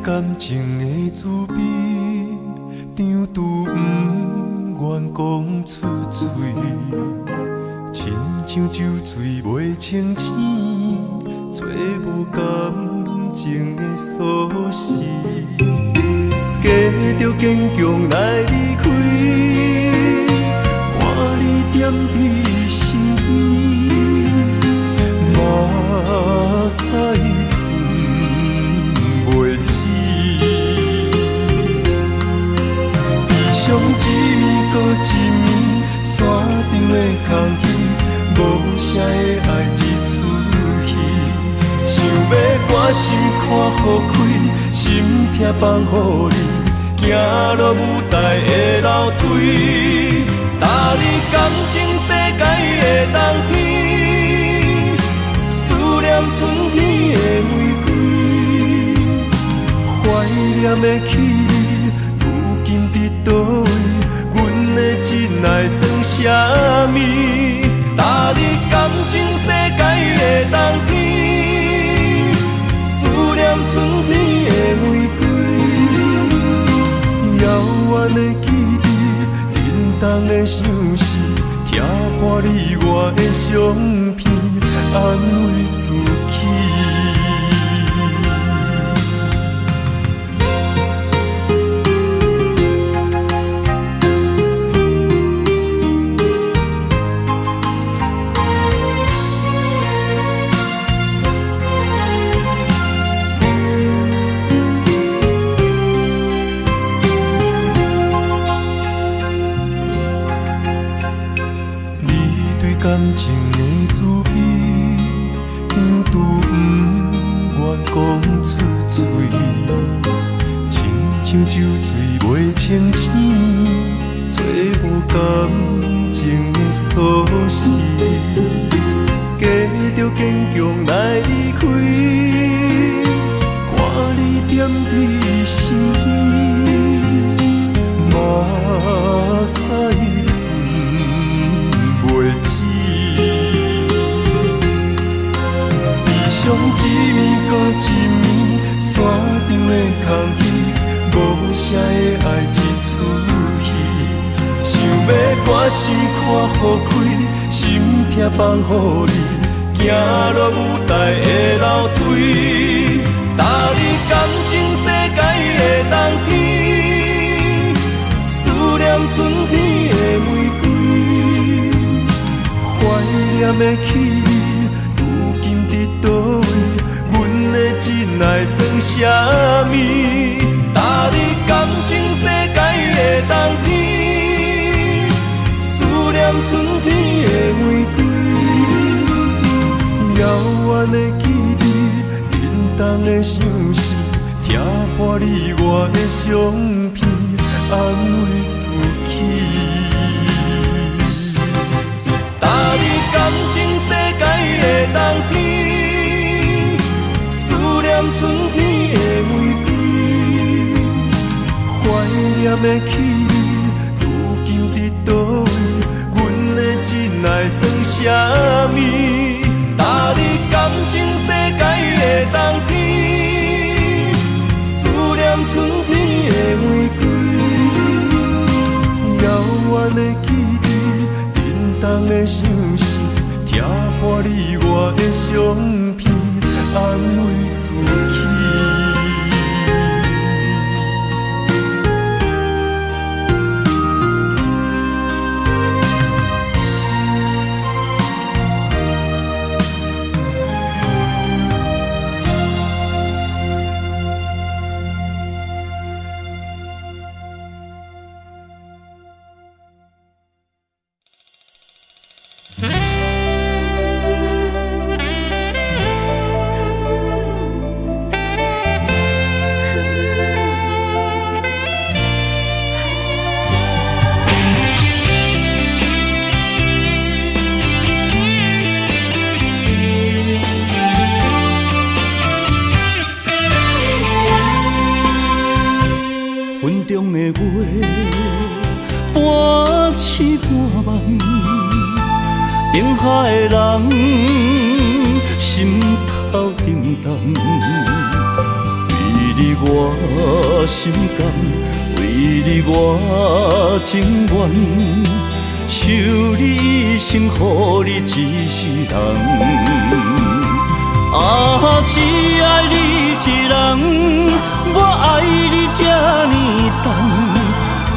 感情的滋味，张拄不愿讲出嘴，亲像酒醉袂清醒，找无感情的锁匙，假着坚强来离开，看你踮伫身边，目屎吞袂止。伤一暝搁一暝，山顶的空虚，无声的爱一出戏。想要关心看予开，心痛放予你，行落舞台的楼梯。搭你感情世界的冬天，思念春天的玫瑰，怀念的起你，如今伫倒位？阮的真爱算啥物？搭你感情世界的冬天，思念春天的玫瑰，遥远的记忆，震动的相思，听破你我的相片，安慰自己。感情的滋味，张拄不愿讲出嘴，亲像酒醉袂清醒，找无感情的锁匙，假着坚强来离开，看你踮伫身边，目屎吞袂止。伤一暝搁一暝，山顶的空虚，无声的爱一出戏。想要关心看予开，心痛放予你，行落舞台的楼梯。搭你感情世界的冬天，思念春天的玫瑰，怀念的起你。倒位，阮的真爱算啥物？搭你感情世界的冬天，思念春天的玫瑰，遥远的记忆，震动的相思，听破你我的相片，安慰自己。搭你感情世界的冬天，思念春天的玫瑰，怀念的起你，如今伫倒位？阮的真爱算啥物？搭你感情世界的冬天，思念春天的玫瑰，遥远的记忆，震动的相思，听破你我的相片，安慰自己。云中的月，半醒半梦，冰海的人，心头沉重。为你我心甘，为你我情愿，守你一生，予你一世人。啊，只爱你一人，我爱你这呢重，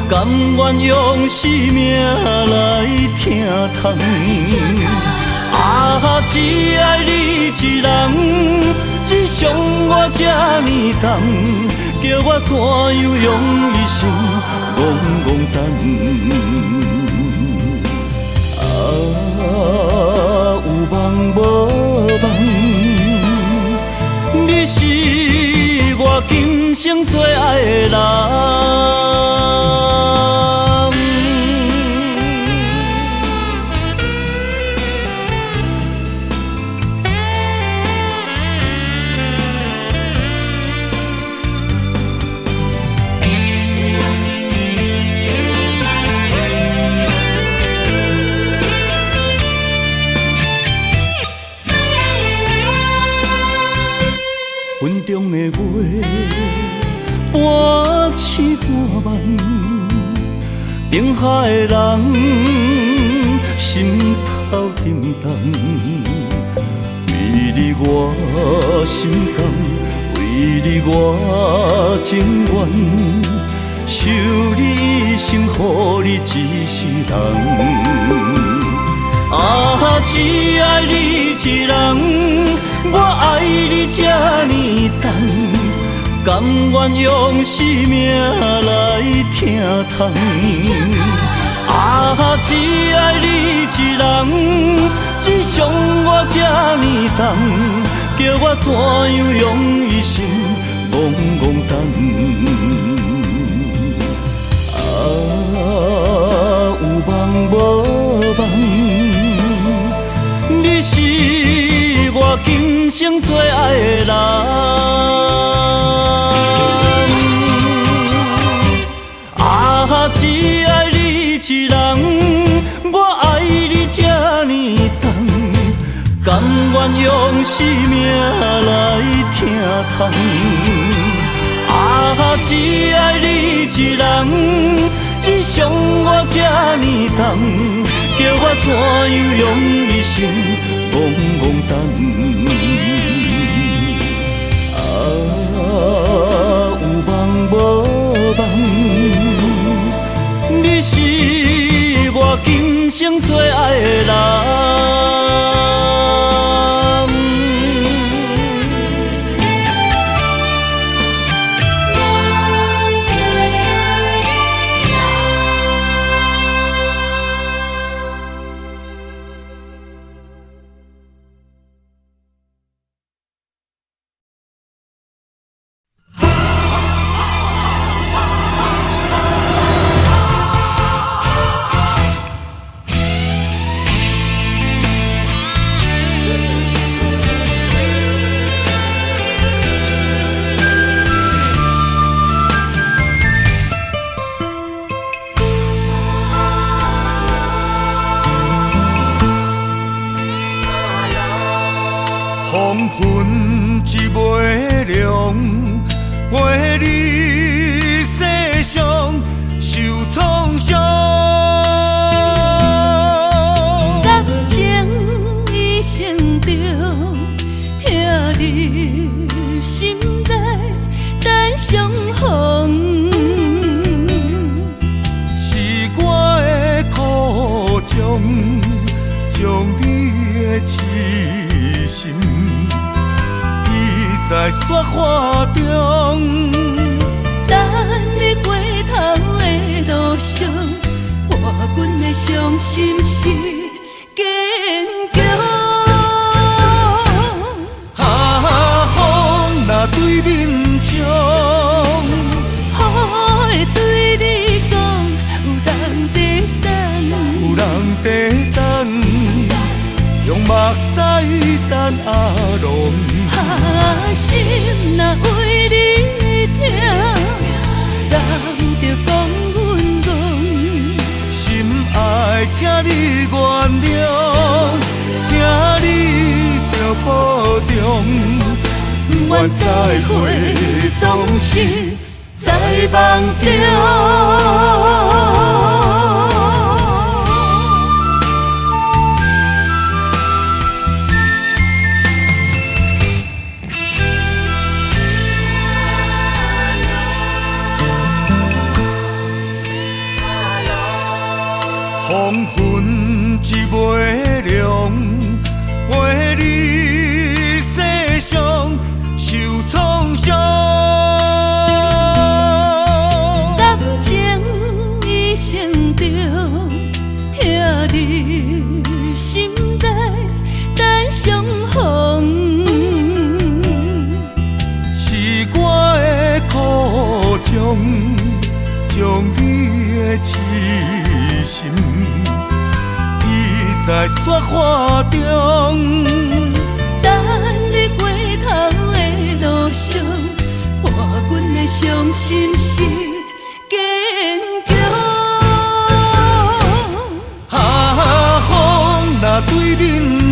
甘愿用生命来疼痛。啊，只爱你一人，你伤我这呢重，叫我怎样用一生戆戆等？啊，有梦无梦。你是我今生最爱的人。云中的月，半醒半梦，冰海的人，心头沉重。为你我心甘，为你我情愿，守你一生，予你一世人。啊，只爱你一人，我爱你这呢重，甘愿用生命来疼痛。啊，只爱你一人，你伤我这呢重，叫我怎样用一生戆戆等？啊，有梦无梦。你是我今生最爱的人。啊，只爱你一人，我爱你这呢重，甘愿用生命来疼痛。啊，只爱你一人，你伤我这呢重，叫我怎样用一生戆戆等？啊，有梦无梦，你是我今生最爱的人。黄昏一抹凉，陪你世上受创伤。感情已成着，疼入心内，等相逢。是我的苦衷，将你的痴心记在雪花中。等你回头的路上，伴阮的伤心是坚强。风若对面冲，雨会对你讲，有人在等，有人在等，用目屎等阿龙。心若为你疼，等着讲阮讲。心爱，请你原谅，请你着保重。不愿再会，总是在梦中。黄昏一抹凉，陪你世上受创伤。感情已成着，疼入心内，等相逢。是我的苦衷，将你的痴心记在雪花中。等你回头的路上，伴阮的伤心是坚强。风若对面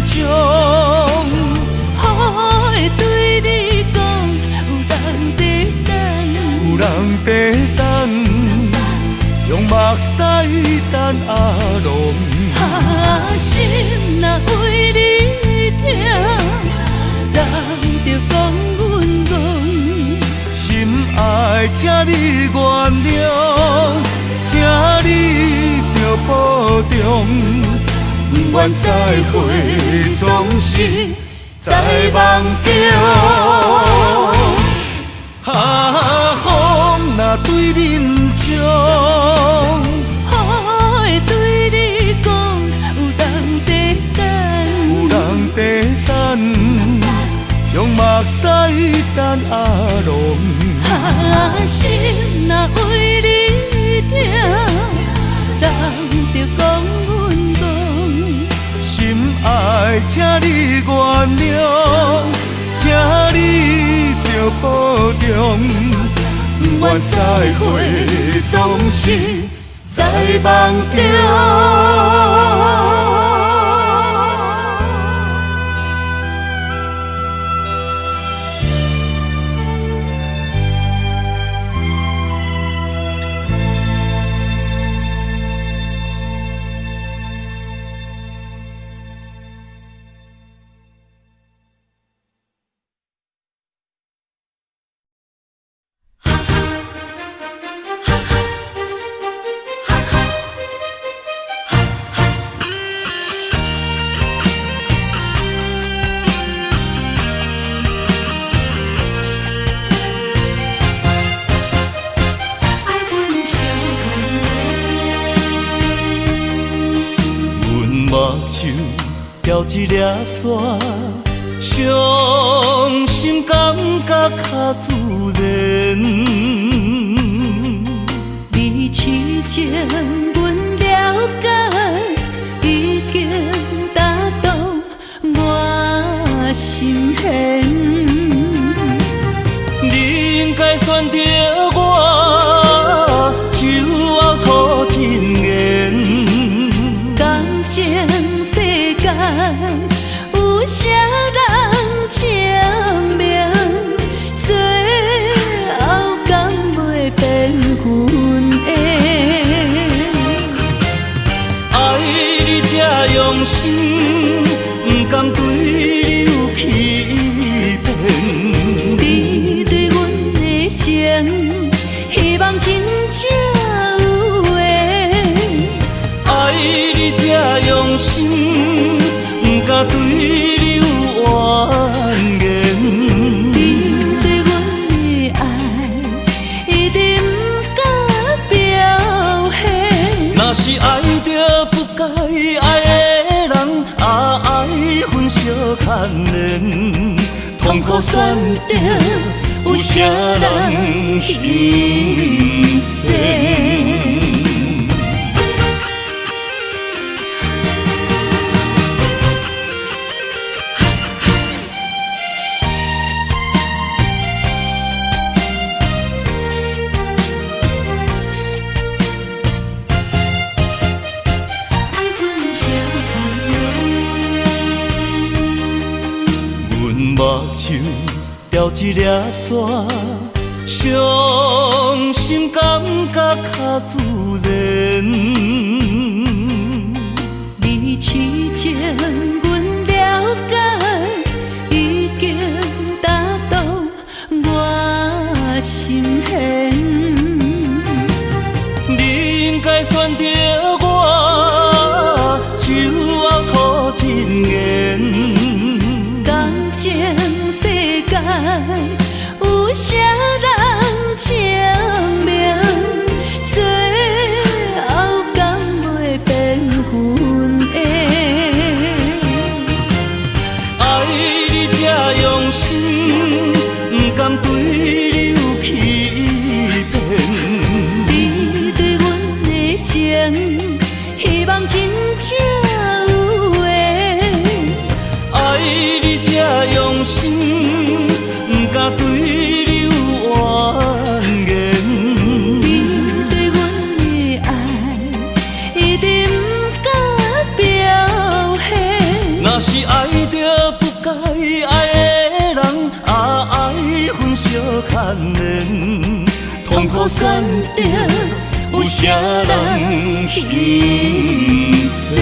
冲，雨会对你讲，有人在等，有人在等，用目屎等阿龙。心若为你疼，等着讲阮讲。心爱，请你原谅，请你着保重。不愿再会，总是在梦中。风若对面冲，雨会对你讲，有人在等，有人在等，用目屎等阿龙。心若为你疼，等着讲阮讲。心爱，请你原谅，请你着保重。不愿再会，总是在梦中。飘一粒沙，伤心感觉较自然。你痴情，阮了解，已经打动我心弦。你应该选择我，手后吐真言。感情世间有啥人情？用心，不甘对你有欺骗。你对阮的情，希望真正有缘。爱你这用心，不敢对你有怨言。你对阮的爱，一定不敢表现。若是爱着不该爱的人，爱分相牵连，痛苦选择有啥人欣赏？目睭掉一粒沙，伤心感觉较自然。你痴情，阮了解，已经打动我心弦。你应该选择我，手后吐真言。感情世间有啥人证明？最后敢袂变分的？爱你这用心，不甘对你有欺骗。你对阮的情，希望真正有缘。爱你这用心，不敢对你有怨言。你对阮的爱，一定不敢表现。若是爱着不该爱的人，爱分相牵连，痛苦选择有啥人欣赏？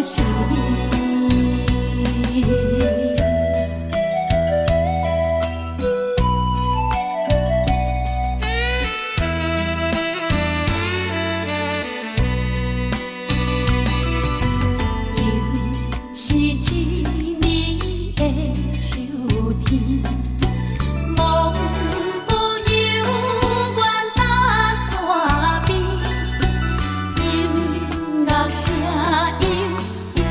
是你。是一年的秋天，望无有远大山边，音乐声悠悠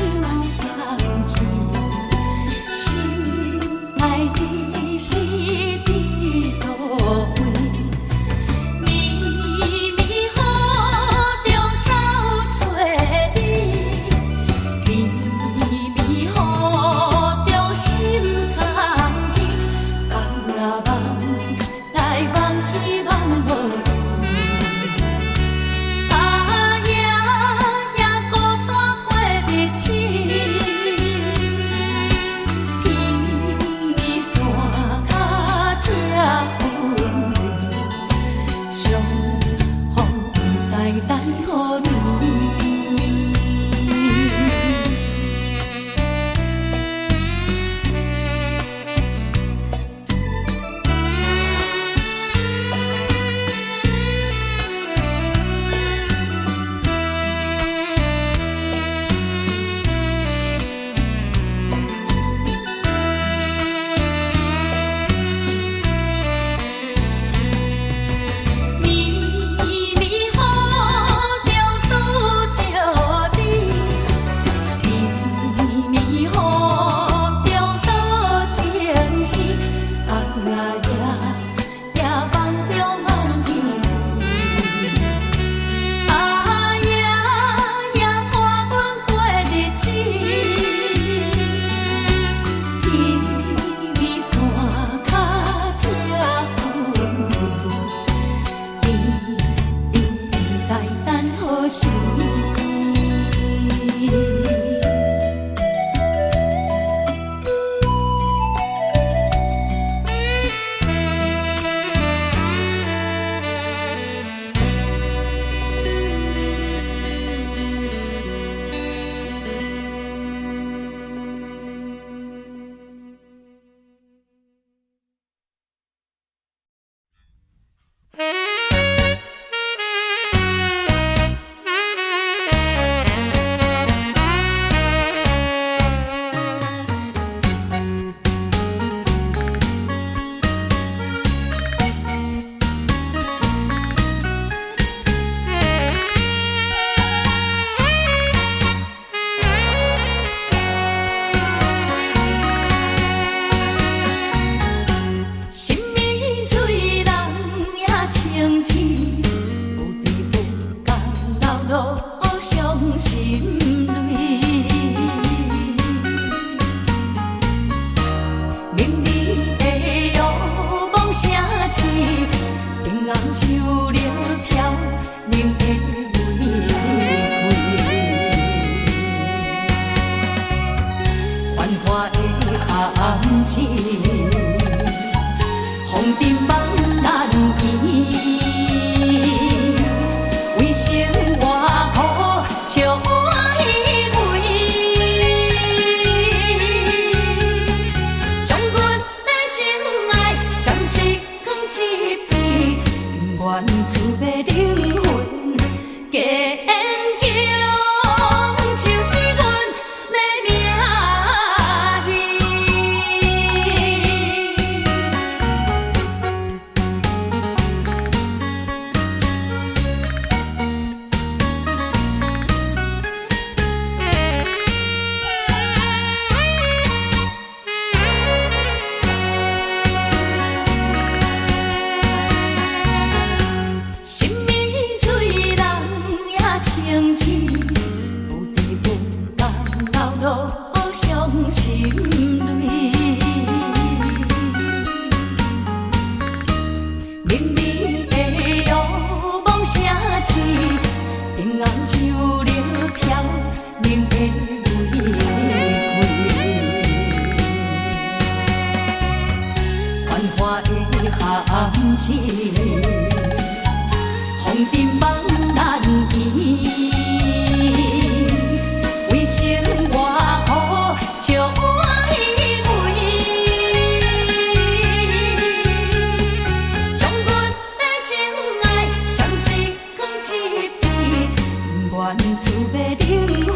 白灵魂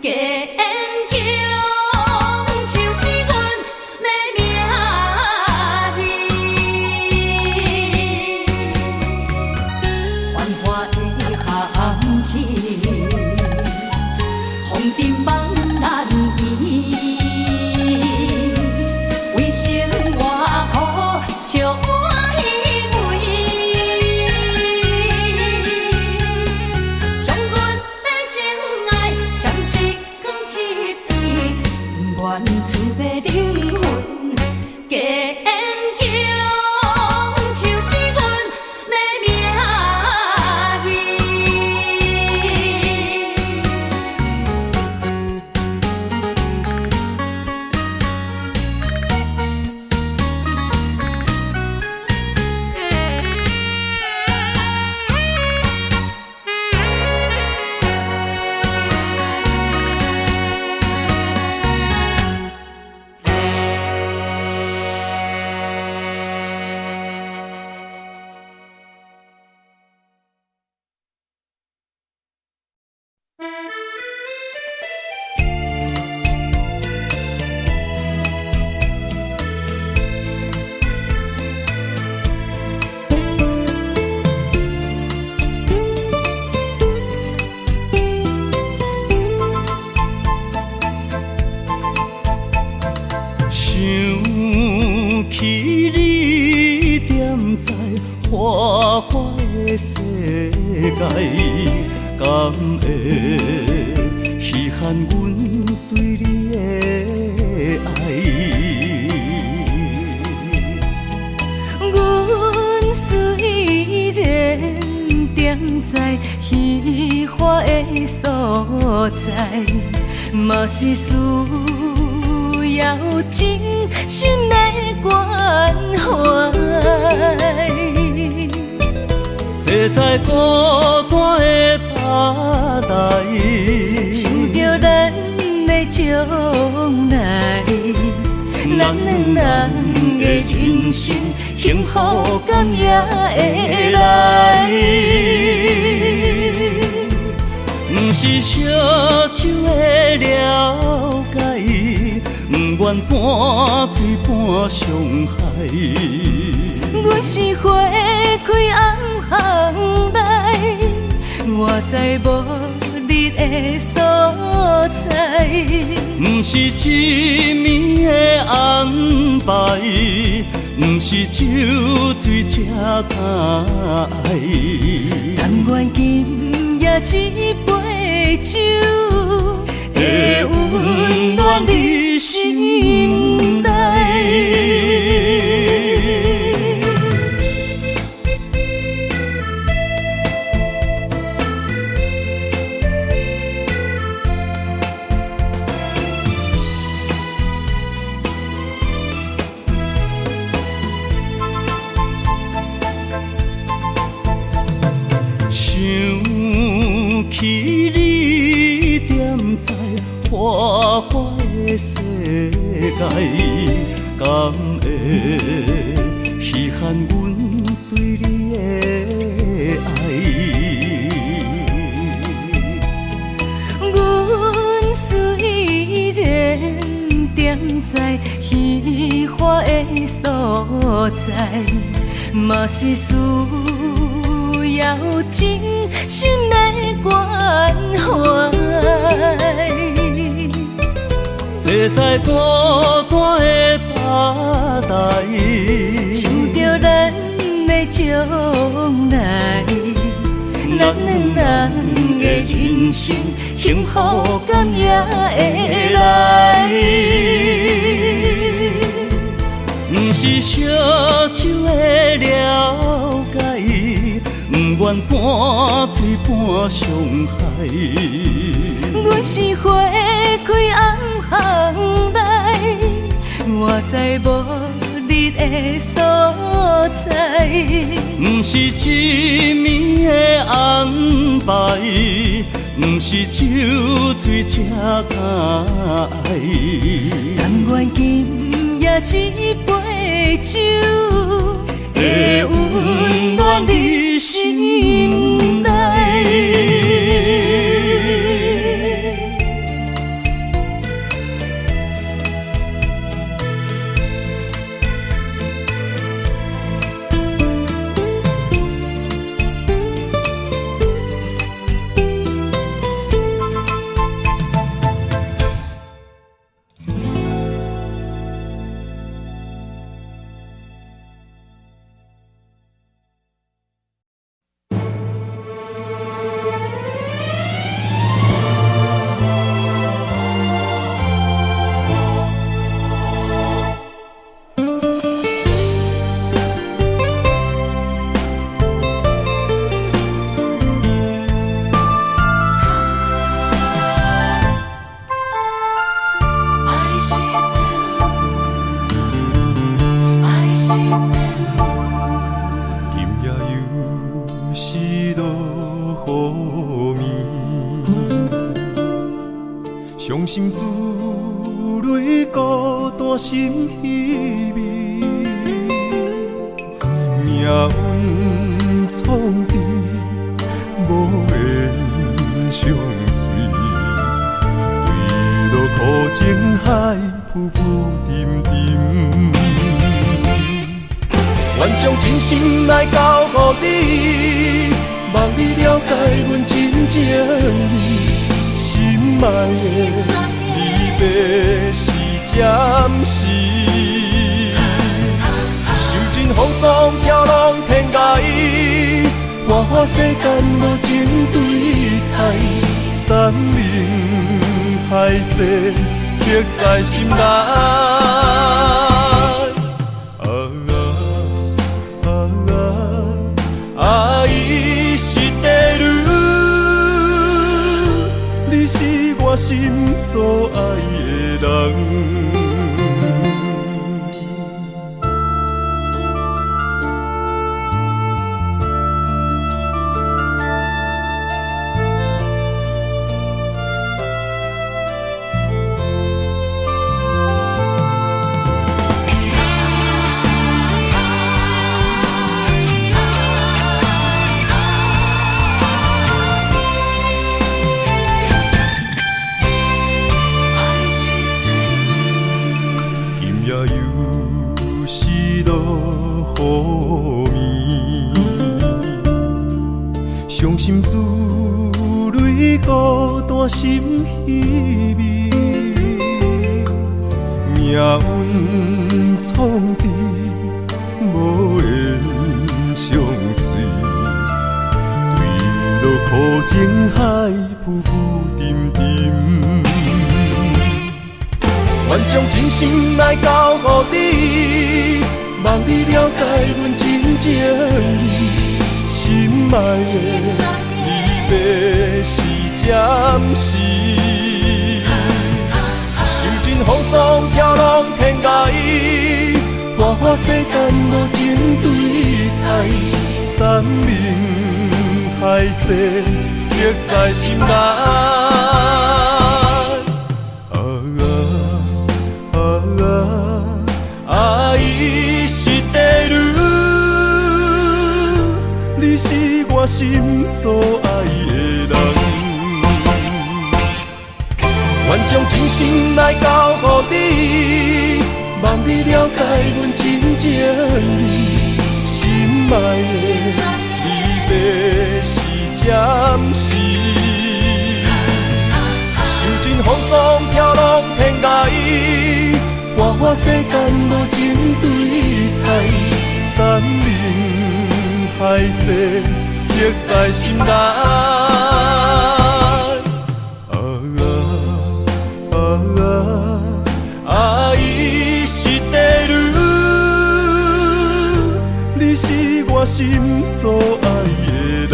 加坚强，就是阮的名字。繁华的巷子，风尘茫难移，为生活苦，笑我虚伪。将阮的情爱暂时放一边，愿慈悲灵魂加坚强，就是阮的名字。想起你踮在花花的世界，敢会稀罕阮对你的爱？阮虽然踮在虚华的所在，嘛是需要真心的关怀。坐在孤单的吧台，想着咱的将来，咱两人的人生幸福感也会来。不是烧酒的了解，不愿半醉半伤害。阮是花开暗巷内，我知无你的所在。不是一暝的安排，不是酒醉才敢爱。但愿今夜一杯酒，会温暖你心内。想起你踮在花花的世界，敢会稀罕阮对你的爱？阮虽然踮在虚华的所在，嘛是需要真心的关怀。坐在孤单的吧台，想着咱的将来，咱两人的人生幸福感也会来。不是烧酒的了解，不愿半醉半伤害。阮是花开暗巷内，我知无你的所在。不是一暝的安排，不是酒醉才敢爱。但愿今夜一杯酒，会温暖你心内。伤心珠泪孤单心稀微，命运创治无缘相随，对路苦情海浮浮沉沉。愿将真心来交予你，望你了解阮真情意。心爱的，离别是暂时，受尽风霜飘浪天涯，花花世间无情对待，山盟海誓刻在心内。伊是地女，你是我心所爱的人。伤心珠泪孤单心稀微，命运创治无缘相随，对路苦情海浮浮沉沉。愿将真心来交予你，望你了解阮真情意。心爱的，离别是暂时，受尽风霜飘浪天涯，花花世间无情对待，山盟海誓刻在心内。伊是地女，你是我心所爱的人。愿将真心来交予你，望你了解阮真情意。心爱的，离别是暂时，受尽风霜飘浪天涯，花花世间无情对待，山盟海誓刻在心内。伊是地女，你是我心所爱的人。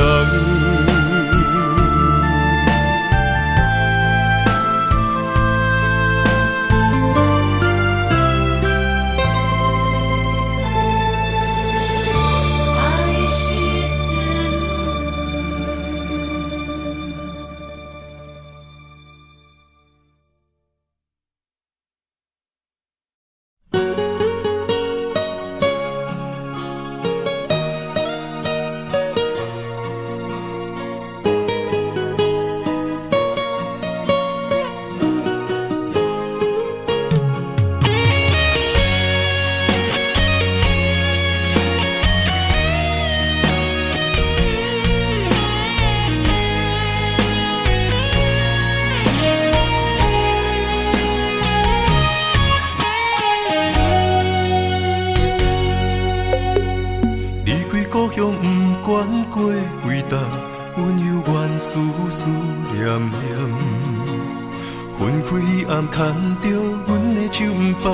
牵着阮的手棒，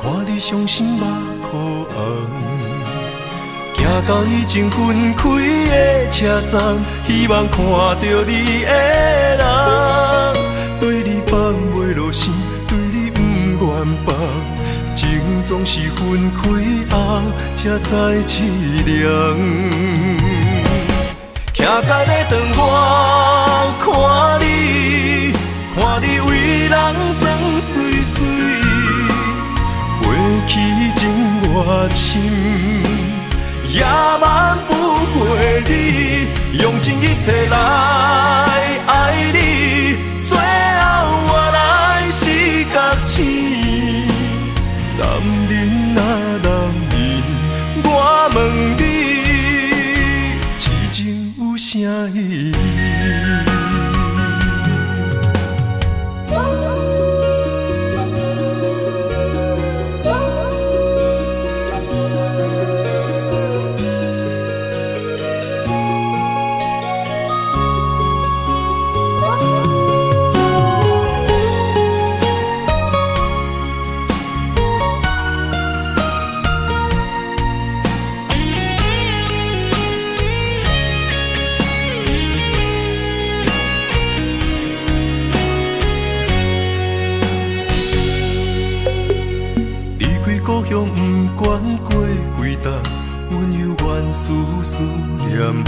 看你伤心目眶红。行到已经分开的车站，希望看到你的人，对你放袂落心，对你不愿放。情总是分开后才知凄凉。徛在咧窗外看你，看你为装水水，过去情偌深，也挽不回你，用尽一切来爱你，最后我来是觉醒。男人啊男人，我问你，痴情有啥意义？故乡不管过几冬，阮犹原思思念念。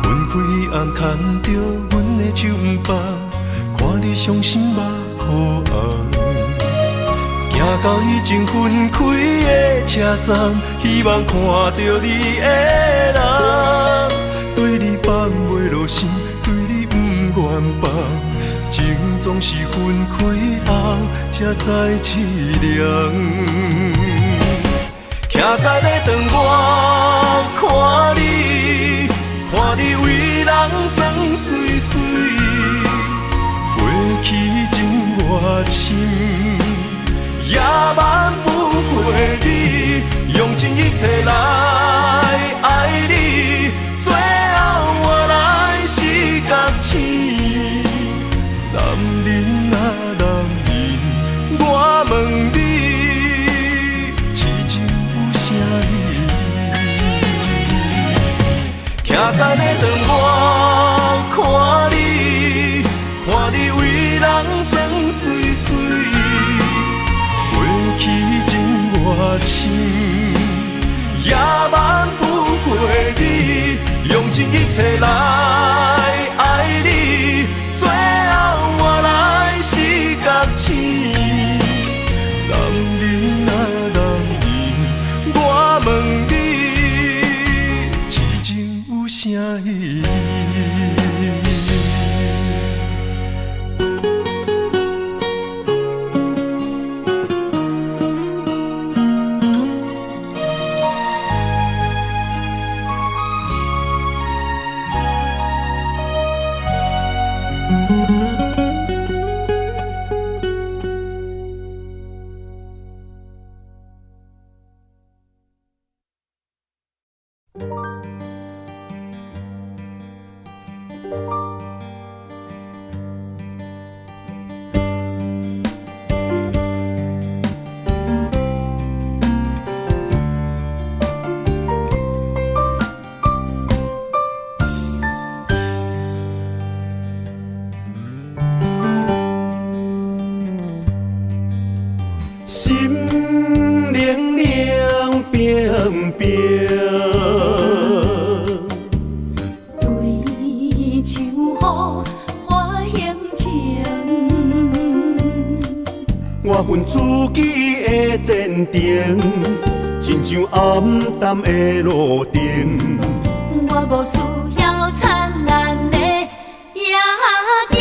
分开暗牵着阮的手不放，看你伤心目眶红。行到已经分开的车站，希望看到你的人，对你放袂落心，对你不愿放。情总是分开后才知凄凉，徛在咧窗外看你，看你为人装水水，过去情偌深，也挽不回你，用尽一切来爱你，最后我来是觉醒。男人啊男人，我问你，痴情有啥意义？徛在咧窗外看你，看你为人装水水，过去情偌深，也挽不回你，用尽一切来爱你。最后我来是觉醒，男人啊男人，我问你，痴情有啥意义？心凉凉冰冰，对唱雨花香情，我份自己的坚定，亲像暗淡的路灯。我无需要灿烂的夜景。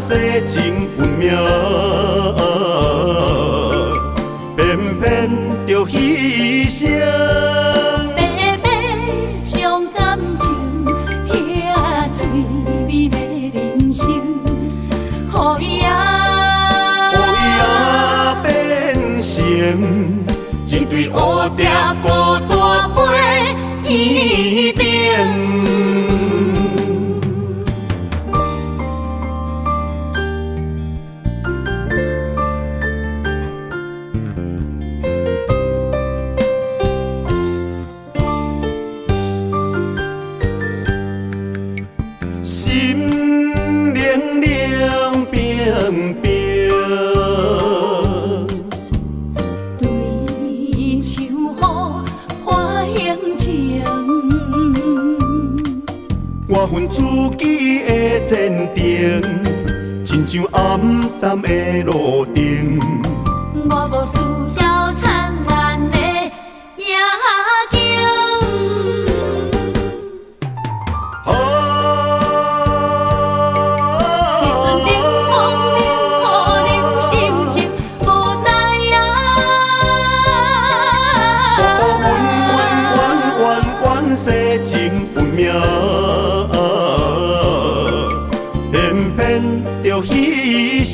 世情运命，偏偏着牺牲。白白将感情遐滋味的人生，予伊变成一对乌蝶孤单飞天顶。心凉凉边。对手好花形情，我分自己的前程，亲像暗淡的路灯。我无需要灿烂的夜景。一阵冷风冷予人心情无奈啊。阮世情运命，偏偏着牺牲。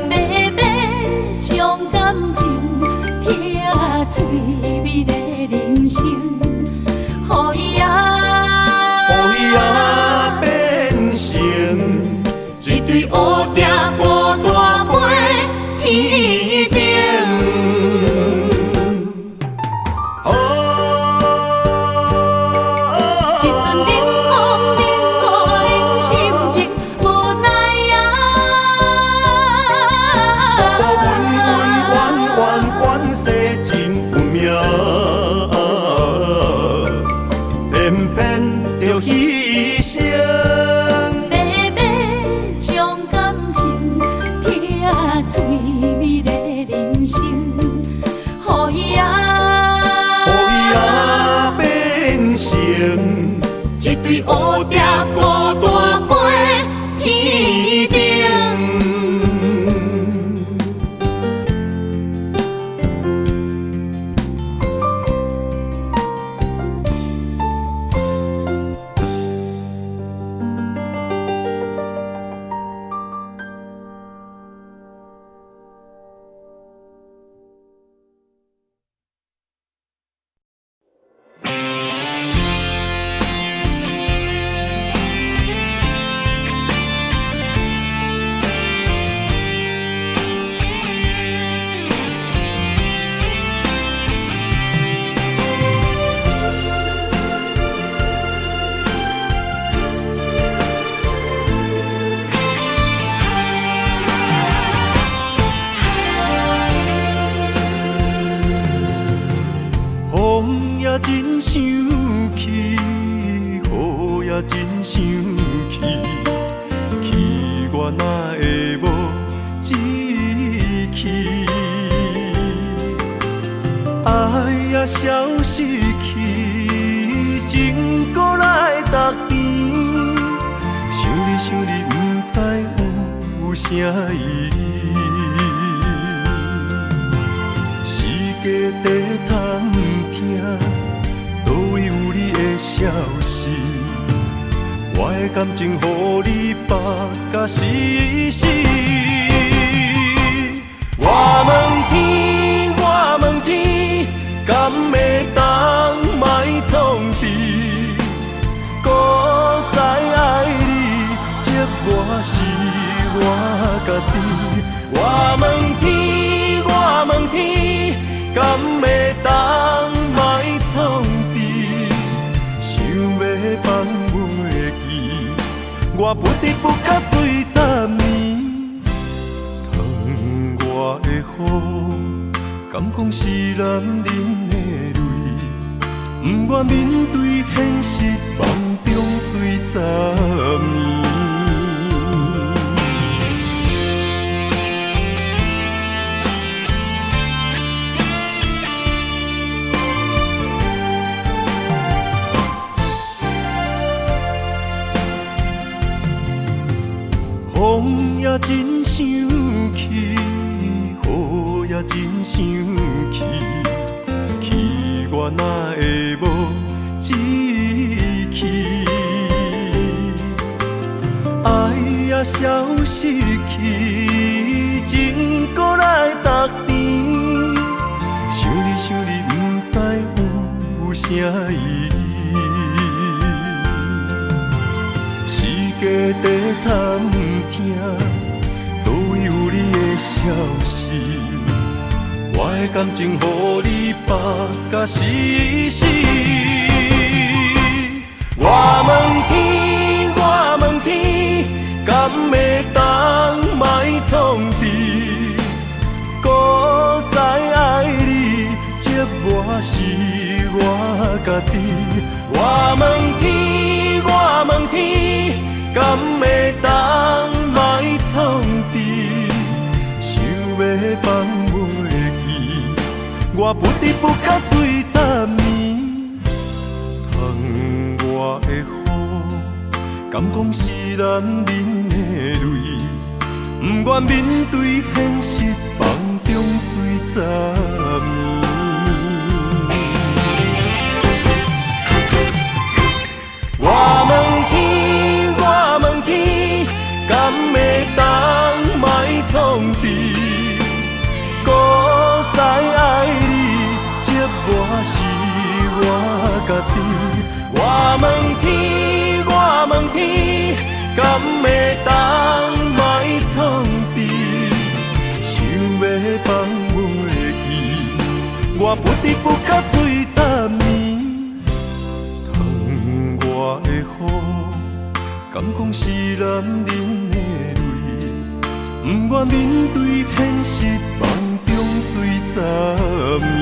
慢慢将感情听嘴味的人生，予伊变成一对乌蝶无大飞天顶。一阵冷风冷予人心情无奈啊。阮世情运命，偏偏着牺牲。慢慢将感情听嘴味的人生，予伊变成一对乌蝶无大飞天顶。风也真生气，雨也真生气，气我哪会无志气？爱也消失去，情搁来逐甜。想你，不知有啥意义。世界在探听，倒位有你的消息？我的感情，予你绑甲死死。我问天，敢会当莫创治？搁再爱你，这我是我家己。我问天，敢会当莫创治？想要放袂记，我不得不甲水10年。窗外的雨，敢讲是男人的泪？不愿面对现实，梦中水10年。风也真生气，雨也真生气，气我哪会无志气？爱也消失去，情搁来逐甜。想你，不知有啥意义？世界在探听，倒位有你的消息？我的感情，予你绑甲死死。我问天，敢会当莫得不到水十年。窗外的雨，敢讲是男人的泪，不愿面对现实，梦中水十年。我问天，我问天，敢会当卖创治？搁再爱你，这我是我家己。我问天，我问天，敢会当卖创治？想要放袂记，我不得不到水十年。窗外的雨，敢讲是男人的泪，不愿面对现实，梦中水十年。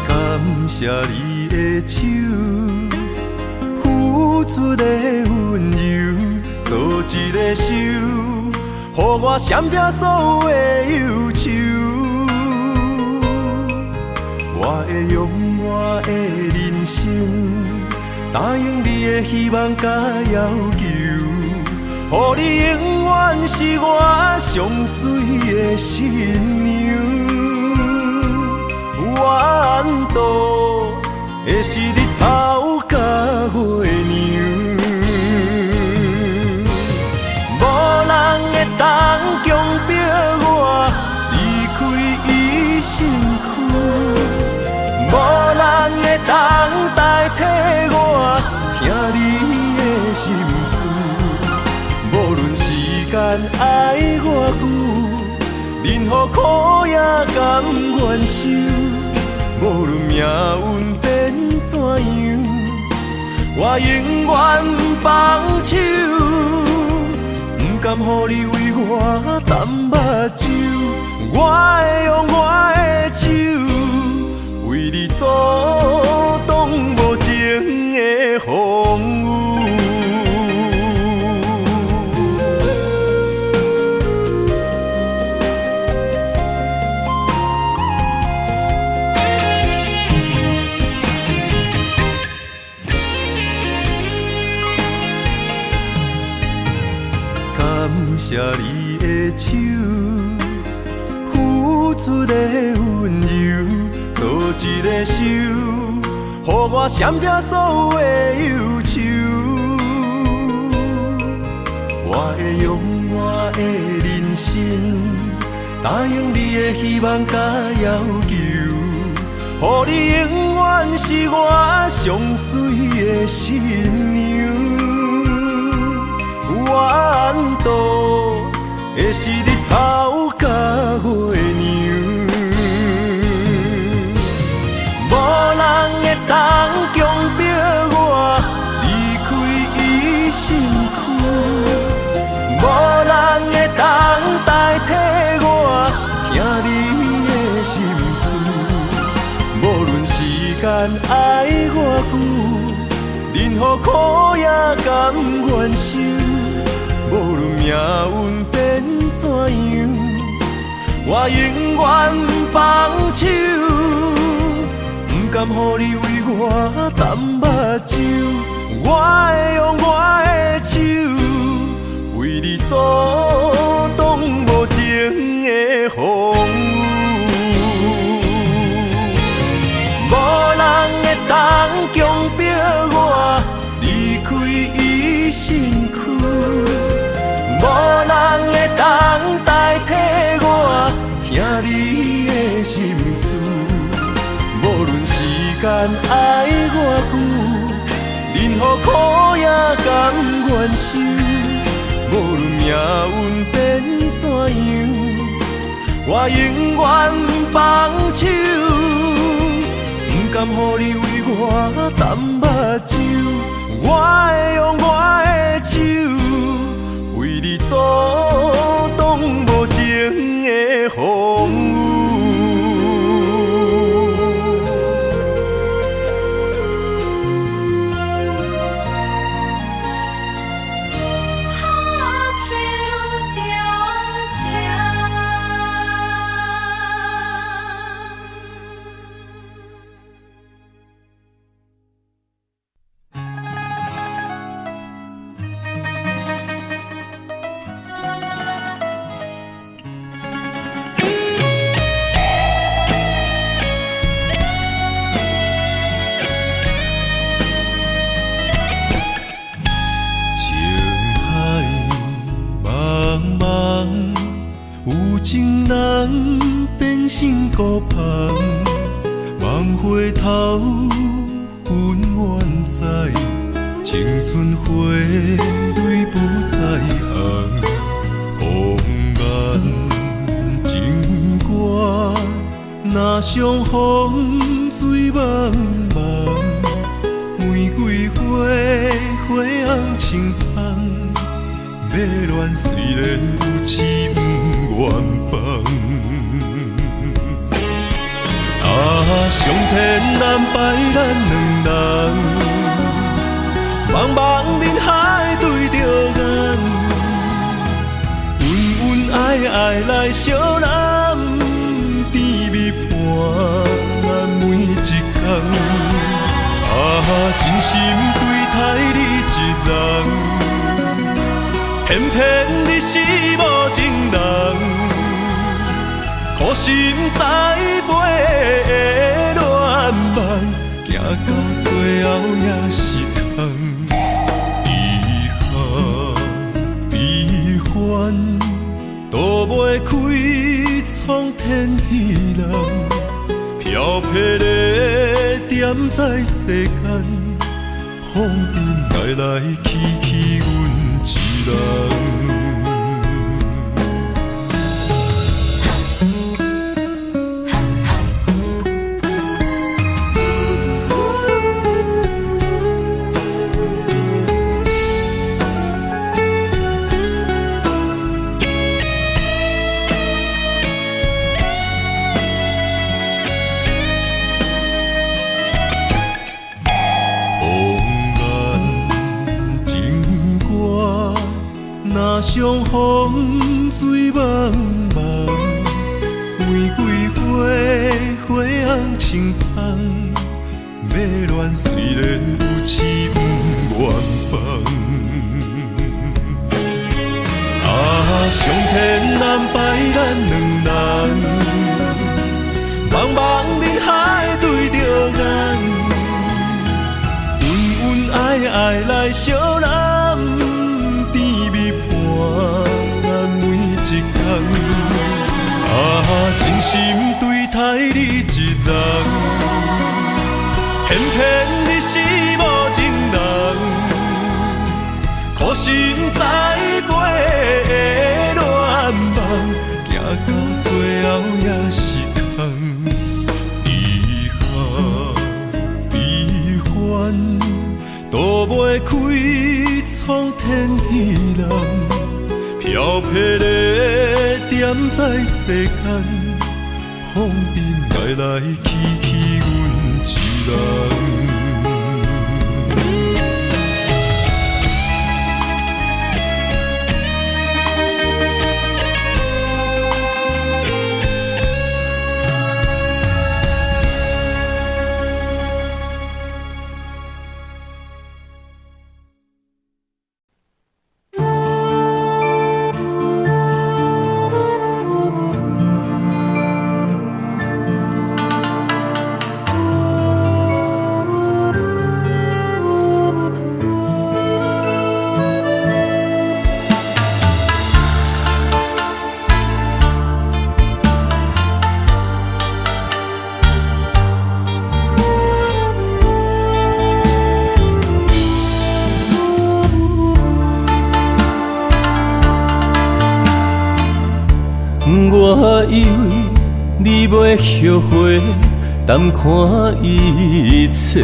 感谢你的手，付出的温柔，做一个手，予我闪避所有的忧愁。我会用我的人生，答应你的希望甲要求，予你永远是我上水的新娘。缘路的是日头甲月亮，无人会当强迫我离开伊身躯，无人会当代替我听你的心事。无论时间爱我久，任何苦也甘愿受。无论命运变怎样，我永远放手，不甘予你为我淡目睭。我会用我的手，为你阻挡无情的风雨。感谢你的手，付出的温柔，做一个手，予我闪避所有的忧愁。我会用我的人生，答应你的希望甲要求，予你永远是我上水的新娘。缘路的是日头甲月亮，无人会当强迫我离开伊身躯，无人会当代替我听你的心事。无论时间爱我久，任何苦也甘愿受。无论命运变怎样，我永远放手，不甘予你为我淡目睭。我会用我的手，为你阻挡无情的风雨。无人会当强迫我听你的心事。无论时间爱偌久，任何苦也甘愿受。无论命运变怎样，我永远放手。不甘予你为我淡目睭，我会用我的手为你阻挡无情的风雨。情人变成孤芳，望回头，分远在，青春花蕊不再红。红颜情歌，若相逢水茫茫，玫瑰花，花红青芳。要恋虽然有痴不愿放，上天安排咱两人，茫茫人海对着眼，恩恩爱爱来相揽，甜蜜伴咱每一天。真心对待你一人。偏偏你是无情人，苦心栽培的恋梦，行到最后也是空。遗憾悲欢，都袂开创天希望，飘撇的点在世间，风尘来来去去，阮一人。相逢水茫茫，玫瑰花，花红青芳。要恋虽然有痴不愿放，上天安排咱两人，茫茫人海对着眼，恩恩爱爱来相揽。真心对待你一人，偏偏你是无情人，苦心栽培的恋梦，行到最后也是空。遗憾悲欢，都袂开创天希望，飘撇的点在世间。风尘来来去去，阮一人。我以为你袂后悔，淡看一切，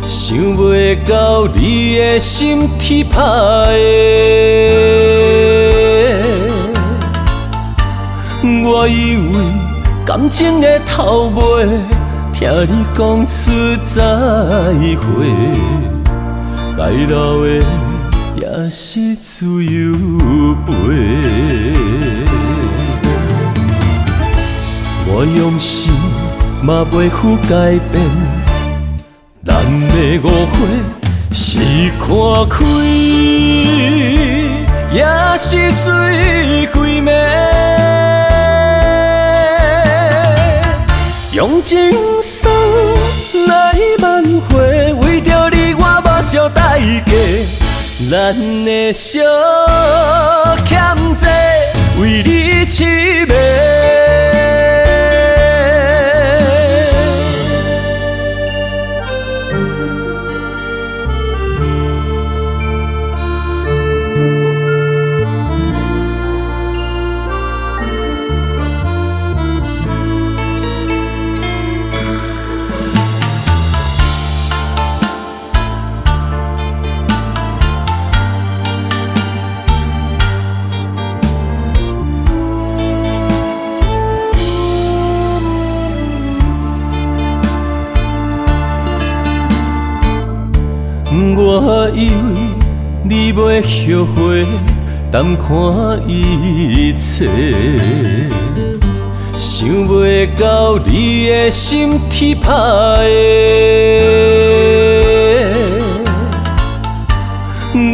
想袂到你的心铁打的。我以为感情的头尾，听你讲出再会，该留的也是自由飞。我用心嘛袂负改变，咱的误会是看开，也是水鬼暝。用情书来挽回，为着你我目睭代价，咱的小欠债为你痴迷。我以为你袂后悔，淡看一切，想袂到你的心铁打的。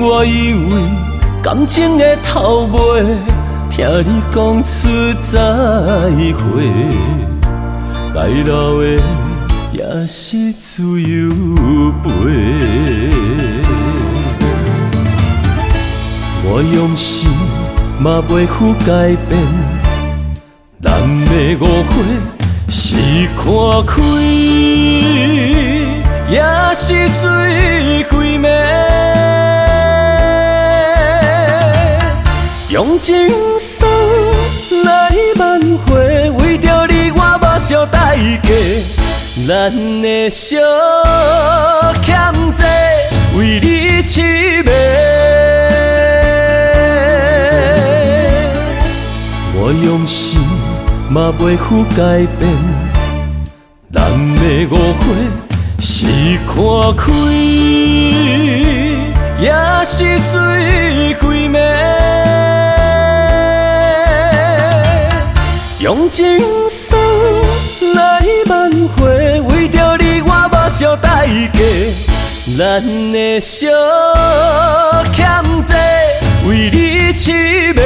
我以为感情的头尾，听你讲出再会，该留的也是自由飞。我用心嘛袂负改变，咱的误会是看开，也是水鬼暝。用情书来挽回，为着你我目睭代价，咱的小欠债为你痴迷。我用心嘛袂负改变，咱的误会是看开，也是水鬼暝。用情书来挽回，为着你我目睭代价，咱的小欠债为你痴迷。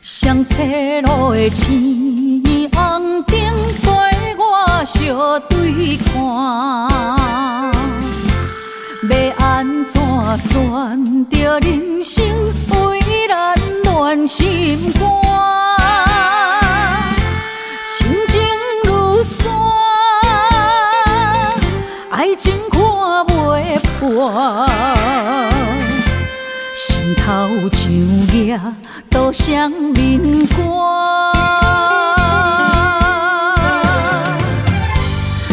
双车路的青红灯陪我相对看，要安怎选择人生为咱暖心肝？情情如山，爱情看袂破，心头像野都乡民歌，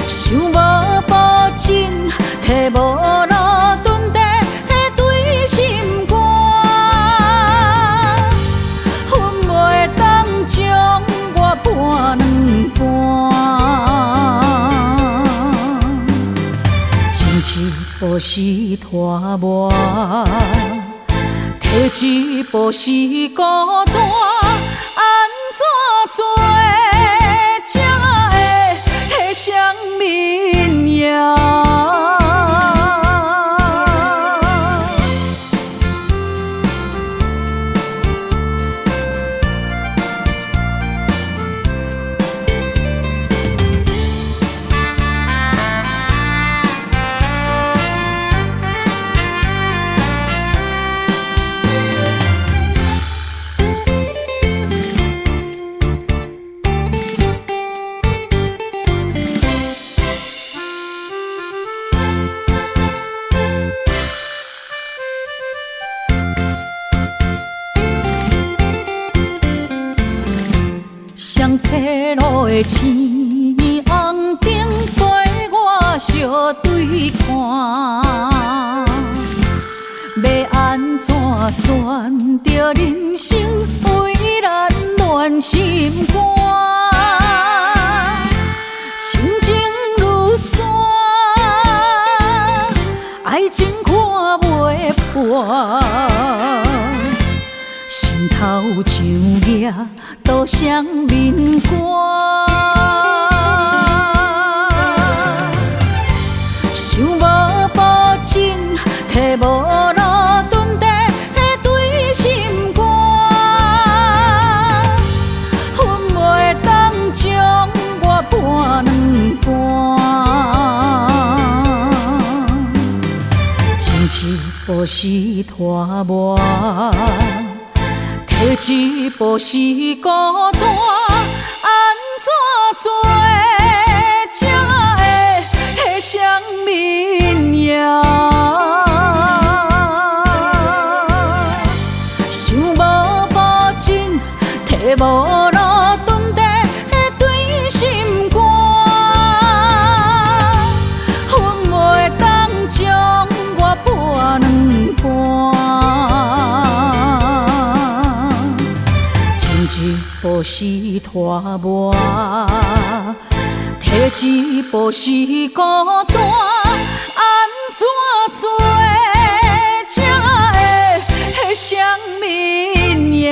想无保证，摕无路蹲地对心肝，阮步是拖磨，提一步是孤单，安怎做才会彼上面影？双车路的青红灯陪我相对看，要安怎选择人生为咱暖心肝？亲情如山，爱情看袂破。心头像野都双面寒，想无保证，摕无路蹲地对心肝，阮袂当将我掰两半，前一步是拖磨。提一步是孤单，安怎做才会彼上面影？想无保证，摕无路蹲地对心肝，阮袂当将我掰两半。一步是拖磨，提一步是孤单，安怎做才会彼上面影？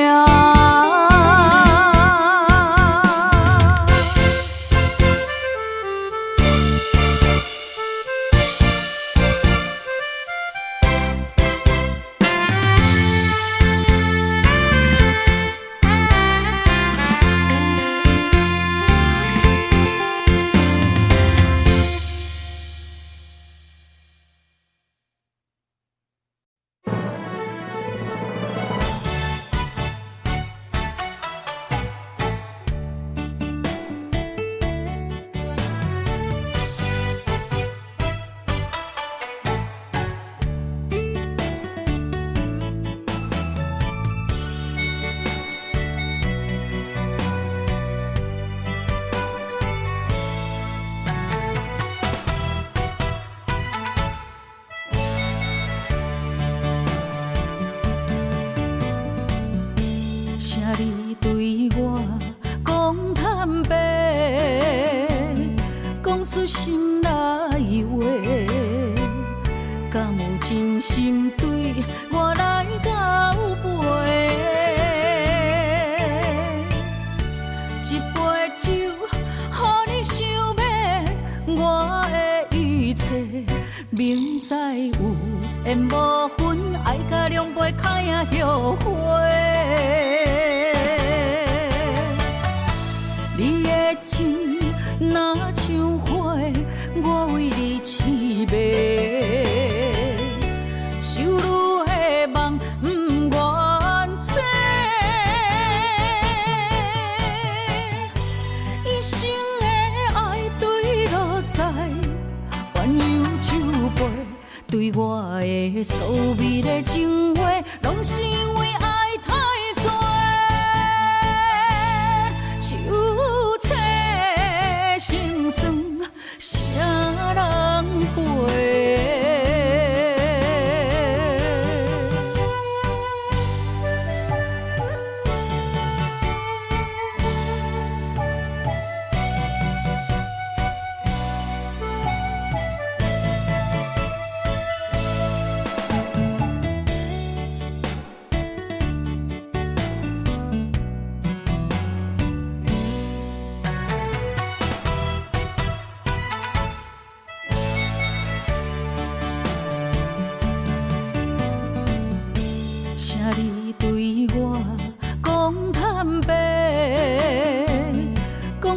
你对我讲坦白，讲出心内话，敢有真心对我来交陪？一杯酒，予你想要我的一切，明知有缘无分，爱甲两杯开啊后悔。你的情若像花，我为你痴迷，手愈的梦不愿切，一生的爱对落在鸳鸯酒杯，对我的所谓的情话，拢是因为爱太多。心酸，啥人陪？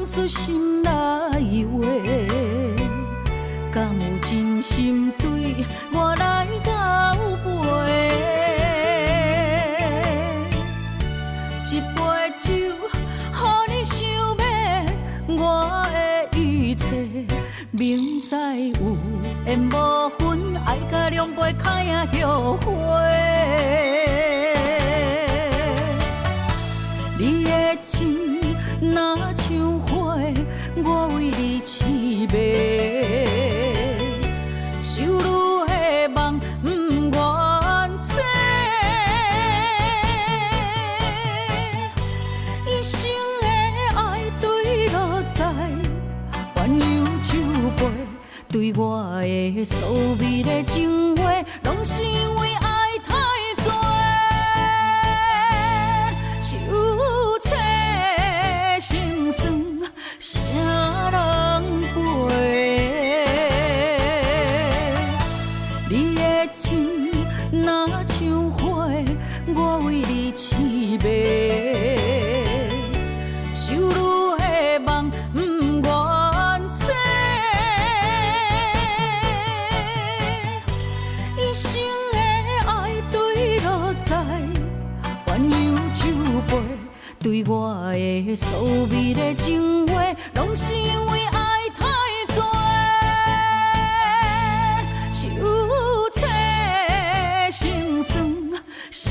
讲出心内话，敢有真心对我来交陪？一杯酒，予你想要我的一切，明知有缘无分，爱甲两杯开啊后悔。你的情若像花，我为你痴迷，手愈的梦不愿切。一生的爱对落在鸳鸯酒杯，对我的所谓的情话，拢是因为爱太多。手册心酸，啥人陪？你的情若像花，我为你痴迷，手愈的梦不愿切。一生的爱对落在鸳鸯酒杯，对我的所谓的情话，拢是因为爱太多。手册心酸，啥